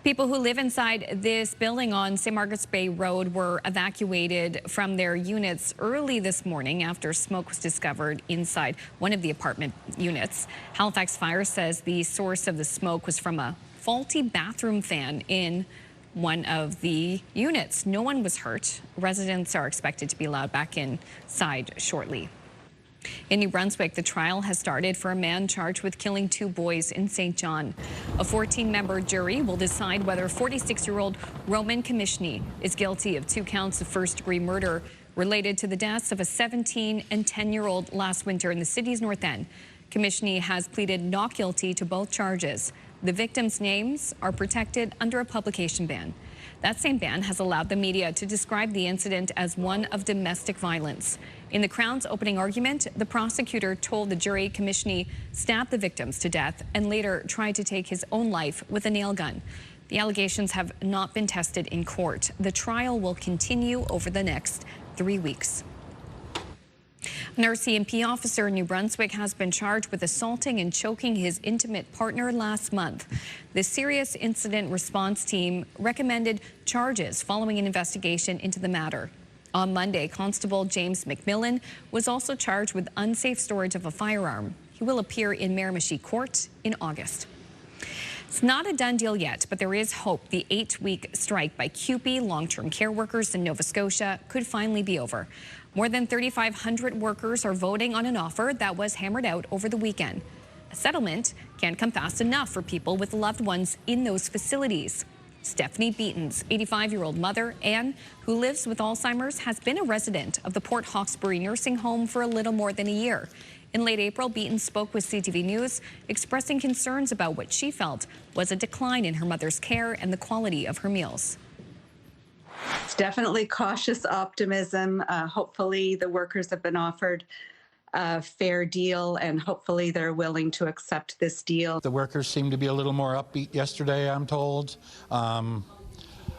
People who live inside this building on St. Margaret's Bay Road were evacuated from their units early this morning after smoke was discovered inside one of the apartment units. Halifax Fire says the source of the smoke was from a faulty bathroom fan in one of the units. No one was hurt. Residents are expected to be allowed back inside shortly. In New Brunswick, the trial has started for a man charged with killing 2 boys in St. John. A 14-member jury will decide whether 46-year-old Roman Commishney is guilty of 2 counts of first-degree murder related to the deaths of a 17- and 10-year-old last winter in the city's North End. Commishney has pleaded not guilty to both charges. The victims' names are protected under a publication ban. That same ban has allowed the media to describe the incident as one of domestic violence. In the Crown's opening argument, the prosecutor told the jury Commishney stabbed the victims to death and later tried to take his own life with a nail gun. The allegations have not been tested in court. The trial will continue over the next 3 weeks. An RCMP officer in New Brunswick has been charged with assaulting and choking his intimate partner last month. The Serious Incident Response Team recommended charges following an investigation into the matter. On Monday, Constable James McMillan was also charged with unsafe storage of a firearm. He will appear in Miramichi Court in August. It's not a done deal yet, but there is hope the 8-week strike by CUPE long-term care workers in Nova Scotia could finally be over. More than 3,500 workers are voting on an offer that was hammered out over the weekend. A settlement can't come fast enough for people with loved ones in those facilities. Stephanie Beaton's 85-year-old mother, Anne, who lives with Alzheimer's, has been a resident of the Port Hawkesbury nursing home for a little more than a year. In late April, Beaton spoke with CTV News, expressing concerns about what she felt was a decline in her mother's care and the quality of her meals. It's definitely cautious optimism. Hopefully the workers have been offered a fair deal, and hopefully they're willing to accept this deal. The workers seem to be a little more upbeat yesterday, I'm told. I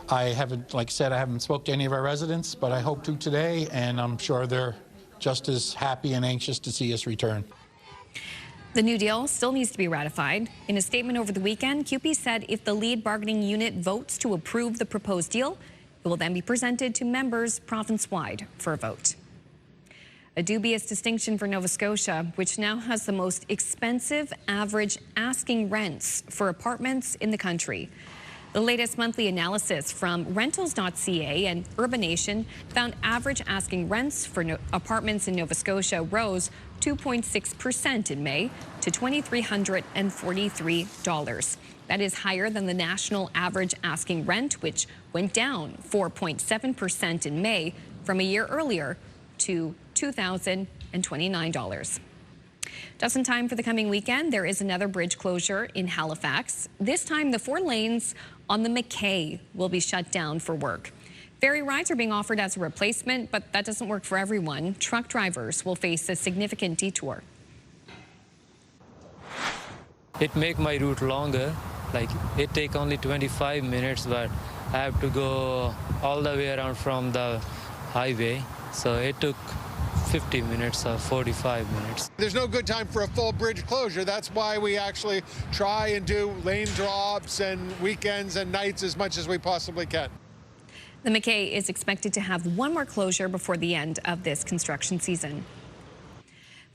haven't, like I said, I haven't spoke to any of our residents, but I hope to today, and I'm sure they're just as happy and anxious to see us return. The new deal still needs to be ratified. In a statement over the weekend, CUPE said if the lead bargaining unit votes to approve the proposed deal, it will then be presented to members province-wide for a vote. A dubious distinction for Nova Scotia, which now has the most expensive average asking rents for apartments in the country. The latest monthly analysis from Rentals.ca and Urbanation found average asking rents for apartments in Nova Scotia rose 2.6% in May to $2,343. That is higher than the national average asking rent, which went down 4.7% in May from a year earlier to $2,029. Just in time for the coming weekend, there is another bridge closure in Halifax. This time, the 4 lanes on the McKay will be shut down for work. Ferry rides are being offered as a replacement, but that doesn't work for everyone. Truck drivers will face a significant detour. It make my route longer. Like, it take only 25 minutes, but I have to go all the way around from the highway. So it took 50 minutes or 45 minutes. There's no good time for a full bridge closure. That's why we actually try and do lane drops and weekends and nights as much as we possibly can. The McKay is expected to have one more closure before the end of this construction season.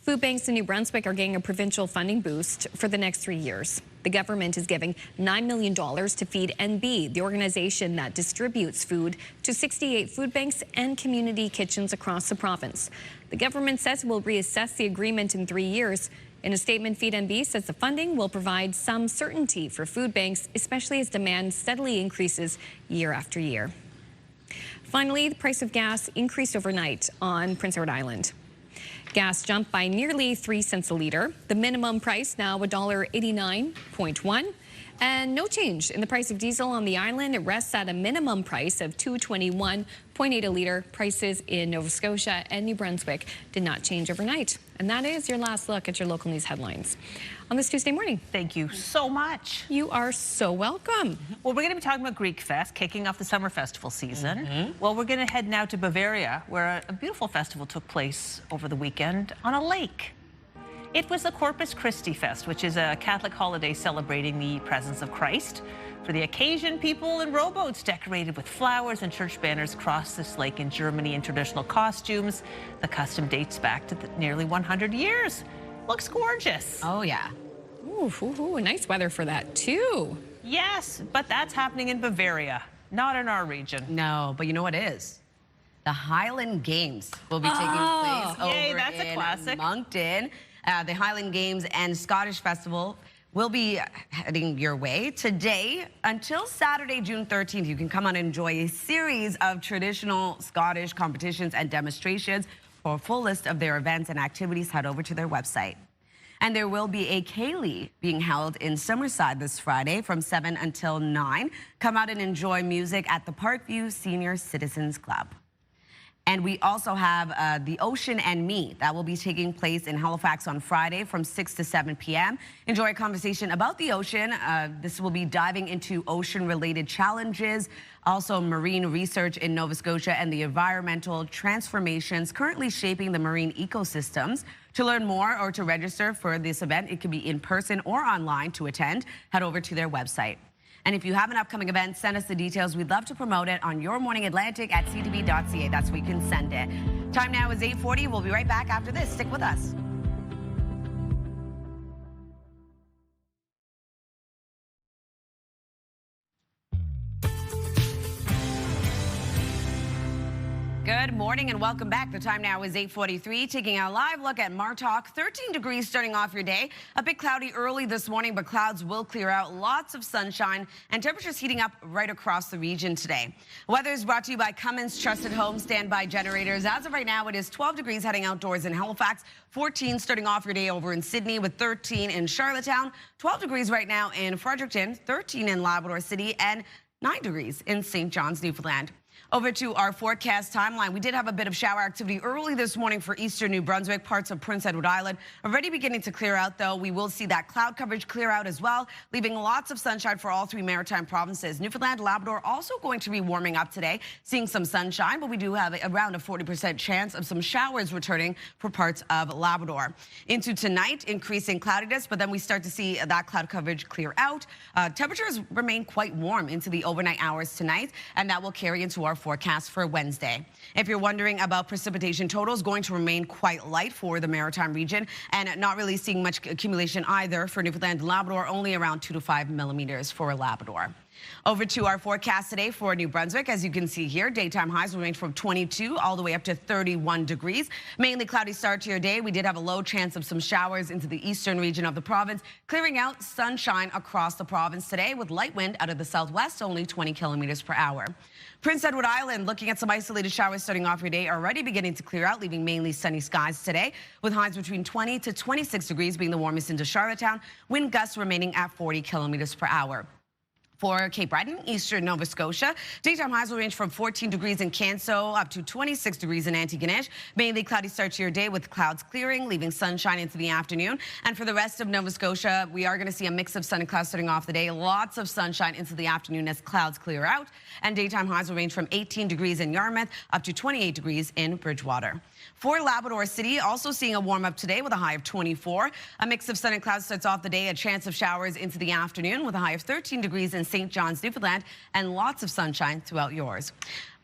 Food banks in New Brunswick are getting a provincial funding boost for the next 3 years. The government is giving $9 million to Feed NB, the organization that distributes food to 68 food banks and community kitchens across the province. The government says it will reassess the agreement in 3 years. In a statement, Feed NB says the funding will provide some certainty for food banks, especially as demand steadily increases year after year. Finally, the price of gas increased overnight on Prince Edward Island. Gas jumped by nearly 3 cents a litre. The minimum price now $1.89.1. And no change in the price of diesel on the island. It rests at a minimum price of $2.21.8 a litre. Prices in Nova Scotia and New Brunswick did not change overnight. And that is your last look at your local news headlines on this Tuesday morning. Thank you so much. You are so welcome. Well, we're going to be talking about Greek Fest, kicking off the summer festival season. Well, we're going to head now to Bavaria, where a beautiful festival took place over the weekend on a lake. It was the Corpus Christi Fest, which is a Catholic holiday celebrating the presence of Christ. For the occasion, people in rowboats decorated with flowers and church banners crossed this lake in Germany in traditional costumes. The custom dates back to nearly 100 years. Looks gorgeous. Oh, yeah. Ooh, nice weather for that, too. Yes, but that's happening in Bavaria. not in our region. No, but you know what is? The Highland Games will be taking place over that's a classic. in Moncton. The Highland Games and Scottish Festival will be heading your way today until Saturday, June 13th. You can come out and enjoy a series of traditional Scottish competitions and demonstrations. For a full list of their events and activities, head over to their website. And there will be a Ceilidh being held in Summerside this Friday from 7 until 9. Come out and enjoy music at the Parkview Senior Citizens Club. And we also have the Ocean and Me. That will be taking place in Halifax on Friday from 6 to 7 p.m. Enjoy a conversation about the ocean. This will be diving into ocean-related challenges, also marine research in Nova Scotia and the environmental transformations currently shaping the marine ecosystems. To learn more or to register for this event, it can be in person or online. To attend, head over to their website. And if you have an upcoming event, send us the details. We'd love to promote it on Your Morning Atlantic at ctv.ca. That's where you can send it. Time now is 8:40. We'll be right back after this. Stick with us. Good morning and welcome back. The time now is 8:43. Taking a live look at Martok. 13 degrees starting off your day. A bit cloudy early this morning, but clouds will clear out. Lots of sunshine and temperatures heating up right across the region today. Weather is brought to you by Cummins Trusted Home Standby Generators. As of right now, it is 12 degrees heading outdoors in Halifax. 14 starting off your day over in Sydney with 13 in Charlottetown. 12 degrees right now in Fredericton. 13 in Labrador City and 9 degrees in St. John's, Newfoundland. Over to our forecast timeline. We did have a bit of shower activity early this morning for eastern New Brunswick. Parts of Prince Edward Island already beginning to clear out, though. We will see that cloud coverage clear out as well, leaving lots of sunshine for all three maritime provinces. Newfoundland, Labrador also going to be warming up today, seeing some sunshine, but we do have around a 40% chance of some showers returning for parts of Labrador. Into tonight, increasing cloudiness, but then we start to see that cloud coverage clear out. Temperatures remain quite warm into the overnight hours tonight, and that will carry into our forecast for Wednesday. If you're wondering about precipitation totals, going to remain quite light for the maritime region and not really seeing much accumulation either for Newfoundland and Labrador, only around 2 to 5 millimeters for Labrador. Over to our forecast today for New Brunswick. As you can see here, daytime highs will range from 22 all the way up to 31 degrees. Mainly cloudy start to your day. We did have a low chance of some showers into the eastern region of the province, clearing out sunshine across the province today with light wind out of the southwest, only 20 kilometers per hour. Prince Edward Island, looking at some isolated showers starting off your day, already beginning to clear out, leaving mainly sunny skies today, with highs between 20 to 26 degrees being the warmest into Charlottetown, wind gusts remaining at 40 kilometers per hour. For Cape Breton, eastern Nova Scotia, daytime highs will range from 14 degrees in Canso up to 26 degrees in Antigonish. Mainly cloudy start to your day with clouds clearing, leaving sunshine into the afternoon. And for the rest of Nova Scotia, we are going to see a mix of sun and clouds starting off the day. Lots of sunshine into the afternoon as clouds clear out. And daytime highs will range from 18 degrees in Yarmouth up to 28 degrees in Bridgewater. For Labrador City, also seeing a warm up today with a high of 24. A mix of sun and clouds starts off the day. A chance of showers into the afternoon with a high of 13 degrees in St. John's, Newfoundland, and lots of sunshine throughout yours.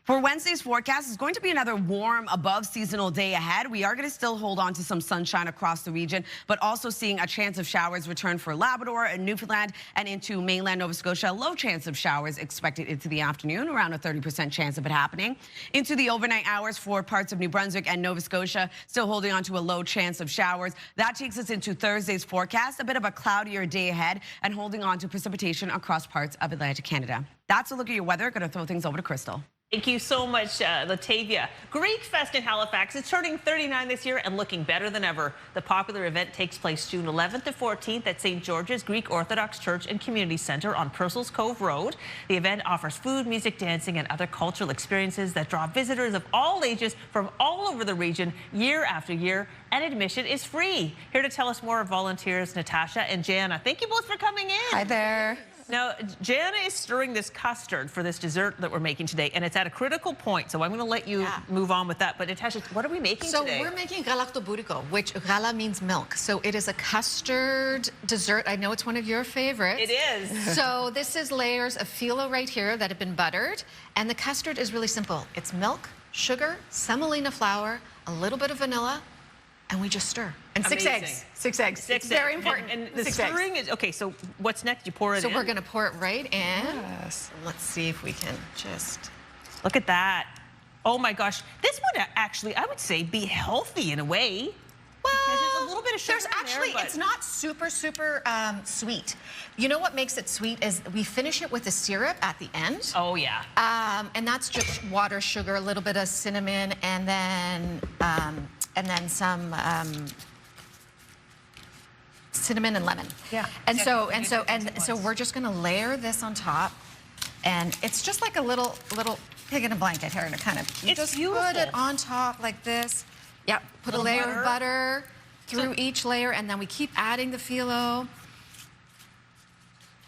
For Wednesday's forecast, it's going to be another warm, above seasonal day ahead. We are going to still hold on to some sunshine across the region, but also seeing a chance of showers return for Labrador and Newfoundland and into mainland Nova Scotia. Low chance of showers expected into the afternoon, around a 30% chance of it happening. Into the overnight hours for parts of New Brunswick and Nova Scotia, still holding on to a low chance of showers. That takes us into Thursday's forecast, a bit of a cloudier day ahead and holding on to precipitation across parts of Atlantic Canada. That's a look at your weather. Going to throw things over to Crystal. Thank you so much, Latavia. Greek Fest in Halifax is turning 39 this year and looking better than ever. The popular event takes place June 11th to 14th at St. George's Greek Orthodox Church and Community Center on Purcell's Cove Road. The event offers food, music, dancing, and other cultural experiences that draw visitors of all ages from all over the region year after year, and admission is free. Here to tell us more are volunteers Natasha and Jana. Thank you both for coming in. Hi there. Now, Jana is stirring this custard for this dessert that we're making today, and it's at a critical point, so I'm going to let you move on with that. But Natasha, what are we making today? So we're making galaktobouriko, which gala means milk. So it is a custard dessert. I know it's one of your favorites. It is. So this is layers of phyllo right here that have been buttered, and the custard is really simple. It's milk, sugar, semolina flour, a little bit of vanilla, and we just stir. And six Amazing. eggs. 6 eggs. Six It's very eggs. important. And the 6 eggs. stirring is, okay, so what's next? You pour it in? So we're going to pour it right in. Yes. Let's see if we can just... Look at that. Oh my gosh. This would actually, I would say, be healthy in a way. Well, there's a little bit of sugar there's in actually, there, but... it's not super sweet. You know what makes it sweet is we finish it with a syrup at the end. Oh, yeah. And that's just water, sugar, a little bit of cinnamon, and then some cinnamon and lemon. Yeah. And so we're just going to layer this on top, and it's just like a little pig in a blanket here, and kind of you just put it on top like this. Yeah. Put a layer of butter through each layer, and then we keep adding the phyllo.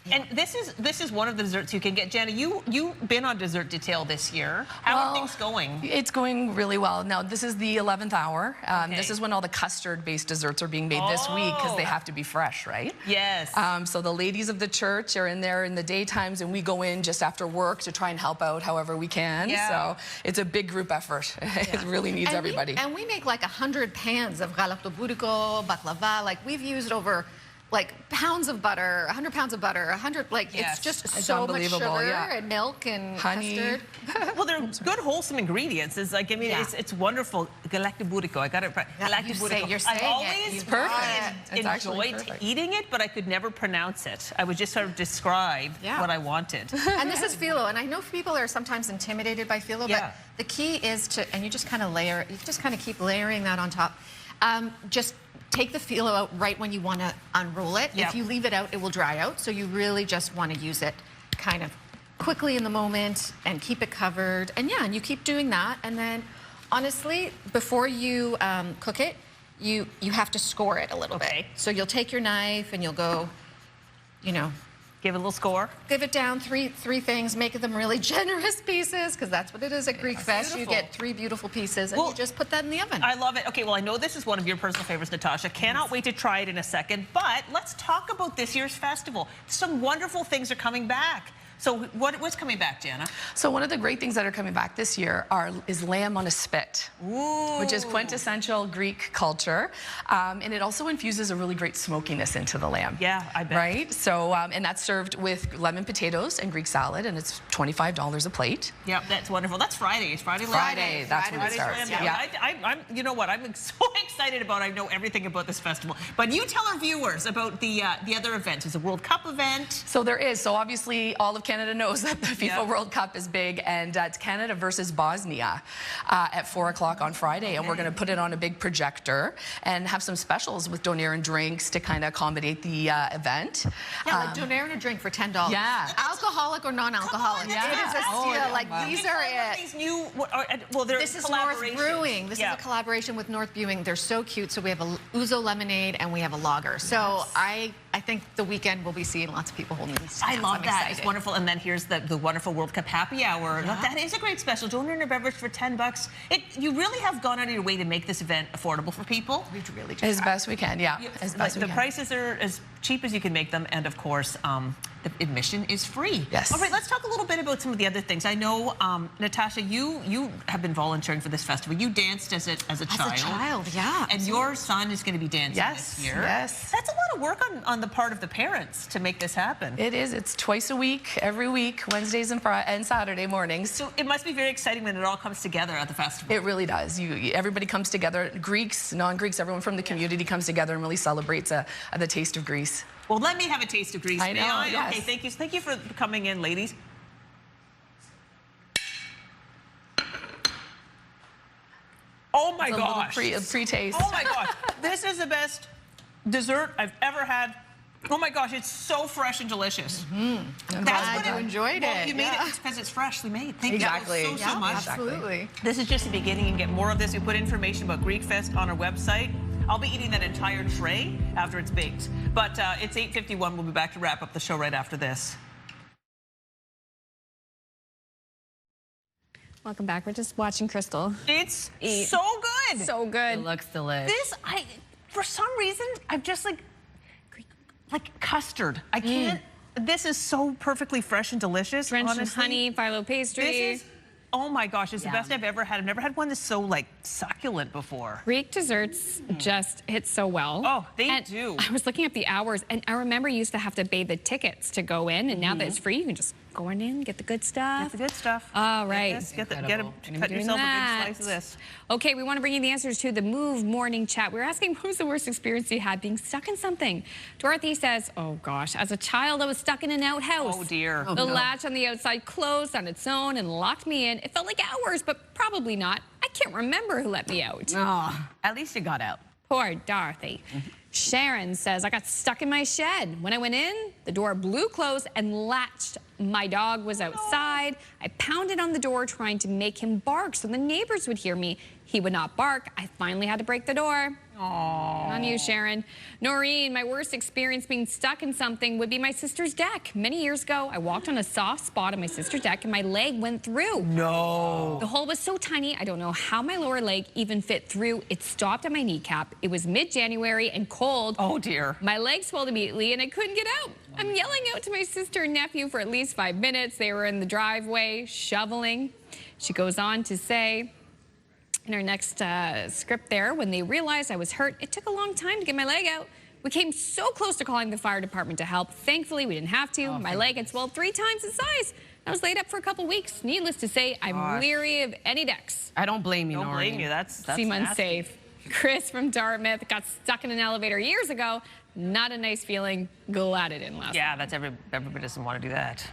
And this is one of the desserts you can get. Jana, you've been on Dessert Detail this year. How are things going? It's going really well. Now, this is the 11th hour. This is when all the custard-based desserts are being made this week because they have to be fresh, right? Yes. So the ladies of the church are in there in the daytimes, and we go in just after work to try and help out however we can. Yeah. So it's a big group effort. It really needs everybody. And we make like 100 pans of galaktoburiko, baklava. Like we've used over like pounds of butter, 100 pounds of butter, 100, like it's just so much sugar and milk and honey. Custard. Well, they're good, wholesome ingredients. It's like, I mean, it's wonderful. Galaktoburiko, I got it right. Galaktoburiko. You're saying I've always enjoyed eating it, but I could never pronounce it. I would just sort of describe what I wanted. And this is phyllo, and I know people are sometimes intimidated by phyllo, but the key is to, and you just kind of layer, you just kind of keep layering that on top. Just take the phyllo out right when you want to unroll it. If you leave it out, it will dry out. So you really just want to use it kind of quickly in the moment and keep it covered. And and you keep doing that. And then honestly, before you cook it, you have to score it a little bit. So you'll take your knife and you'll go, you know, give it a little score. Give it down three things, make them really generous pieces, because that's what it is at Greek Fest. You get 3 beautiful pieces, and you just put that in the oven. I love it. Okay, well, I know this is one of your personal favorites, Natasha. Cannot wait to try it in a second, but let's talk about this year's festival. Some wonderful things are coming back. So what's coming back, Jana? So one of the great things that are coming back this year is lamb on a spit, which is quintessential Greek culture. And it also infuses a really great smokiness into the lamb. Yeah, I bet. Right? So, and that's served with lemon potatoes and Greek salad, and it's $25 a plate. Yep, that's wonderful. That's Friday. It's Friday. Friday, that's when it starts. I'm, you know what? I'm so excited about. I know everything about this festival. But you tell our viewers about the other events. It's a World Cup event. So there is. So obviously, all of Canada knows that the FIFA World Cup is big, and it's Canada versus Bosnia at 4 o'clock on Friday, and we're going to put it on a big projector and have some specials with donair and drinks to kind of accommodate the event. Yeah, like donair and a drink for $10. Yeah. Alcoholic or non-alcoholic. Yeah. It is a steal. Like these are it. These new, well, they're This is North Brewing. This is a collaboration with North Brewing. They're so cute. So we have a ouzo lemonade and we have a lager. So I think the weekend we'll be seeing lots of people holding these. I love that. It's wonderful. And then here's the wonderful World Cup happy hour. Yeah. That is a great special. Donair and a beverage for $10. You really have gone out of your way to make this event affordable for people. We really do. As best we can, as best we can. The prices are as cheap as you can make them, and of course, the admission is free. Yes. All right, let's talk a little bit about some of the other things. I know, Natasha, you have been volunteering for this festival. You danced as a child. As a child, yeah. And your son is going to be dancing this year. Yes. That's a lot of work on the part of the parents to make this happen. It is. It's twice a week, every week, Wednesdays and Saturday mornings. So it must be very exciting when it all comes together at the festival. It really does. Everybody comes together. Greeks, non-Greeks, everyone from the community comes together and really celebrates the taste of Greece. Well, let me have a taste of Greece. I know. Yes. Okay, thank you. Thank you for coming in, ladies. Oh my gosh. Pre-taste. Oh my gosh. This is the best dessert I've ever had. Oh my gosh, it's so fresh and delicious. I'm glad you enjoyed it. You made it because it's freshly made. Thank you so much. Absolutely. This is just the beginning. You can get more of this. We put information about Greek Fest on our website. I'll be eating that entire tray after it's baked. But it's 8:51. We'll be back to wrap up the show right after this. Welcome back. We're just watching Crystal. It's so good. So good. It looks delicious. This, for some reason, I'm just like custard. I can't. This is so perfectly fresh and delicious. Drenched in honey, phyllo pastry. Oh my gosh, it's the best I've ever had. I've never had one that's so like succulent before. Greek desserts just hit so well. Oh, they do. I was looking at the hours, and I remember you used to have to pay the tickets to go in, and now that it's free, you can just go on in, get the good stuff. Get the good stuff. All right. Cut yourself a big slice of this. Okay, we want to bring you the answers to the Move Morning Chat. We're asking, what was the worst experience you had being stuck in something? Dorothy says, oh gosh, as a child, I was stuck in an outhouse. Oh dear. The latch on the outside closed on its own and locked me in. It felt like hours, but probably not. I can't remember who let me out. Oh, at least you got out. Poor Dorothy. Sharon says, I got stuck in my shed. When I went in, the door blew closed and latched. My dog was outside. I pounded on the door trying to make him bark so the neighbors would hear me. He would not bark. I finally had to break the door. Aww. On you, Sharon. Noreen, my worst experience being stuck in something would be my sister's deck. Many years ago, I walked on a soft spot on my sister's deck and my leg went through. No. The hole was so tiny, I don't know how my lower leg even fit through. It stopped at my kneecap. It was mid-January and cold. Oh, dear. My leg swelled immediately and I couldn't get out. I'm yelling out to my sister and nephew for at least 5 minutes. They were in the driveway shoveling. She goes on to say, in our next script there, when they realized I was hurt, it took a long time to get my leg out. We came so close to calling the fire department to help. Thankfully, we didn't have to. My leg had swelled 3 times its size. I was laid up for a couple weeks. Needless to say, I'm leery of any decks. I don't blame you, Don't Noreen. blame you. That's Seem nasty. unsafe. Chris from Dartmouth got stuck in an elevator years ago. Not a nice feeling. Glad it didn't last. Yeah, that's everybody doesn't want to do that.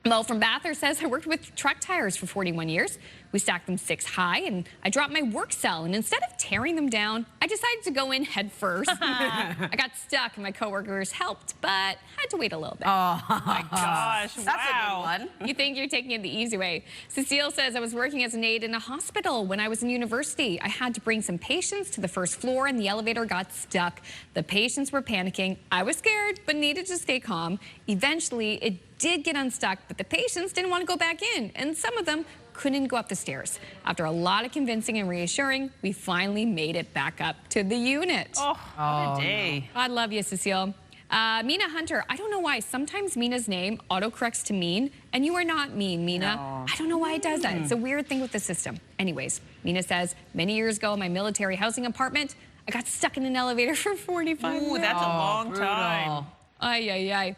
Mo from Bathurst says, I worked with truck tires for 41 years. We stacked them 6 high, and I dropped my work cell. And instead of tearing them down, I decided to go in head first. I got stuck, and my coworkers helped, but had to wait a little bit. Oh, my gosh, that's a good one. You think you're taking it the easy way. Cecile says, I was working as an aide in a hospital when I was in university. I had to bring some patients to the first floor, and the elevator got stuck. The patients were panicking. I was scared, but needed to stay calm. Eventually, it did get unstuck, but the patients didn't want to go back in, and some of them couldn't go up the stairs. After a lot of convincing and reassuring, we finally made it back up to the unit. Oh, what a day. God love you, Cecile. Mina Hunter, I don't know why. Sometimes Mina's name autocorrects to Mean, and you are not mean, Mina. No. I don't know why it does that. It's a weird thing with the system. Anyways, Mina says, many years ago in my military housing apartment, I got stuck in an elevator for 45 minutes. Ooh, that's a long time. Ay, ay, ay.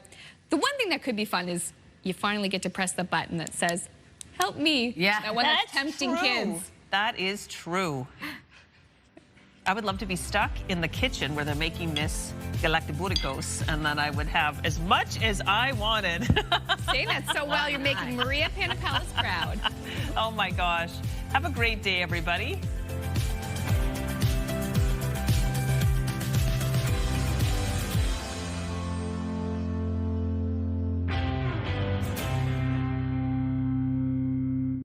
The one thing that could be fun is you finally get to press the button that says, help me. Yeah. That one that's tempting true. kids. That is true. I would love to be stuck in the kitchen where they're making this galactiburicos, and then I would have as much as I wanted. Saying that so well, you're making Maria Panapellis proud. Oh my gosh. Have a great day, everybody.